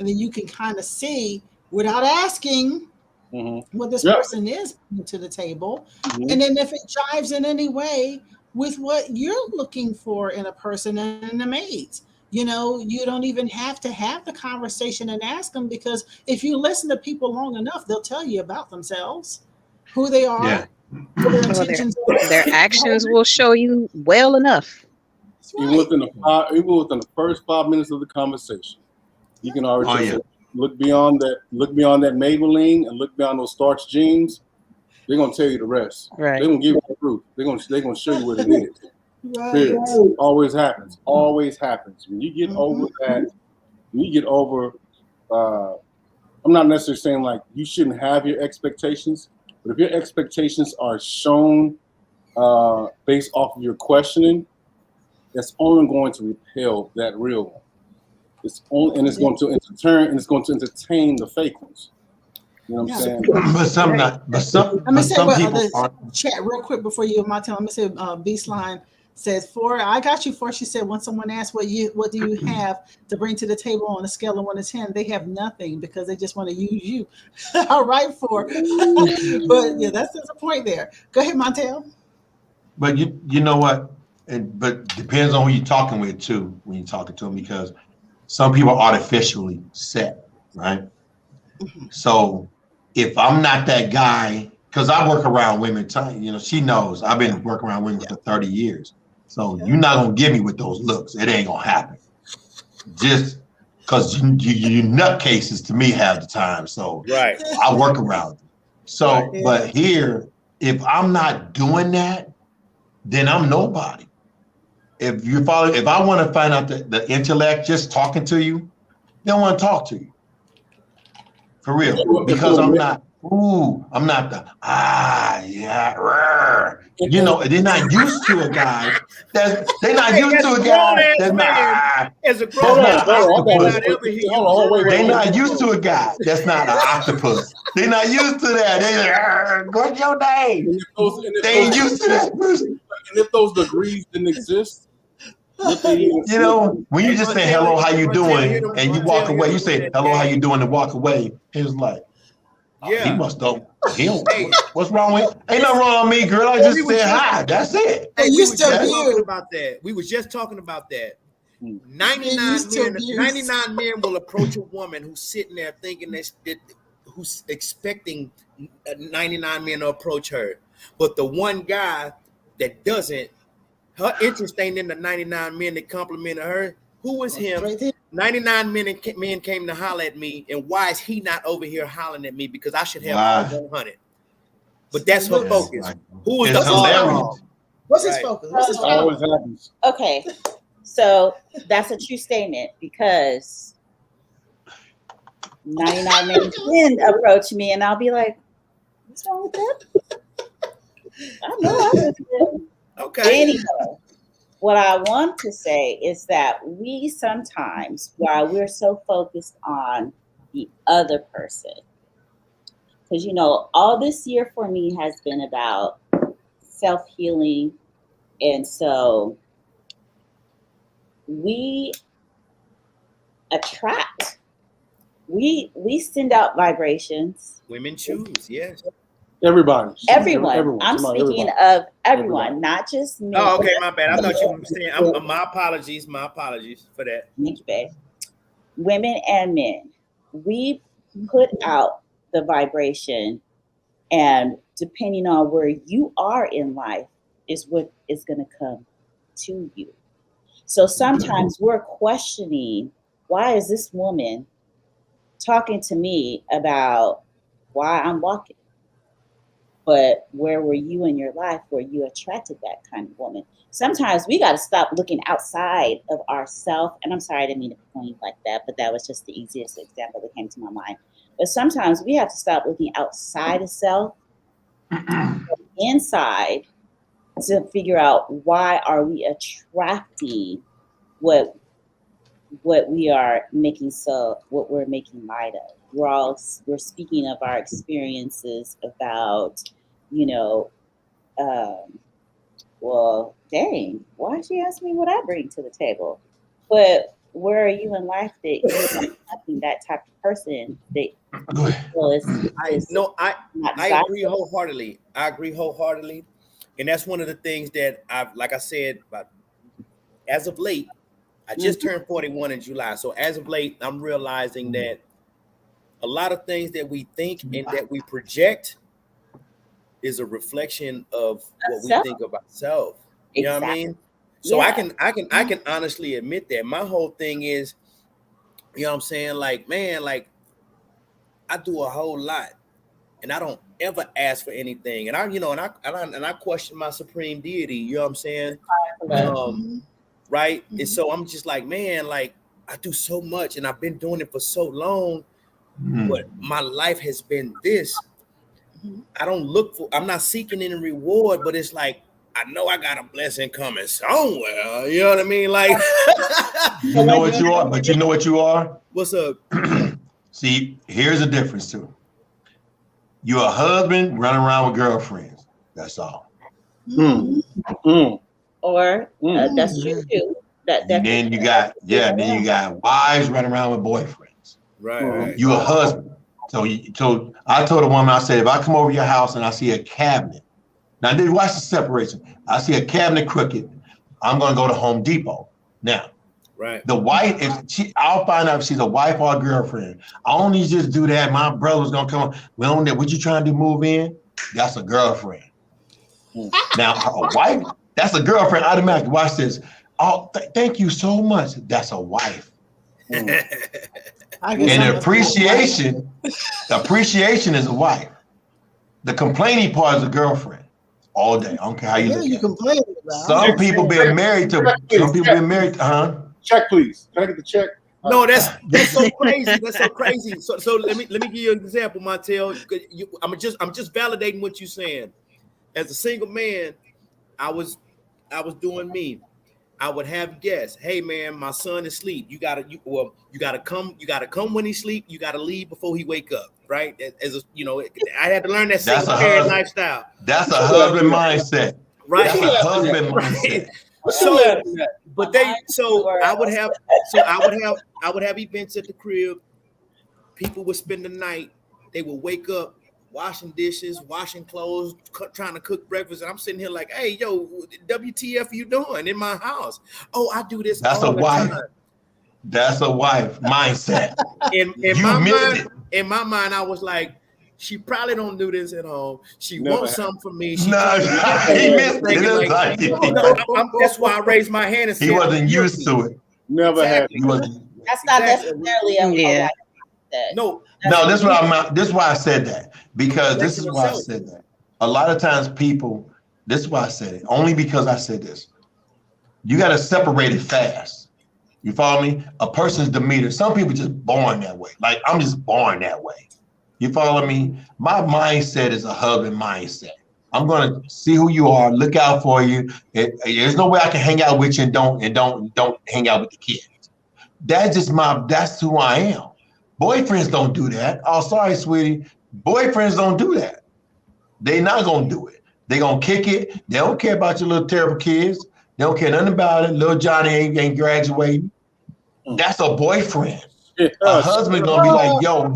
And then you can kind of see without asking what this person is bringing to the table. And then if it jives in any way with what you're looking for in a person and in a mate, you don't even have to have the conversation and ask them, because if you listen to people long enough, they'll tell you about themselves, who they are, what their intentions are. Their actions will show you well enough. Right. Even within the first 5 minutes of the conversation, you can already look beyond that Maybelline and look beyond those starch jeans. They're gonna tell you the rest. Right. They're gonna give you the truth. They're gonna show you what it is. Right. Always happens. Always happens. When you get over that, I'm not necessarily saying like you shouldn't have your expectations, but if your expectations are shown based off of your questioning, that's only going to repel that real one. It's going to entertain the fake ones. You know what I'm saying? But some not. But some. Let me say some what people chat real quick before you, Montel. Let me say Beastline says I got you for. She said when someone asks what do you have to bring to the table on a scale of 1 to 10, they have nothing because they just want to use you. All right, for. But yeah, that's a point there. Go ahead, Montel. But you know what? But depends on who you're talking with too when you're talking to them, because some people are artificially set, right? So if I'm not that guy, because I work around women, she knows I've been working around women for 30 years. So you're not gonna get me with those looks. It ain't gonna happen. Just because you nutcases to me half the time. So I work around them. So, but here, if I'm not doing that, then I'm nobody. If I want to find out the intellect just talking to you, they don't want to talk to you. For real. Because I'm not the they're not used to a guy that's not used to a guy that's not as a grown they're not used to a guy that's not an octopus. They're not used to that. They're what's your name? They ain't used to that person. And if those degrees didn't exist, when you just say hello, how you doing, and you walk away, you say hello, how you doing, and walk away. He was like, he must don't. What's wrong with? Ain't nothing wrong with me, girl. I just said hi. That's it. Hey, we were just talking about that. We were just talking about that. 99 men will approach a woman who's sitting there thinking who's expecting 99 men to approach her, but the one guy that doesn't, her interest ain't in the 99 men that complimented her. Who was him? 99 men came to holler at me, and why is he not over here hollering at me? Because I should have 100. But that's her focus. Who is the hilarious? What's his focus? Always happens. Okay, so that's a true statement, because 99 men can approach me, and I'll be like, "What's wrong with that?" I know. Okay. Anyway, what I want to say is that we sometimes, while we're so focused on the other person, because all this year for me has been about self-healing. And so we attract, we send out vibrations. Women choose, yes. Everybody. Everyone. I'm speaking of everyone, not just men. Oh, okay, my bad. I thought you were saying, my apologies for that. Thank you, babe. Women and men, we put out the vibration, and depending on where you are in life is what is going to come to you. So sometimes we're questioning, why is this woman talking to me about why I'm walking? But where were you in your life where you attracted that kind of woman? Sometimes we got to stop looking outside of ourselves. And I'm sorry, I didn't mean to point like that, but that was just the easiest example that came to my mind. But sometimes we have to stop looking outside of self, inside, to figure out why are we attracting what we are making, so what we're making light of. We're speaking of our experiences about, well, dang, why she ask me what I bring to the table? But where are you in life that you're not that type of person that I agree wholeheartedly. And that's one of the things that like I said, as of late, I just turned 41 in July. So as of late, I'm realizing that a lot of things that we think and that we project is a reflection of what we think of ourselves. You know what I mean? So I can honestly admit that. My whole thing is, you know what I'm saying? Like, man, like I do a whole lot and I don't ever ask for anything. And I question my supreme deity, you know what I'm saying? Right. And so I'm just like, man, like I do so much and I've been doing it for so long, but my life has been this. I'm not seeking any reward, but it's like, I know I got a blessing coming somewhere. You know what I mean? Like, you know what you are, but you know what you are? What's up? See, here's the difference too. You're a husband running around with girlfriends. That's all. Or that's true too. Then you got wives running around with boyfriends. Right. You're a husband. So I told a woman, I said, if I come over to your house and I see a cabinet, now watch the separation. I see a cabinet crooked, I'm gonna go to Home Depot. Now, the wife, I'll find out if she's a wife or a girlfriend. I only just do that. My brother's gonna come. Well, what you trying to move in? That's a girlfriend. Now a wife, that's a girlfriend automatically. Watch this. Oh, thank you so much. That's a wife. And appreciation is a wife. The complaining part is a girlfriend. All day. I don't care how you look at it. Some people been married to. Check, please. Can I get the check? No, that's so crazy. That's so crazy. So let me give you an example, Montel. I'm just validating what you're saying. As a single man, I was doing me. I would have guests. Hey man, my son is asleep. You gotta come when he sleep. You gotta leave before he wake up. Right? I had to learn that single parent lifestyle. That's a husband mindset. Right. That's a husband mindset. I would have events at the crib. People would spend the night. They would wake up, washing dishes, washing clothes, trying to cook breakfast, and I'm sitting here like, "Hey, yo, WTF you doing in my house?" Oh, I do this. That's all a wife. time. That's a wife mindset. In my mind, I was like, she probably don't do this at home. She wants something from me. That's why I raised my hand and said, he wasn't used to it. Never had. That's not necessarily a wife mindset. No, this is why I said that, because this is why I said that. A lot of times people, this is why I said it, only because I said this. You got to separate it fast. You follow me? A person's demeanor. Some people just born that way. Like, I'm just born that way. You follow me? My mindset is a husband mindset. I'm gonna see who you are, look out for you. There's no way I can hang out with you and don't hang out with the kids. That's who I am. Boyfriends don't do that. Oh, sorry, sweetie. Boyfriends don't do that. They're not gonna do it. They gonna kick it. They don't care about your little terrible kids. They don't care nothing about it. Little Johnny ain't graduating. That's a boyfriend. A husband gonna be like, yo,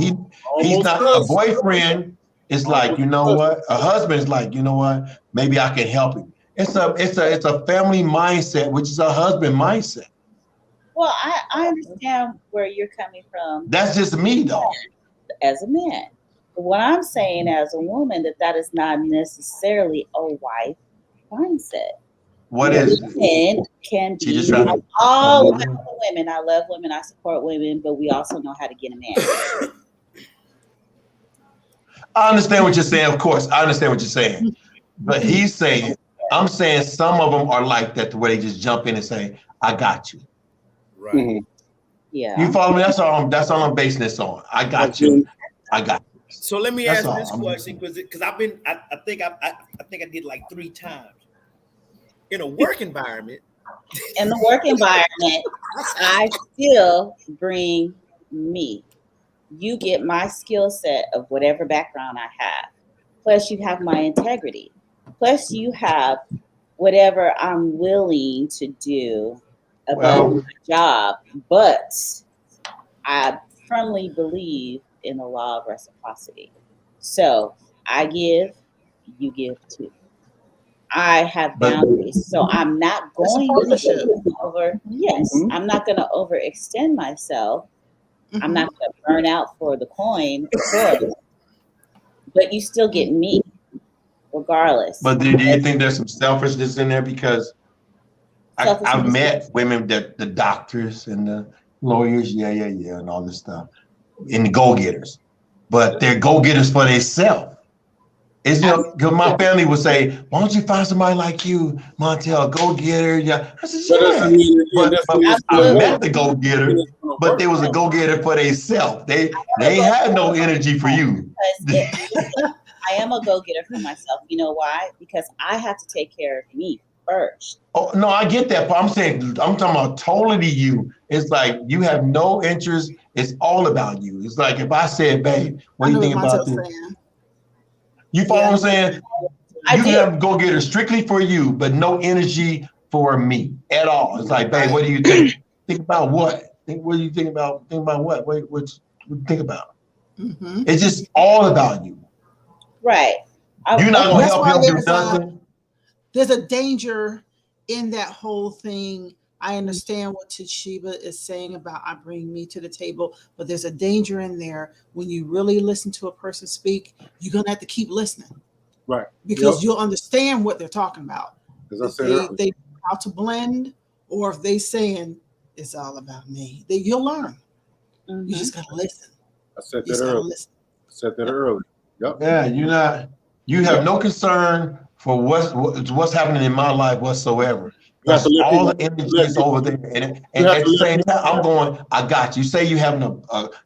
he's not a boyfriend. It's like, you know what? A husband's like, you know what? Maybe I can help him. It's a family mindset, which is a husband mindset. Well, I understand where you're coming from. That's just me, though. As a man. But what I'm saying as a woman, that is not necessarily a wife mindset. What is men can be all women. I love women. I support women, but we also know how to get a man. I understand what you're saying. Of course, I understand what you're saying. But he's saying, I'm saying some of them are like that, the way they just jump in and say, "I got you." Right. Mm-hmm. Yeah. You follow me? That's all I'm basing this on. I got you. I got you. So let me ask this question because I think I did like 3 times. In a work environment. In the work environment, I still bring me. You get my skill set of whatever background I have. Plus you have my integrity. Plus you have whatever I'm willing to do about my job. But I firmly believe in the law of reciprocity. So I give, you give too. I have boundaries, so I'm not going to I'm not going to overextend myself. Mm-hmm. I'm not going to burn out for the coin, of course, but you still get me, regardless. But do you think there's some selfishness in there? Because I've met women that the doctors and the lawyers, and all this stuff, and the go-getters, but they're go-getters for themselves. It's because my family would say, "Why don't you find somebody like you, Montel, go-getter?" Yeah, I said, "Yeah." But I met the go-getter, but they was a go-getter for themselves. They ain't had no energy for you. I am a go-getter for myself. You know why? Because I have to take care of me first. Oh no, I get that, but I'm talking about totally you. It's like you have no interest. It's all about you. It's like if I said, "Babe, what do you think about this?" You follow what I'm saying? You have go-getter strictly for you, but no energy for me at all. It's like, babe, what do you think? Think about what? What do you think about? Think about what? What do you think about? Mm-hmm. It's just all about you. Right. You're not going to help him do nothing. There's a danger in that whole thing. I understand what Tashiba is saying about I bring me to the table, but there's a danger in there when you really listen to a person speak. You're gonna have to keep listening, right? Because you'll understand what they're talking about. If they how to blend, or if they saying it's all about me, you'll learn. Mm-hmm. You just gotta listen. I said that earlier. Yep. Yeah, you have no concern for what's happening in my life whatsoever. That's all the energy is over there, and at the same time, I'm going. I got you. Say you having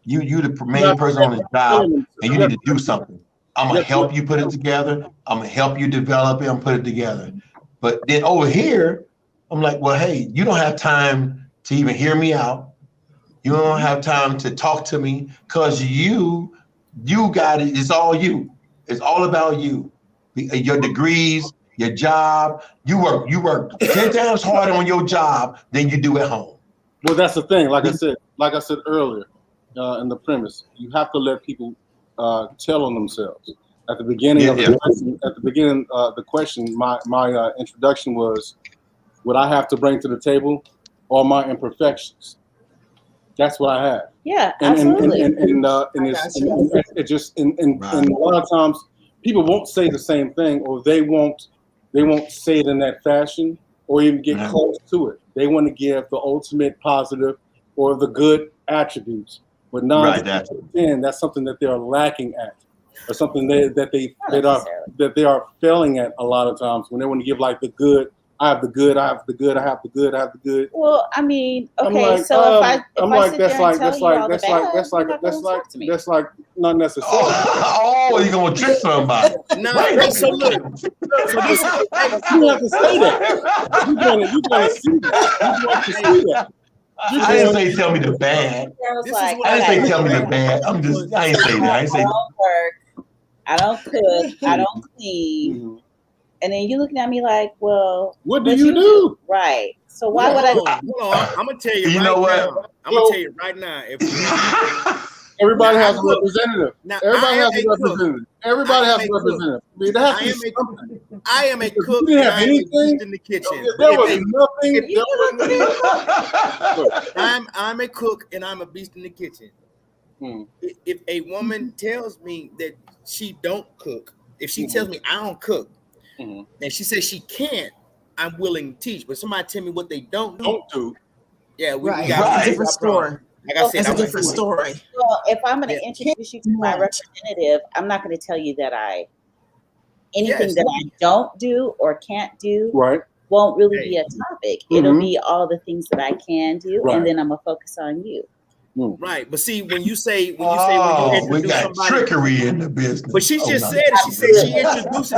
you the main person on the job, and you need to do something. I'm gonna help you put it together. I'm gonna help you develop it and put it together. But then over here, I'm like, well, hey, you don't have time to even hear me out. You don't have time to talk to me because you got it. It's all you. It's all about you. Your degrees. Your job, you work 10 times harder on your job than you do at home. Well, that's the thing. Like I said earlier, in the premise, you have to let people tell on themselves. At the beginning of the question, my introduction was, what I have to bring to the table are my imperfections. That's what I have. Yeah, absolutely. And it just a lot of times people won't say the same thing, or they won't say it in that fashion or even get close to it. They want to give the ultimate positive or the good attributes. But that's something that they're lacking at, or something that they are failing at a lot of times when they want to give like the good. I have the good. I have the good. I have the good. I have the good. Well, I mean, okay. Like, so if I sit there and tell you all the bad, that's like not necessary. Oh, you're gonna trick somebody? No, that's so look. You have to say that. You're gonna see that. You want to see that. I didn't say tell me the bad. I didn't say tell me the bad. I ain't say that. I ain't say. I don't work. I don't cook. I don't clean. And then you looking at me like, well, what do you do? Right. So why would I? Hold on. I'm gonna tell you. You know what? I'm gonna tell you right now. If everybody has a representative. Everybody has a representative. Everybody has a representative. I am a cook. You didn't have anything in the kitchen. There was nothing. I'm a cook and I'm a beast in the kitchen. If a woman tells me that she don't cook, if she tells me I don't cook, and she says she can't, I'm willing to teach. But somebody tell me what they don't do. Yeah, we got a different story. Like I said, that's a different story. Well, if I'm going to introduce you to my representative, I'm not going to tell you that anything that I don't do or can't do won't really be a topic. It'll be all the things that I can do, and then I'm going to focus on you. Right, but see, when you say when you we got somebody, trickery in the business. But she just said it. She said she introduces.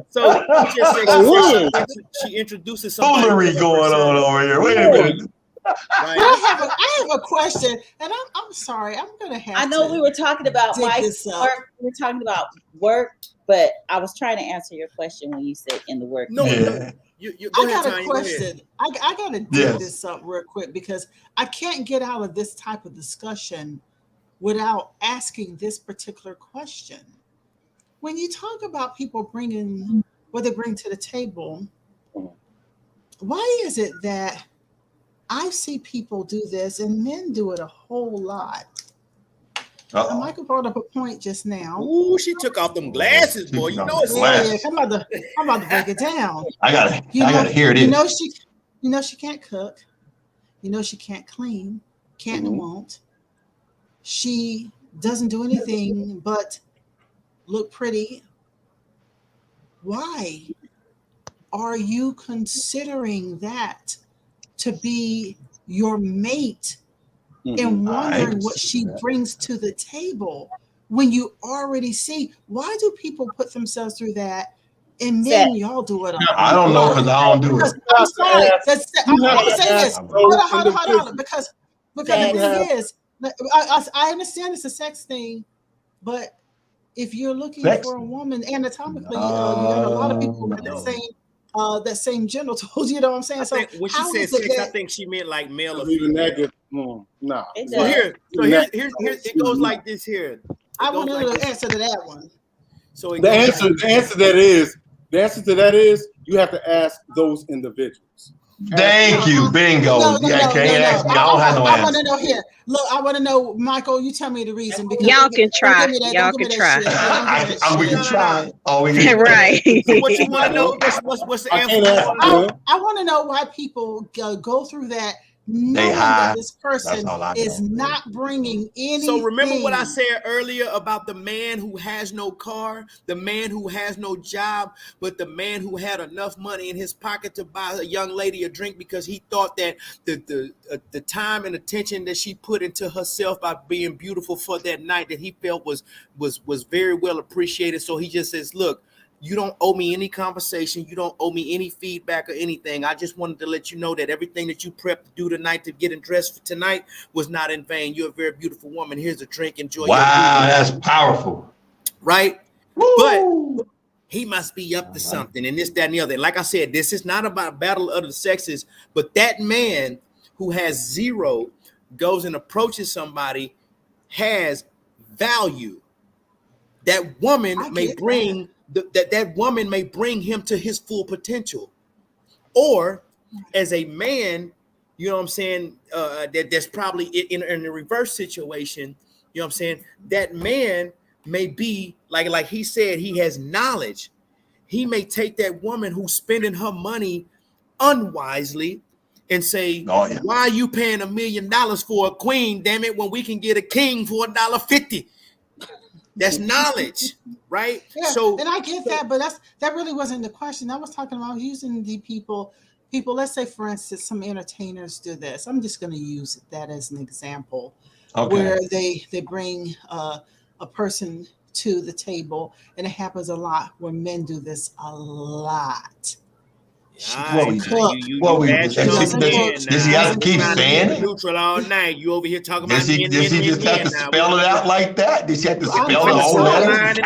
So she just said she introduces somebody. Foolery going on over here. Wait a minute. Right. I have a question, and I'm sorry. I'm gonna have. I know we were talking about my work. We were talking about work, but I was trying to answer your question when you said in the work. No, I got a question. I got to dig this up real quick because I can't get out of this type of discussion without asking this particular question. When you talk about people bringing what they bring to the table, why is it that I see people do this and men do it a whole lot? Michael brought up a point just now. Ooh, she took off them glasses, boy. You know it's yeah. I'm about to break it down. I gotta hear it. You know she can't cook. You know she can't clean. Can't and won't. She doesn't do anything but look pretty. Why are you considering that to be your mate? And wondering what she brings to the table when you already see. Why do people put themselves through that? And then y'all do it. I don't know because I don't do it. I'm sorry. I'm going to say this. Hold on. Because the thing is, I understand it's a sex thing, but if you're looking for a woman anatomically, you got a lot of people with that same genitals, you know what I'm saying? So when she said sex, I think she meant like male or female. No. So here's it goes like this here. I want to know the answer to that one. So the answer to that is you have to ask those individuals. Thank you, bingo. Can't ask me. I don't have no answer. I want to know here. Look, I want to know, Michael. You tell me the reason because y'all can try. Y'all can try. We can try. Right. So what you want to know? What's the answer? I want to know why people go through that. Knowing that this person is not bringing anything. So remember what I said earlier about the man who has no car, the man who has no job, but the man who had enough money in his pocket to buy a young lady a drink because he thought that the time and attention that she put into herself by being beautiful for that night that he felt was very well appreciated. So he just says, look, you don't owe me any conversation. You don't owe me any feedback or anything. I just wanted to let you know that everything that you prepped to do tonight to get dressed for tonight was not in vain. You're a very beautiful woman. Here's a drink. Enjoy. Wow, that's powerful. Right? Woo! But he must be up to something and this, that, and the other. And like I said, this is not about a battle of the sexes, but that man who has zero goes and approaches somebody has value. That woman may bring... That woman may bring him to his full potential, or as a man, you know what I'm saying, that's probably in a reverse situation, you know what I'm saying, that man may be like he said, he has knowledge. He may take that woman who's spending her money unwisely and say, why are you paying $1 million for a queen, damn it, when we can get a king for $1.50? That's knowledge, right? Yeah, so, and I get that, but that really wasn't the question. I was talking about using the people. Let's say, for instance, some entertainers do this. I'm just going to use that as an example, where they bring a person to the table, and it happens a lot where men do this a lot. What we does he have to keep saying it? Neutral all night. You over here talking about does he just have to spell it out like that? Does he have to spell the whole letter?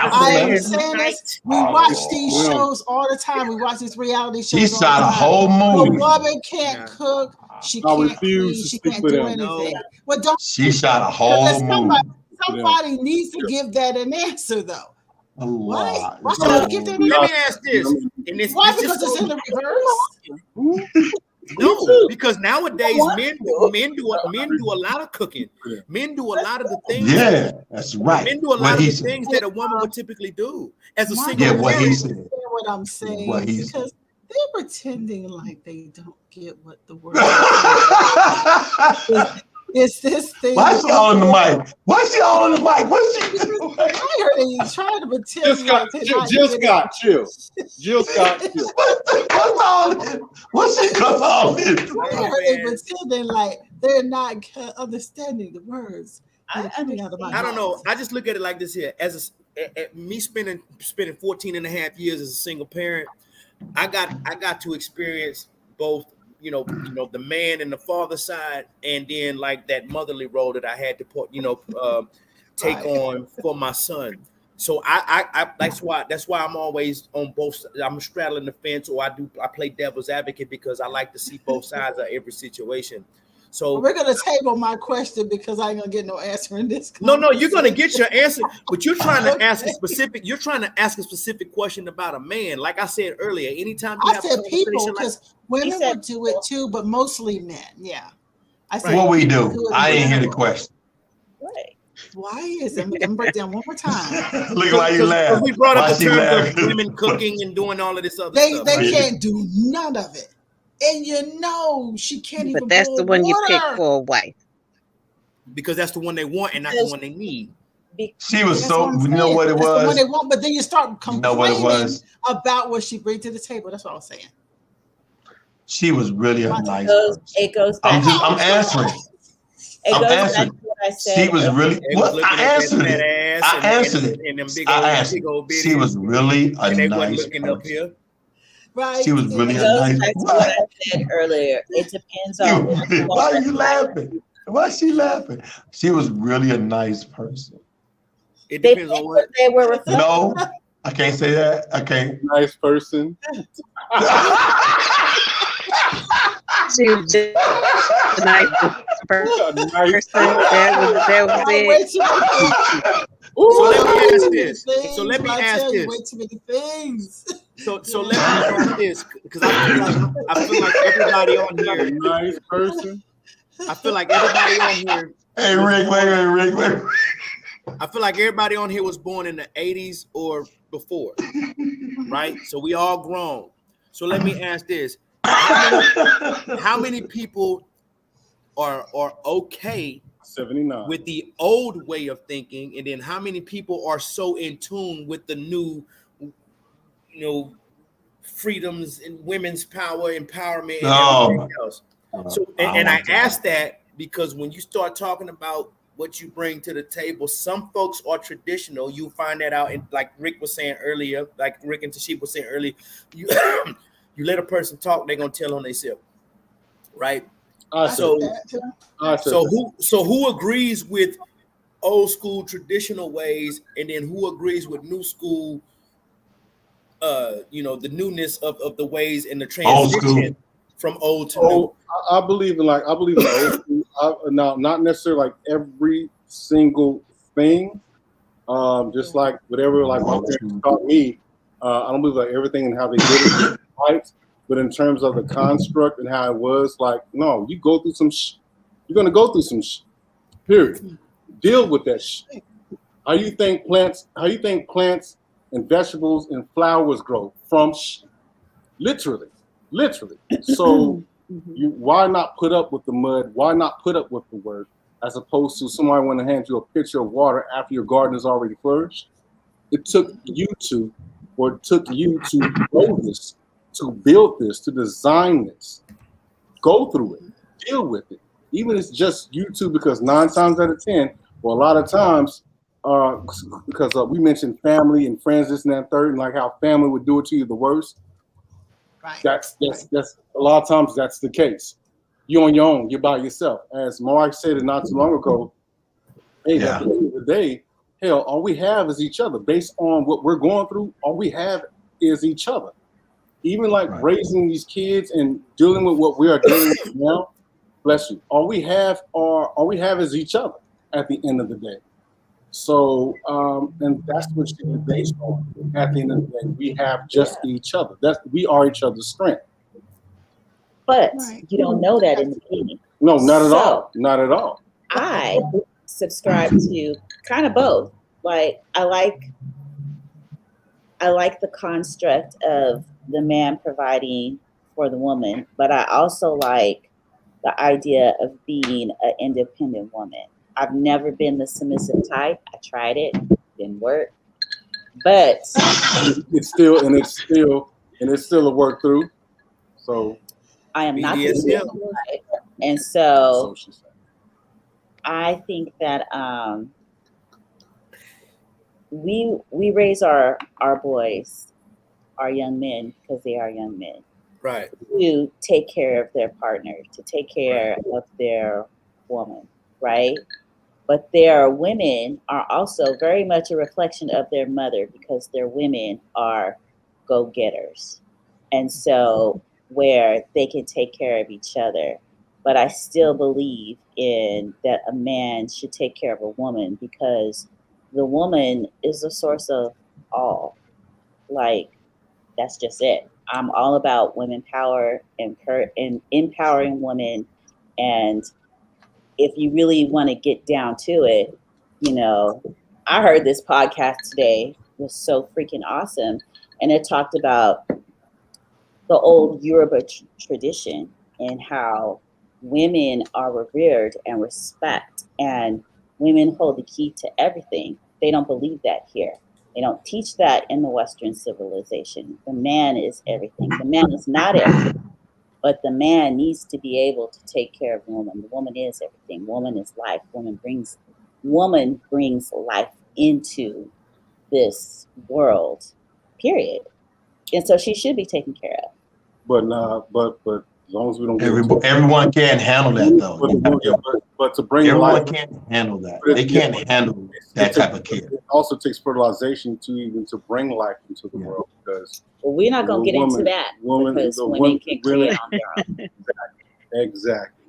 We watch these shows all the time. We watch these reality shows. He shot a whole movie. The woman can't cook. She can't clean. She can't do anything. Well, she shot a whole movie. Somebody needs to give that an answer, though. Why? Why Let me ask this. Why? Because it's in the reverse. No, because nowadays men do a lot of cooking. Men do a lot of the things. Yeah, that's right. Men do a lot of the things that a woman would typically do as a single. Yeah, what he said. What I'm saying, because they're pretending like they don't get what the word is. It's this thing. Why is she all on the mic? What's she doing? I heard you trying to pretend. Jill Scott, chill. Jill Scott, chill. What's all this? What's she got all this? I heard they pretending like they're not understanding the words. I don't know. I just look at it like this here. As me spending 14 and a half years as a single parent, I got to experience both. You know, the man and the father side, and then like that motherly role that I had to put, take on for my son. So I that's why I'm always on both sides. I'm straddling the fence, or I play devil's advocate because I like to see both sides of every situation. So we're gonna table my question because I ain't gonna get no answer in this. No, you're gonna get your answer, but you're trying to ask a specific. You're trying to ask a specific question about a man. Like I said earlier, anytime you have said people, because women would do it too, but mostly men. Yeah, I said what we do. I didn't hear the question. Right. Why is it? I'm gonna break down one more time. Look why you laugh. We brought up the terms of women cooking and doing all of this other stuff. They can't do none of it. And she can't even. But that's the one you pick for a wife. Because that's the one they want and not the one they need. She was you know what it was? That's the one they want, but then you start complaining about what she brings to the table. That's what I was saying. She was really a nice person. It goes back. I'm answering. I'm answering. What I said. She was really. What? I answered it. I answered it. She was really a nice person. Right. She was really a nice person. What I said earlier. It depends on. Why are you laughing? Why is she laughing? She was really a nice person. It depends on what they were referring. No, I can't say that. I can't. Nice person. She was just a nice person. That was it. So let me ask this. Way too many things. So let me ask this, because I feel like everybody on here. Nice person. I feel like everybody on here. Hey Rick, wait. I feel like everybody on here was born in the 80s or before, right? So we all grown. So let me ask this: how many people are okay 79 with the old way of thinking, and then how many people are so in tune with the new, freedoms and women's power, empowerment, and everything else? So, and I ask that because when you start talking about what you bring to the table, some folks are traditional. You find that out, and like Rick was saying earlier, like Rick and Tashiba was saying earlier, you let a person talk, they're gonna tell on themselves, right? So who agrees with old school traditional ways, and then who agrees with new school? The newness of the ways and the transition from old to new. I believe in old school. Now, not necessarily like every single thing. Just like whatever, like my parents taught me. I don't believe like everything and how they did it right. But in terms of the construct and how it was, like, no, you go through some you're gonna go through some period. Deal with that shit. How you think plants and vegetables and flowers grow? From literally. So why not put up with the mud? Why not put up with the work, as opposed to somebody want to hand you a pitcher of water after your garden is already flourished? It took you to grow this, to build this, to design this. Go through it, deal with it. Even if it's just YouTube, because 9 times out of 10, well, a lot of times, because we mentioned family and friends, this and that, third, and like how family would do it to you the worst. Right. That's a lot of times that's the case. You're on your own. You're by yourself. As Mark said it not too long ago. Hey, at the end of the day, hell, all we have is each other. Based on what we're going through, all we have is each other. Even like raising these kids and dealing with what we are dealing with now. Bless you. All we have is each other at the end of the day. So, and that's what should be based on. At the end of the day, we have just each other. We are each other's strength. But you don't know that in the beginning. No, not at all. Not at all. I subscribe to kind of both. Like I like the construct of the man providing for the woman, but I also like the idea of being an independent woman. I've never been the submissive type. I tried it, didn't work. But it's still a work through. So I am not the submissive type. And so I think that we raise our boys, our young men, because they are young men, right, to take care of their partner, to take care of their woman, right? But their women are also very much a reflection of their mother, because their women are go-getters, and so where they can take care of each other. But I still believe in that a man should take care of a woman, because the woman is the source of all. Like, that's just it. I'm all about women power and empowering women. And if you really want to get down to it, you know, I heard this podcast today, it was so freaking awesome. And it talked about the old Yoruba tradition and how women are revered and respect, and women hold the key to everything. They don't believe that here. They don't teach that in the Western civilization. The man is everything. The man is not everything, but the man needs to be able to take care of the woman. The woman is everything. Woman is life. Woman brings life into this world, period. And so she should be taken care of. But as long as we don't everyone can't handle that though. But to bring everyone life, can't handle that. They can't handle that type of care. It also takes fertilization to bring life into the world, because we're not gonna get into that because women can create on their own. Exactly.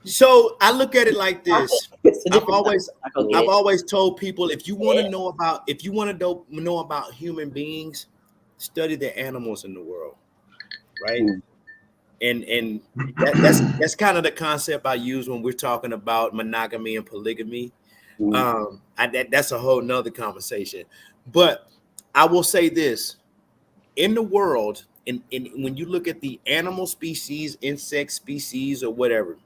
So I look at it like this. I've always told people, if you want to know about human beings, study the animals in the world, right? And that's kind of the concept I use when we're talking about monogamy and polygamy. That's a whole nother conversation. But I will say this: in the world, and when you look at the animal species, insect species, or whatever,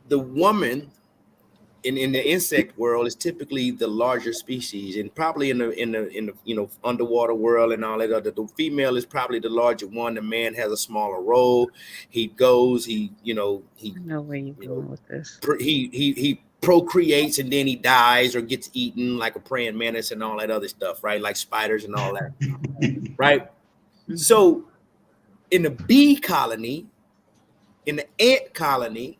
the woman in the insect world is typically the larger species, and probably in the underwater world and all that other, the female is probably the larger one. The man has a smaller role. He I know where you're going with this. He procreates and then he dies or gets eaten like a praying mantis and all that other stuff, right? Like spiders and all that, right? So in the bee colony, in the ant colony,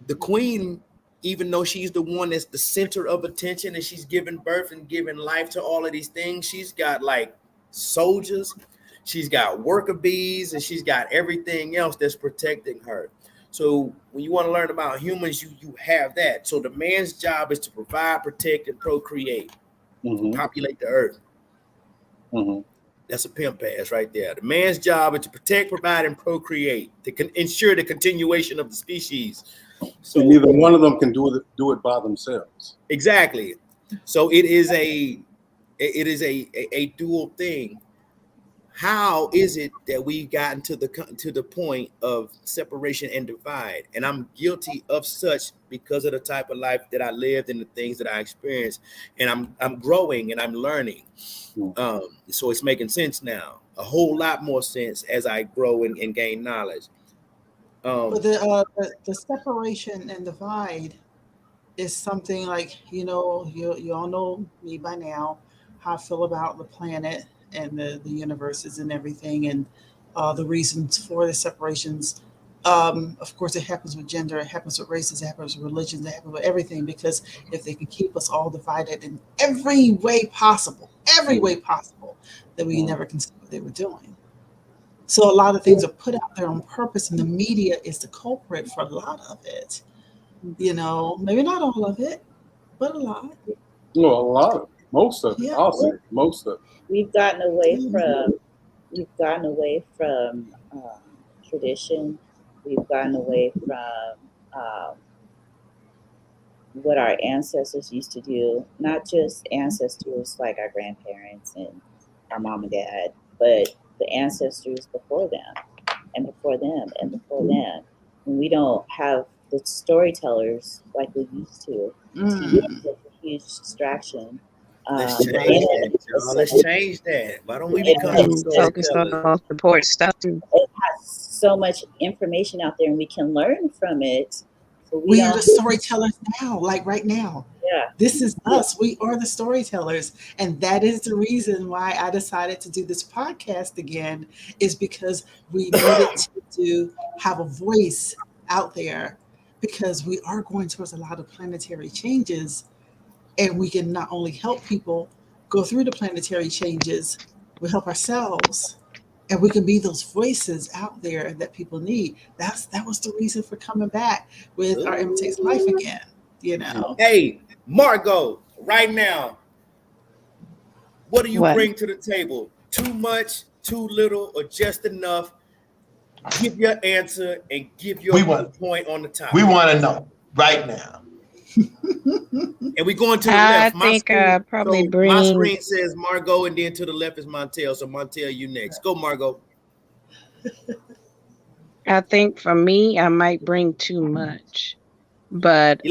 the queen, even though she's the one that's the center of attention and she's giving birth and giving life to all of these things, she's got like soldiers, she's got worker bees, and she's got everything else that's protecting her. So when you want to learn about humans, you have that. So the man's job is to provide, protect, and procreate, populate the earth. That's a pimp pass right there. The man's job is to protect, provide, and procreate, to ensure the continuation of the species. So neither one of them can do it by themselves. Exactly. So it is a dual thing. How is it that we've gotten to the point of separation and divide? And I'm guilty of such because of the type of life that I lived and the things that I experienced. And I'm growing and I'm learning. So it's making sense now, a whole lot more sense as I grow and gain knowledge. But the separation and divide is something like, you all know me by now, how I feel about the planet the universes and everything, and the reasons for the separations. Of course, it happens with gender, it happens with races, it happens with religions, it happens with everything, because if they can keep us all divided in every way possible, then we never can see what they were doing. So a lot of things are put out there on purpose, and the media is the culprit for a lot of it. You know, maybe not all of it, but a lot. No, a lot of it. Most of it. Yeah. I'll say most of it. We've gotten away from tradition. We've gotten away from what our ancestors used to do. Not just ancestors like our grandparents and our mom and dad, but the ancestors before them, and before them, and before them. And we don't have the storytellers like we used to. It's a huge distraction. Let's change that. Why don't we become focused on support stuff? It has so much information out there, and we can learn from it. But we are the storytellers now, like right now. Yeah. This is us. We are the storytellers. And that is the reason why I decided to do this podcast again, is because we needed to have a voice out there, because we are going towards a lot of planetary changes, and we can not only help people go through the planetary changes, we help ourselves, and we can be those voices out there that people need. That was the reason for coming back with our Imitates Life again, you know. Hey, Margo, right now, what do you bring to the table? Too much, too little, or just enough? Give your answer and give your point on the topic. We want to know right now. And we're going to the left. I think probably bring. My screen says Margo, and then to the left is Montel. So Montel, you next. Go, Margo. I think for me, I might bring too much, but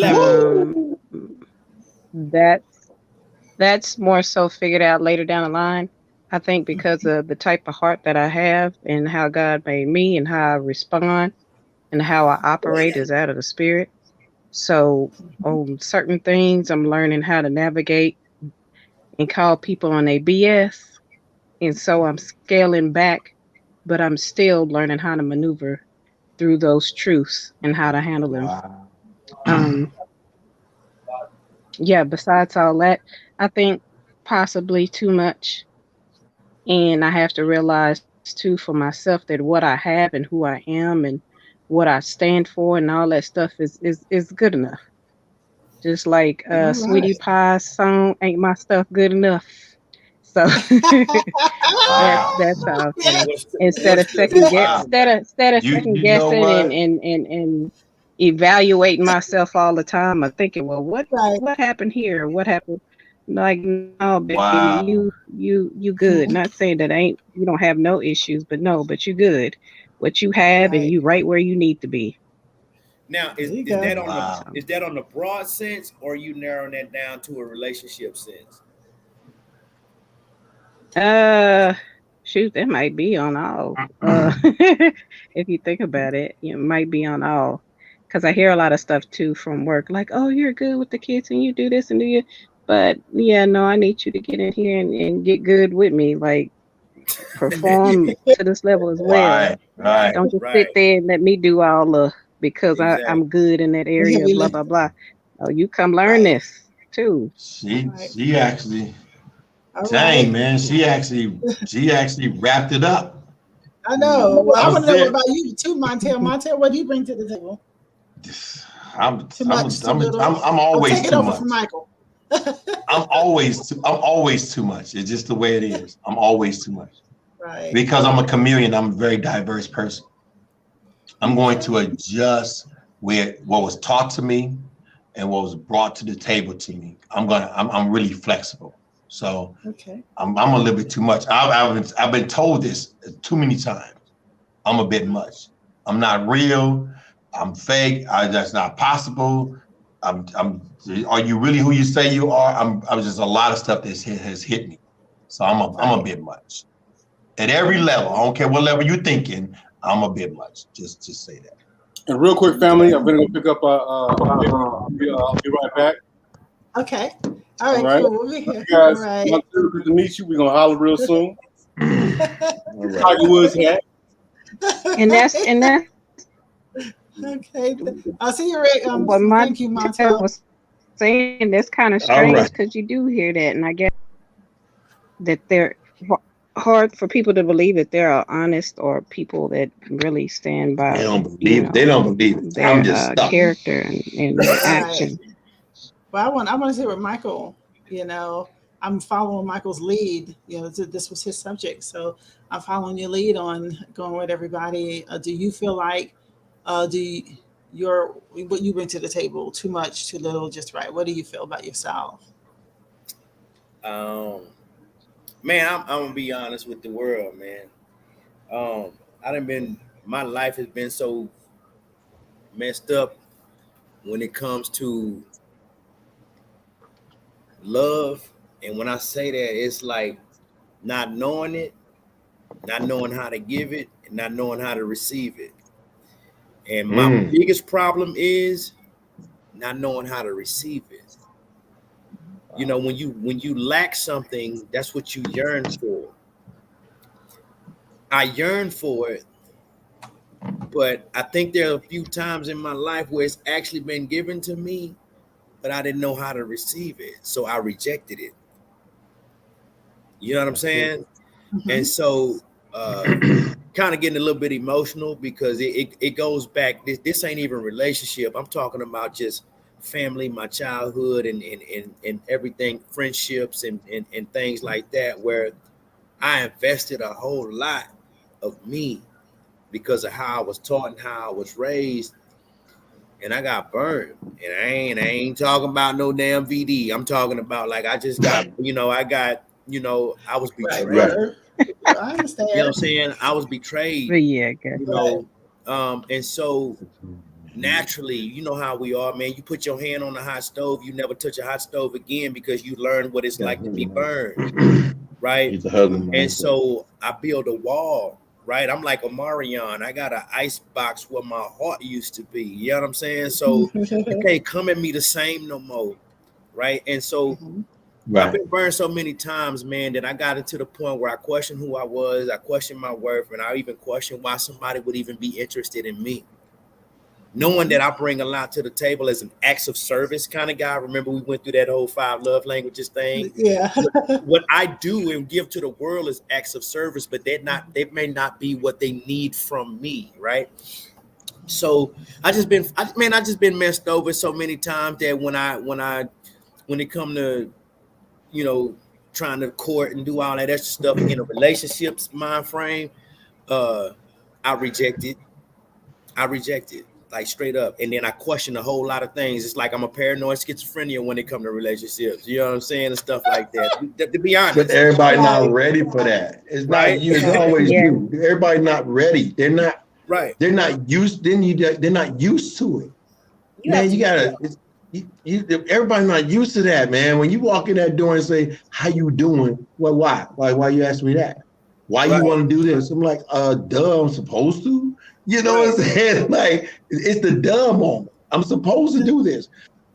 that's more so figured out later down the line. I think because of the type of heart that I have and how God made me and how I respond and how I operate is out of the spirit. So on certain things, I'm learning how to navigate and call people on their BS. And so I'm scaling back, but I'm still learning how to maneuver through those truths and how to handle them. Besides all that, I think possibly too much. And I have to realize too for myself that what I have and who I am and what I stand for and all that stuff is good enough. Just like Sweetie Pie's song, "Ain't My Stuff Good Enough?" So that's how I feel. Instead of second guessing and evaluating myself all the time, I'm thinking, well, what happened here? What happened? Like, no, baby, you good. Not saying that you don't have no issues, but you good. What you have and you right where you need to be. Now, is that on the broad sense, or are you narrowing that down to a relationship sense? Shoot, that might be on all. If you think about it, it might be on all. Because I hear a lot of stuff too from work, like, "Oh, you're good with the kids and you do this and do you." But I need you to get in here and get good with me, like perform to this level as well. Right. Don't just sit there and let me do all the because I'm good in that area. Blah blah blah. Oh, you come learn this too. She actually, dang man, she actually wrapped it up. I know. Well, I want to know about you too, Montel. Montel, what do you bring to the table? I'm always too much. Michael. I'm always too much. It's just the way it is. I'm always too much. Right. Because I'm a chameleon. I'm a very diverse person. I'm going to adjust with what was taught to me and what was brought to the table to me. I'm really flexible. So I'm a little bit too much. I've been told this too many times. I'm a bit much. I'm not real. I'm fake. That's not possible. Are you really who you say you are? I'm just a lot of stuff that has hit me. So I'm a bit much. At every level, I don't care what level you're thinking, I'm a bit much. Just say that. And real quick, family, I'm gonna go pick up. I'll be right back. Okay. All right. Cool. We'll be here. You guys, all right. good to meet you. We're gonna holler real soon. Tiger Woods hat. And that's okay. I'll see you, Rick. what Thank you, Montel. was saying. That's kind of strange because you do hear that, and I guess that they're hard for people to believe that there are honest or people that really stand by. They don't believe it. They don't believe it. Their I'm just stuck. Character and action. Well, I want to say with Michael, I'm following Michael's lead. This was his subject, so I'm following your lead on going with everybody. Do you feel like what you bring to the table too much, too little, just right? What do you feel about yourself? Man, I'm gonna be honest with the world, man. My life has been so messed up when it comes to love. And when I say that, it's like not knowing it, not knowing how to give it, and not knowing how to receive it. And my biggest problem is not knowing how to receive it. When you lack something, that's what you yearn for. I yearn for it, but I think there are a few times in my life where it's actually been given to me, but I didn't know how to receive it, so I rejected it. You know what I'm saying? Mm-hmm. And so kind of getting a little bit emotional because it goes back. This ain't even relationship. I'm talking about just family, my childhood, and everything, friendships and things like that, where I invested a whole lot of me because of how I was taught and how I was raised, and I got burned. And I ain't talking about no damn VD. I'm talking about like I just got, I was betrayed. Right. I understand. You know what I'm saying? I was betrayed. Yeah, and so naturally, you know how we are, man. You put your hand on the hot stove, you never touch a hot stove again because you learn what it's like to be burned, right? And so I build a wall, right? I'm like a Marion. I got an ice box where my heart used to be. You know what I'm saying? So you can't come at me the same no more, right? And so I've been burned so many times, man, that I got into the point where I questioned who I was, I questioned my worth, and I even questioned why somebody would even be interested in me. Knowing that I bring a lot to the table as an acts of service kind of guy. Remember, we went through that whole 5 love languages thing. Yeah. What I do and give to the world is acts of service, but they may not be what they need from me, right? So I just been messed over so many times that when it come to, trying to court and do all that extra stuff in a relationships mind frame, I reject it. Like straight up. And then I question a whole lot of things. It's like I'm a paranoid schizophrenia when it comes to relationships. You know what I'm saying? And stuff like that. To be honest. But everybody not ready for that. It's not you. It's always you. Everybody not ready. They're not right. They're not used. They're not used to it. You gotta. Everybody not used to that, man. When you walk in that door and say, "How you doing?" Well, why? Why you ask me that? Why you want to do this? I'm like, duh, I'm supposed to. You know what I'm saying? Like, it's the duh moment. I'm supposed to do this.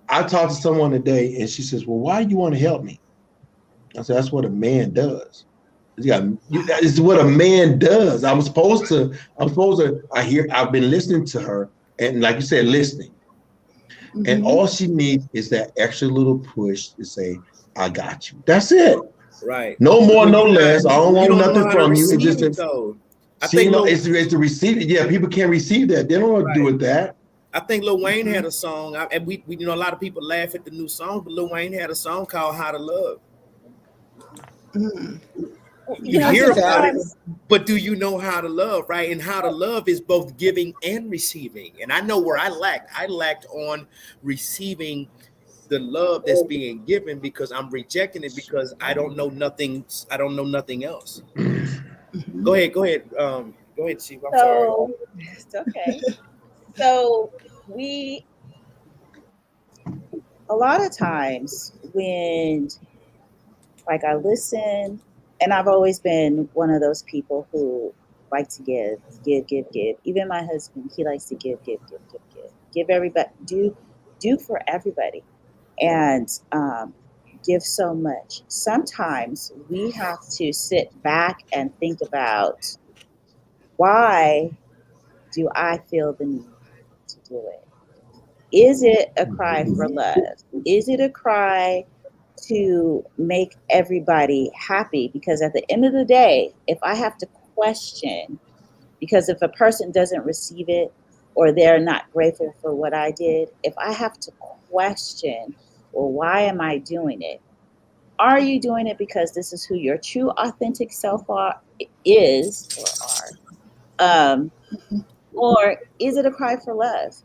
I talked to someone today and she says, well, why do you want to help me? I said, that's what a man does. It's what a man does. I've been listening to her, and like you said, listening. Mm-hmm. And all she needs is that extra little push to say, I got you. That's it. Right. No more, no less. I don't want nothing from you. It's just I think it's to receive it. Yeah, people can't receive that. They don't know what to do with that. I think Lil Wayne had a song, and we a lot of people laugh at the new song, but Lil Wayne had a song called "How to Love." You hear about it, but do you know how to love, right? And how to love is both giving and receiving. And I know where I lacked. I lacked on receiving the love that's being given because I'm rejecting it because I don't know nothing. I don't know nothing else. Go ahead. Go ahead, Chief. I'm sorry. It's okay. So a lot of times when, like, I listen, and I've always been one of those people who like to give. Even my husband, he likes to give. Give everybody, do for everybody. And give so much. Sometimes we have to sit back and think about, why do I feel the need to do it? Is it a cry for love? Is it a cry to make everybody happy? Because at the end of the day, if I have to question, because if a person doesn't receive it or they're not grateful for what I did, if I have to question, well, why am I doing it? Are you doing it because this is who your true authentic self is or are? Or is it a cry for love?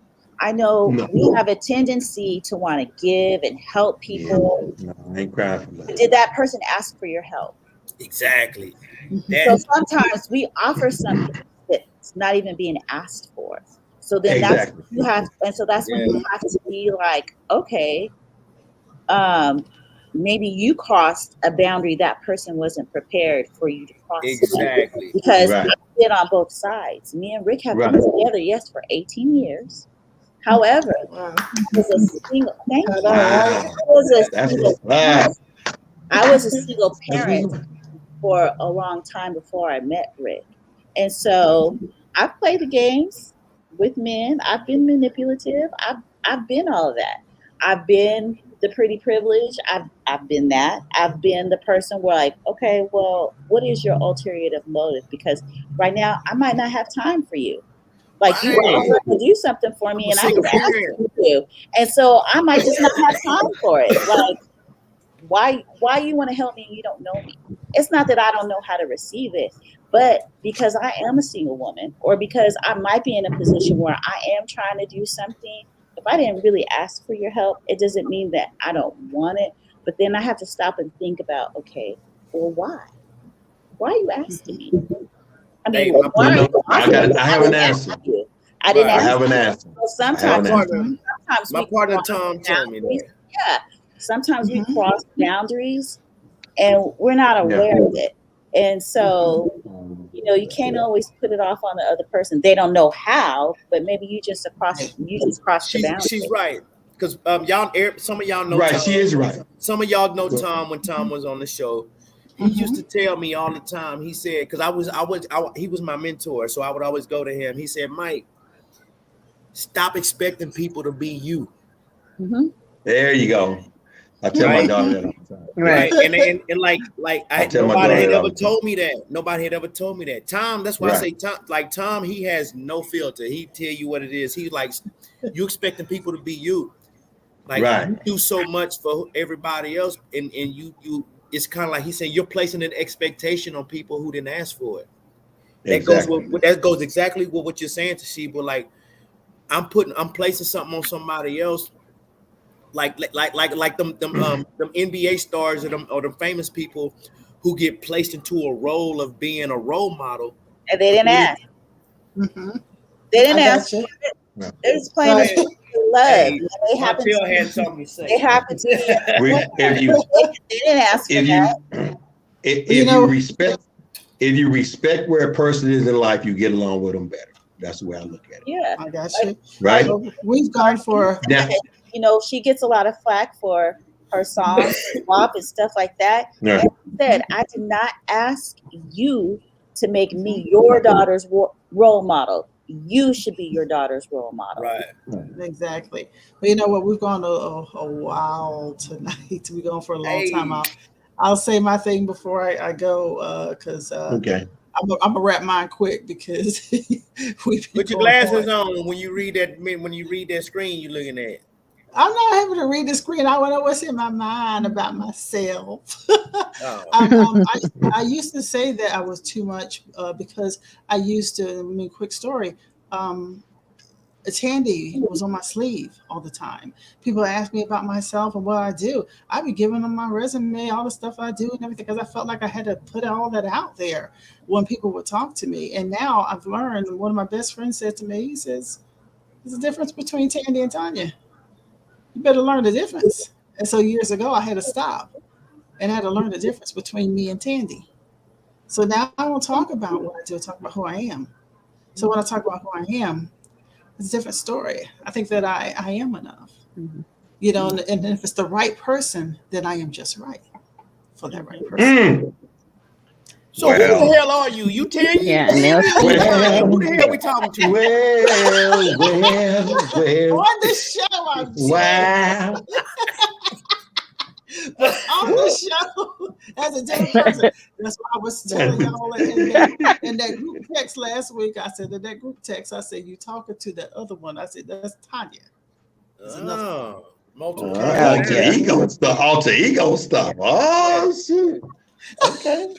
I know we have a tendency to want to give and help people. No, I ain't crying for love. Did that person ask for your help? Exactly. So sometimes we offer something that's not even being asked for. So then that's when you have, and so that's when you have to be like, okay, maybe you crossed a boundary that person wasn't prepared for you to cross. Exactly. Because I've been on both sides. Me and Rick have been together, yes, for 18 years. However, I was a single. Thank you. I was a single parent for a long time before I met Rick, and so I've played the games with men. I've been manipulative. I've been all of that. I've been the pretty privilege. I've been that. I've been the person where like, okay, well, what is your ulterior motive? Because right now I might not have time for you. Like you offered to do something for me, and I didn't ask you to, and so I might just not have time for it. Like, why you want to help me and you don't know me? It's not that I don't know how to receive it, but because I am a single woman, or because I might be in a position where I am trying to do something. If I didn't really ask for your help, it doesn't mean that I don't want it. But then I have to stop and think about, okay, well, why? Why are you asking me? I mean, I have an answer. I didn't ask. I have an answer. So sometimes my partner Tom told me that. Yeah, sometimes we cross boundaries and we're not aware of it. And so, you can't always put it off on the other person. They don't know how, but maybe you just crossed the boundary. She's right. Because some of y'all know right, Tom. She is right. Some of y'all know Tom when Tom was on the show. He used to tell me all the time. He said, because he was my mentor, so I would always go to him. He said, Mike, stop expecting people to be you. There you go. I tell my daughter that all the time. Right. And like nobody had ever told me that. Nobody had ever told me that. Tom, that's why I say Tom, he has no filter. He tell you what it is. He like, you expecting people to be you. Like you do so much for everybody else, and you it's kind of like he's saying you're placing an expectation on people who didn't ask for it. That goes exactly with what you're saying, Tashiba. Like I'm placing something on somebody else, like them NBA stars or them famous people who get placed into a role of being a role model. And they didn't ask. They didn't ask. They're just playing love. Hey, Montel had something to say. They happen to. They didn't ask for that. If you respect where a person is in life, you get along with them better. That's the way I look at it. Yeah, I got you. Right. We've gone for. She gets a lot of flack for her songs, WAP and stuff like that. Yeah. Like I said, I did not ask you to make me your daughter's role model. You should be your daughter's role model. Right. Exactly. But you know what? We've gone a while tonight. We're going for a long time. I'll say my thing before I go because I'm gonna wrap mine quick because put your glasses on when you read that screen you're looking at. I'm not having to read the screen. I want to know what's in my mind about myself. I used to say that I was too much because I used to, quick story. Tandy was on my sleeve all the time. People ask me about myself and what I do. I'd be giving them my resume, all the stuff I do and everything, because I felt like I had to put all that out there when people would talk to me. And now I've learned, and one of my best friends said to me, he says, there's a difference between Tandy and Tanya. You better learn the difference. And so years ago, I had to stop and I had to learn the difference between me and Tandy. So now I don't talk about what I do, I talk about who I am. So when I talk about who I am, it's a different story. I think that I am enough. you know, and if it's the right person, then I am just right for that right person. So who the hell are you? You tell you. Yeah, who the hell we talking to? Well. On the show, I'm wow. But on the show, as a different person, that's what I was telling y'all in that group text last week. I said in that group text, I said, you talking to that other one. I said, that's Tanya. There's another one. Alter ego stuff. Oh, shit. Okay.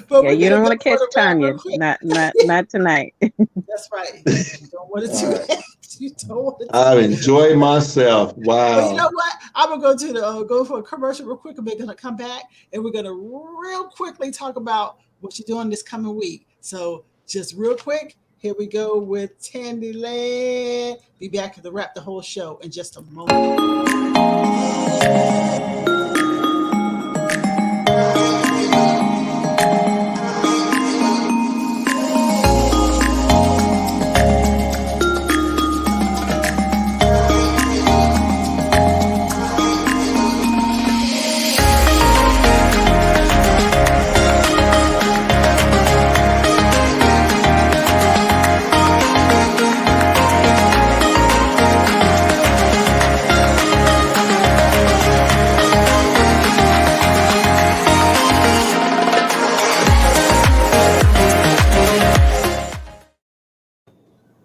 But yeah, you don't want to catch Tanya. Not tonight. That's right. You don't want to do that. You don't want to. I've enjoyed myself. Wow. Well, you know what? I'm gonna go to go for a commercial real quick, and we're gonna come back and we're gonna real quickly talk about what you're doing this coming week. So just real quick, here we go with Tandy Land. Be back to wrap the whole show in just a moment.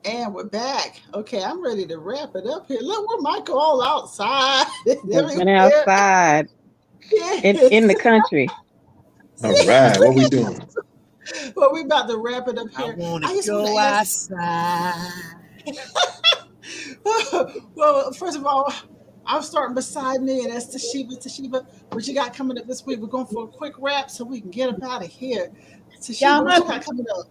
And we're back. Okay, I'm ready to wrap it up here. Look, we're Michael all outside. Been outside. In the country. All right, what we doing? Well, we about to wrap it up here. I want to go outside. Well, first of all, I'm starting beside me, and that's Tashiba. Tashiba, what you got coming up this week? We're going for a quick wrap so we can get up out of here. Tashiba, what you got coming up?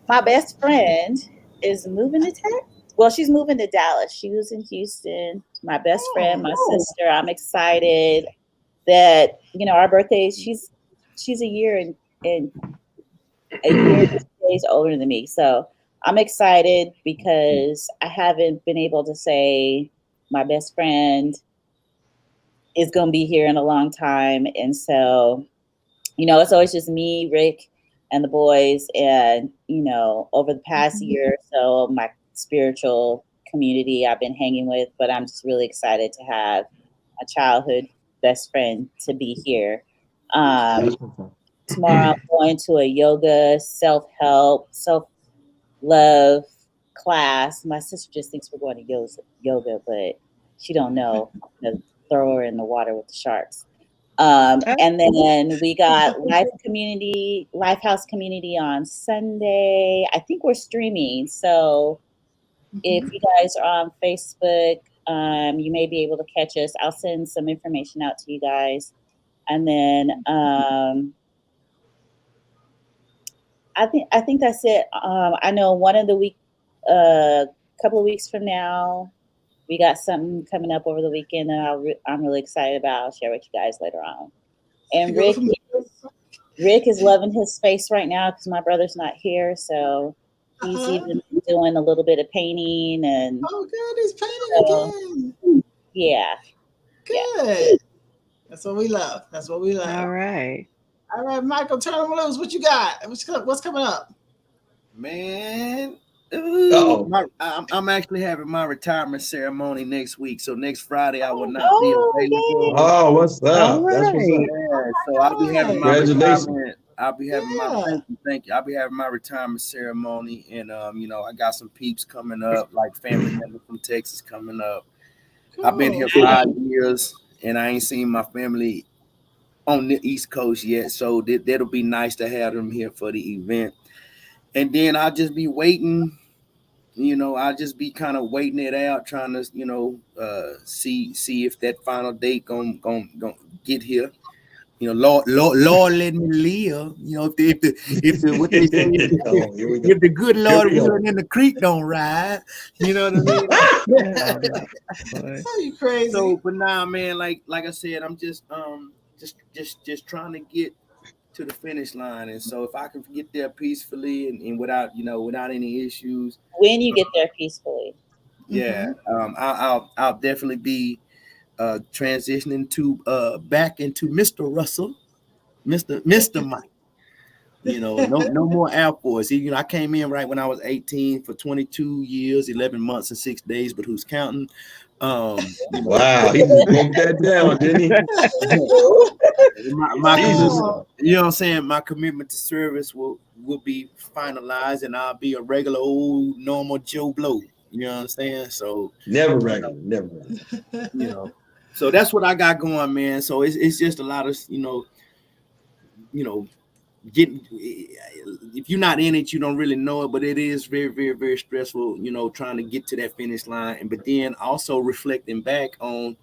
My best friend is moving to Texas. Well, she's moving to Dallas. She was in Houston. My best friend, my sister. I'm excited that, you know, our birthdays, she's a year and a year and 2 days older than me. So I'm excited because I haven't been able to say my best friend is going to be here in a long time. And so, you know, it's always just me, Rick, and the boys. And, you know, over the past year or so, my spiritual community I've been hanging with, but I'm just really excited to have a childhood best friend to be here. Tomorrow I'm going to a yoga, self-help, self-love class. My sister just thinks we're going to yoga, but she don't know. I'm gonna throw her in the water with the sharks. And then we got Lifehouse Community on Sunday. I think we're streaming. So if you guys are on Facebook, you may be able to catch us. I'll send some information out to you guys. And then I think that's it. I know one of the week, couple of weeks from now, we got something coming up over the weekend that I'm really excited about. I'll share with you guys later on. And Rick is loving his space right now because my brother's not here, so he's even doing a little bit of painting and. Oh, good, he's painting again. Yeah. Good. Yeah. That's what we love. That's what we love. All right, Michael, turn them loose. What you got? What's coming up? Man. I'm actually having my retirement ceremony next week. So next Friday I will not be available. Oh, what's up? Right. That's what's up. Yeah, so I'll be having my retirement. I'll be having my thank you. I'll be having my retirement ceremony, and you know, I got some peeps coming up, like family members from Texas coming up. Cool. I've been here 5 years, and I ain't seen my family on the East Coast yet. So that'll be nice to have them here for the event. And then I'll just be waiting, you know, I'll just be kind of waiting it out, trying to, you know, see if that final date gonna get here. You know, Lord, let me live. You know, if the what they say, if the good Lord willing and the creek don't ride, you know what I mean? Are you crazy? So, but nah, man, like I said, I'm just trying to get to the finish line, and so if I can get there peacefully and without any issues. When you get there peacefully, yeah, I'll definitely be transitioning to back into Mr. Russell, Mr. Mike. You know, no more Air Force. You know, I came in right when I was 18 for 22 years, 11 months and 6 days, but who's counting? You know, wow, he just broke that down, didn't he? Jesus. You know what I'm saying? My commitment to service will be finalized, and I'll be a regular old normal Joe Blow. You know what I'm saying? So never regular. You know, so that's what I got going, man. So it's just a lot of getting, if you're not in it, you don't really know it, but it is very, very, very stressful, you know, trying to get to that finish line. But then also reflecting back on,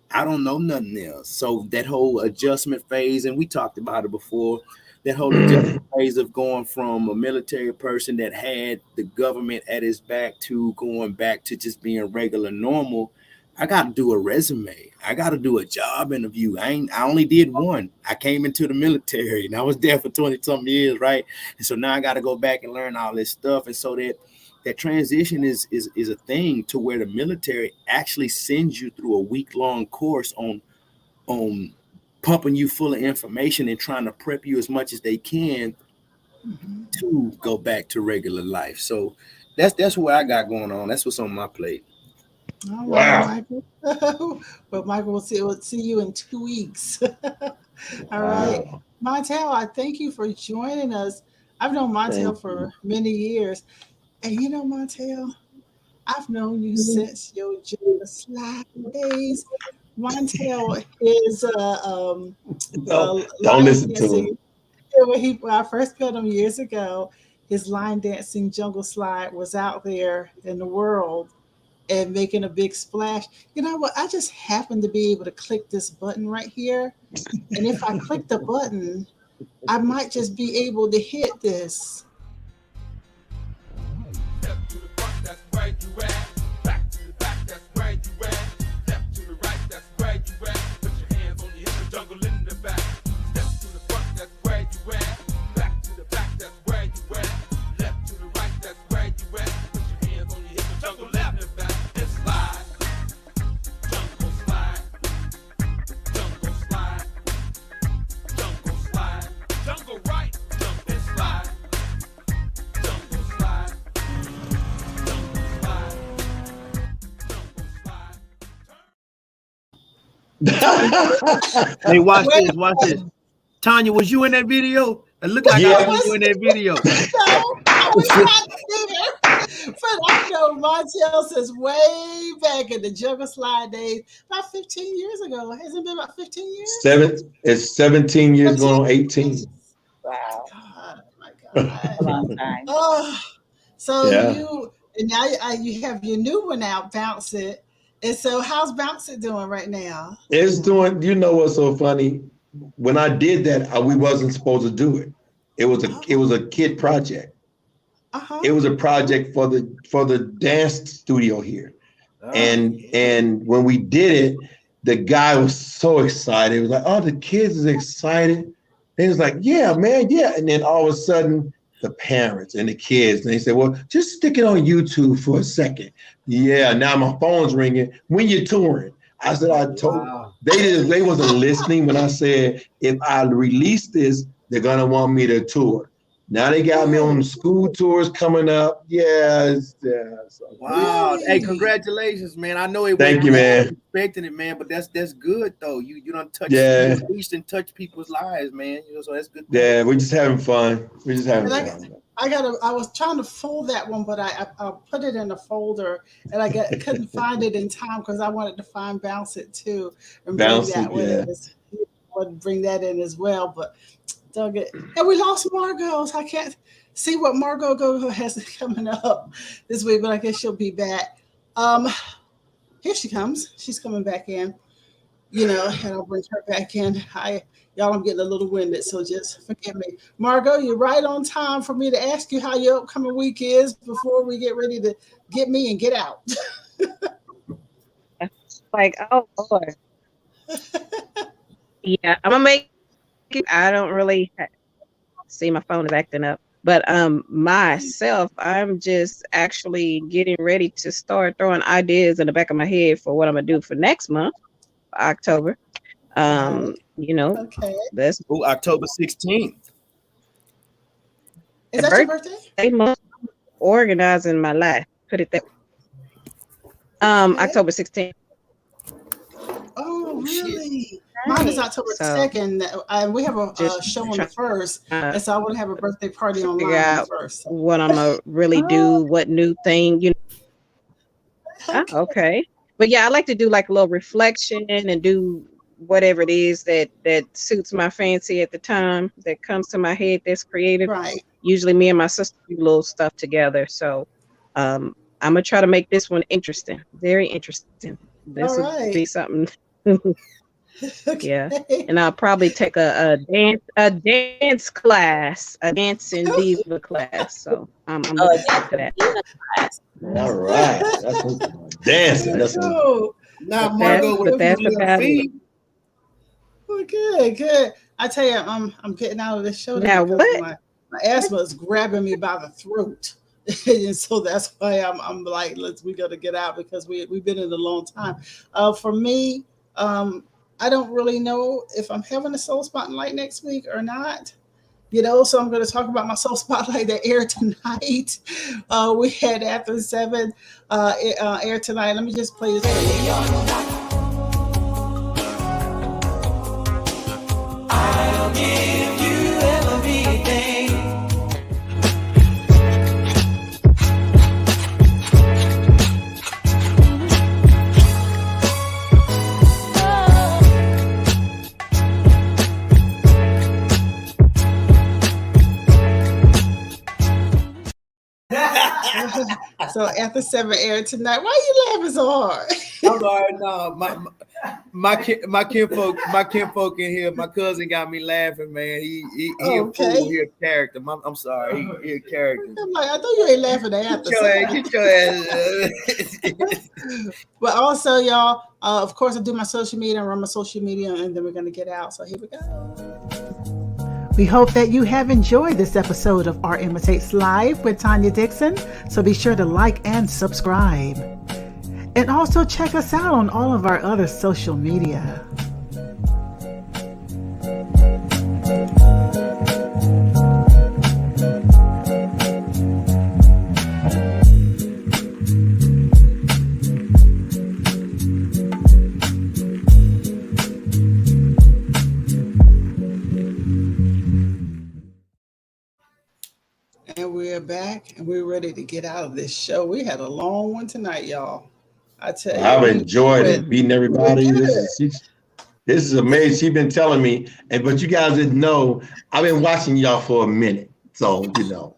I don't know nothing else. So that whole adjustment phase, and we talked about it before, that whole adjustment phase of going from a military person that had the government at his back to going back to just being regular normal. I got to do a resume. I got to do a job interview. I only did one. I came into the military and I was there for 20-something years, right? And so now I got to go back and learn all this stuff. And so that transition is a thing to where the military actually sends you through a week-long course on pumping you full of information and trying to prep you as much as they can to go back to regular life. So that's what I got going on. That's what's on my plate. All right, Michael. But Michael, we'll see you in 2 weeks. All right. Montel, I thank you for joining us. I've known Montel for many years. And you know, Montel, I've known you since your Junior Slide days. Montel is don't listen to him. When I first met him years ago, his line dancing jungle slide was out there in the world and making a big splash. You know what? I just happened to be able to click this button right here. And if I click the button, I might just be able to hit this. Step to the front, that's where you at. Back to the back, that's where you at. Step to the right, that's where you at. Put your hands on your hips, the jungle in the back. Step to the front, that's where you at. Back to the back, that's where you at. Left to the right, that's where you at. Put your hands on your hips, the jungle in the back. And slide, jungle slide, jungle slide, jungle slide, jungle right, jungle slide. Hey, watch this. Tanya, was you in that video? It looked like I was you in that video. No, I was not there. But I know Montel says way back in the Jungle Slide days, about 15 years ago. Hasn't it been about 15 years? It's 17 years going on 18. Wow. My God. A long time. Oh, so you have your new one out, Bounce It. And so how's Bounce It doing right now? It's doing, you know what's so funny? When I did that, we wasn't supposed to do it. It was a kid project. It was a project for the dance studio here. And when we did it, the guy was so excited. It was like, oh, the kids is excited. And he was like, yeah, man, yeah. And then all of a sudden, the parents and the kids, and they said, well, just stick it on YouTube for a second. Yeah, now my phone's ringing. When you're touring, I said, they wasn't listening when I said, if I release this, they're gonna want me to tour. Now they got me on school tours coming up. So. Wow. Hey, congratulations, man. I know it Thank you, man. Expecting it, man, but that's good though. You don't touch reached and touch people's lives, man. You know, so that's good. Yeah, we're just having fun. Fun. I was trying to fold that one, but I put it in a folder and I couldn't find it in time because I wanted to find Bounce It too. And bring that in as well. But dug it. And we lost Margo. So I can't see what Margo has coming up this week, but I guess she'll be back. Here she comes. She's coming back in. You know, and I'll bring her back in. Y'all, I'm getting a little winded, so just forgive me. Margo, you're right on time for me to ask you how your upcoming week is before we get ready to get me and get out. Like, oh Lord. Yeah, I'm gonna make it. I don't really see my phone is acting up. But myself, I'm just actually getting ready to start throwing ideas in the back of my head for what I'm gonna do for next month. October. You know, okay. that's October 16th. Is that your birthday? Most organizing my life. Put it that way. October 16th. Oh, really? Mine is October 2nd. We have a show on the 1st, and so I want to have a birthday party online on the 1st. What I'm gonna really do, what new thing, you know. Okay. But yeah, I like to do like a little reflection and do whatever it is that suits my fancy at the time, that comes to my head, that's creative. Right. Usually me and my sister do little stuff together. So I'm gonna try to make this one interesting, very interesting. This will be something. Yeah, and I'll probably take a dance class, a dance and diva class. So I'm looking for that. All right, that's dancing. That's now, Margo, but that's about it. Well, good. I tell you, I'm getting out of this show now. What? My asthma is grabbing me by the throat. And so that's why I'm like, we got to get out, because we've been in a long time. For me, I don't really know if I'm having a soul spotlight next week or not. You know, so I'm going to talk about my soul spotlight that aired tonight. We had After 7 air tonight. Let me just play this for you. I'll give you everything. So After 7 aired tonight. Why are you laughing so hard? I'm sorry, no, my kinfolk in here. My cousin got me laughing, man. He a fool. He a character. I'm sorry, he a character. I'm like, I thought you ain't laughing at After 7. Get your ass. But also, y'all, of course, I do my social media, I run my social media, and then we're gonna get out. So here we go. We hope that you have enjoyed this episode of Art Imitates Live with Tanya Dixon, so be sure to like and subscribe. And also check us out on all of our other social media. And we're back, and we're ready to get out of this show. We had a long one tonight, y'all. I tell you, I've enjoyed it, beating everybody. This is amazing. She's been telling me, but you guys didn't know, I've been watching y'all for a minute. So you know,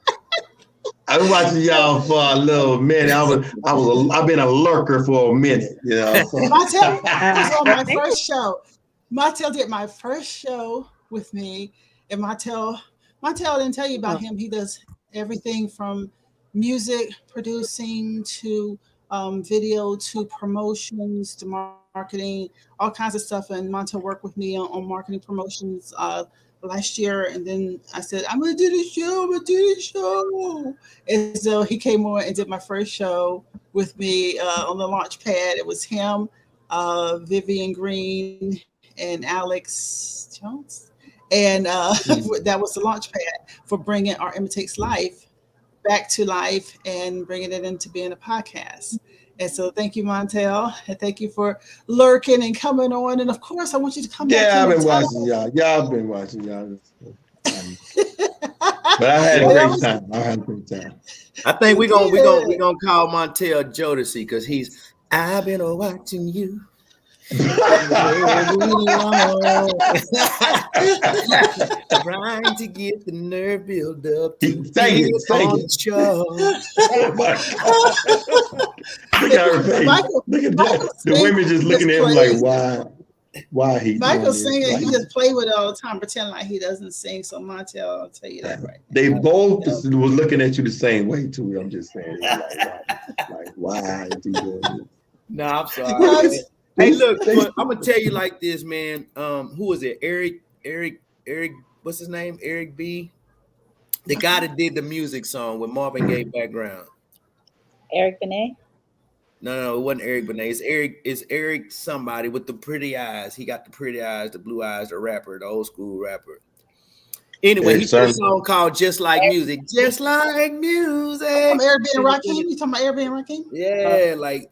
I've been watching y'all for a little minute. I've been a lurker for a minute. You know, Montel was on my first show. Montel did my first show with me, and Montel didn't tell you about him. He does everything from music producing to video to promotions to marketing, all kinds of stuff. And Montel worked with me on marketing promotions last year. And then I said, I'm going to do the show. And so he came on and did my first show with me on the launch pad. It was him, Vivian Green, and Alex Jones. And that was the launch pad for bringing Art Imitates Life back to life and bringing it into being a podcast. And so thank you, Montel. And thank you for lurking and coming on. And of course, I want you to come back. Yeah, I've been watching y'all. Y'all been watching y'all. But I had a great time. I think we're gonna call Montel Jodeci because I've been watching you. Trying to get the nerve build up to sing it. Show. Look at her face. Look at that. The women just looking at him like, why he Michael's singing, like, he just play with it all the time, pretend like he doesn't sing. So Montel, I'll tell you that right now. They both was looking at you the same way too. I'm just saying, like why is he doing this? No, I'm sorry. Hey, look, I'm gonna tell you like this, man. Who is it? Eric, what's his name? Eric B. The guy that did the music song with Marvin Gaye background. Eric Benet? No, it wasn't Eric Benet. It's Eric somebody with the pretty eyes. He got the pretty eyes, the blue eyes, the rapper, the old school rapper. Anyway, he did a song called Just Like Music. Just like music. Eric B. and Rakim? You talking about Eric B. and Rakim? Yeah, like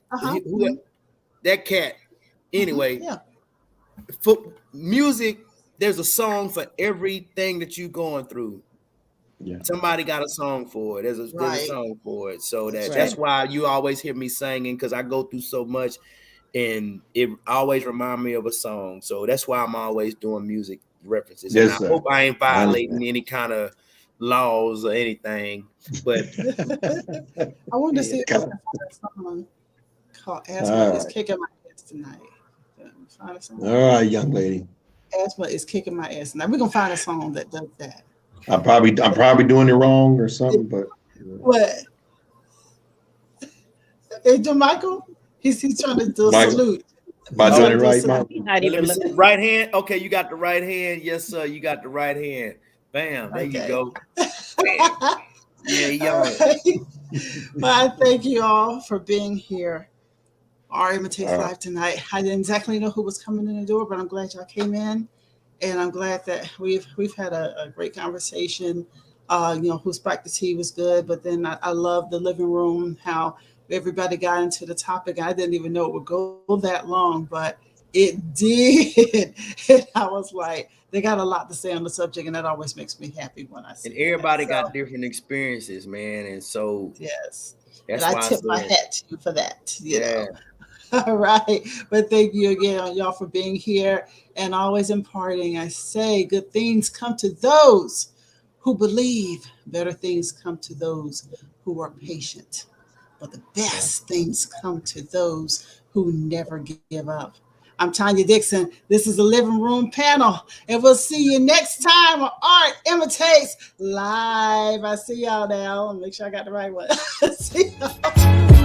that cat. Anyway, for music, there's a song for everything that you're going through. Yeah. Somebody got a song for it. There's a song for it. So that's why you always hear me singing, because I go through so much and it always reminds me of a song. So that's why I'm always doing music references. Yes, and I hope I ain't violating any kind of laws or anything. But I wanted to see if I can find someone called Asthma is Kicking My Ass Tonight. All right, young lady. Asthma is Kicking My Ass Tonight. We're gonna find a song that does that. I'm probably doing it wrong or something, but what? Hey, Michael, he's trying to do a salute. Am I doing it right, Michael? Right hand. Okay, you got the right hand. Yes, sir. You got the right hand. Bam. There you go. Yeah, young. Well, I thank you all for being here. Our Imitates Live tonight. I didn't exactly know who was coming in the door, but I'm glad y'all came in. And I'm glad that we've had a great conversation. Who spiked the tea was good, but then I love the living room, how everybody got into the topic. I didn't even know it would go that long, but it did. And I was like, they got a lot to say on the subject, and that always makes me happy when I see it. And everybody got different experiences, man. And so yes, that's and why I tip my hat to you for that. You know? All right. But thank you again, y'all, for being here and always imparting. I say good things come to those who believe. Better things come to those who are patient. But the best things come to those who never give up. I'm Tanya Dixon. This is the Living Room Panel. And we'll see you next time on Art Imitates Live. I see y'all now. Make sure I got the right one. See y'all.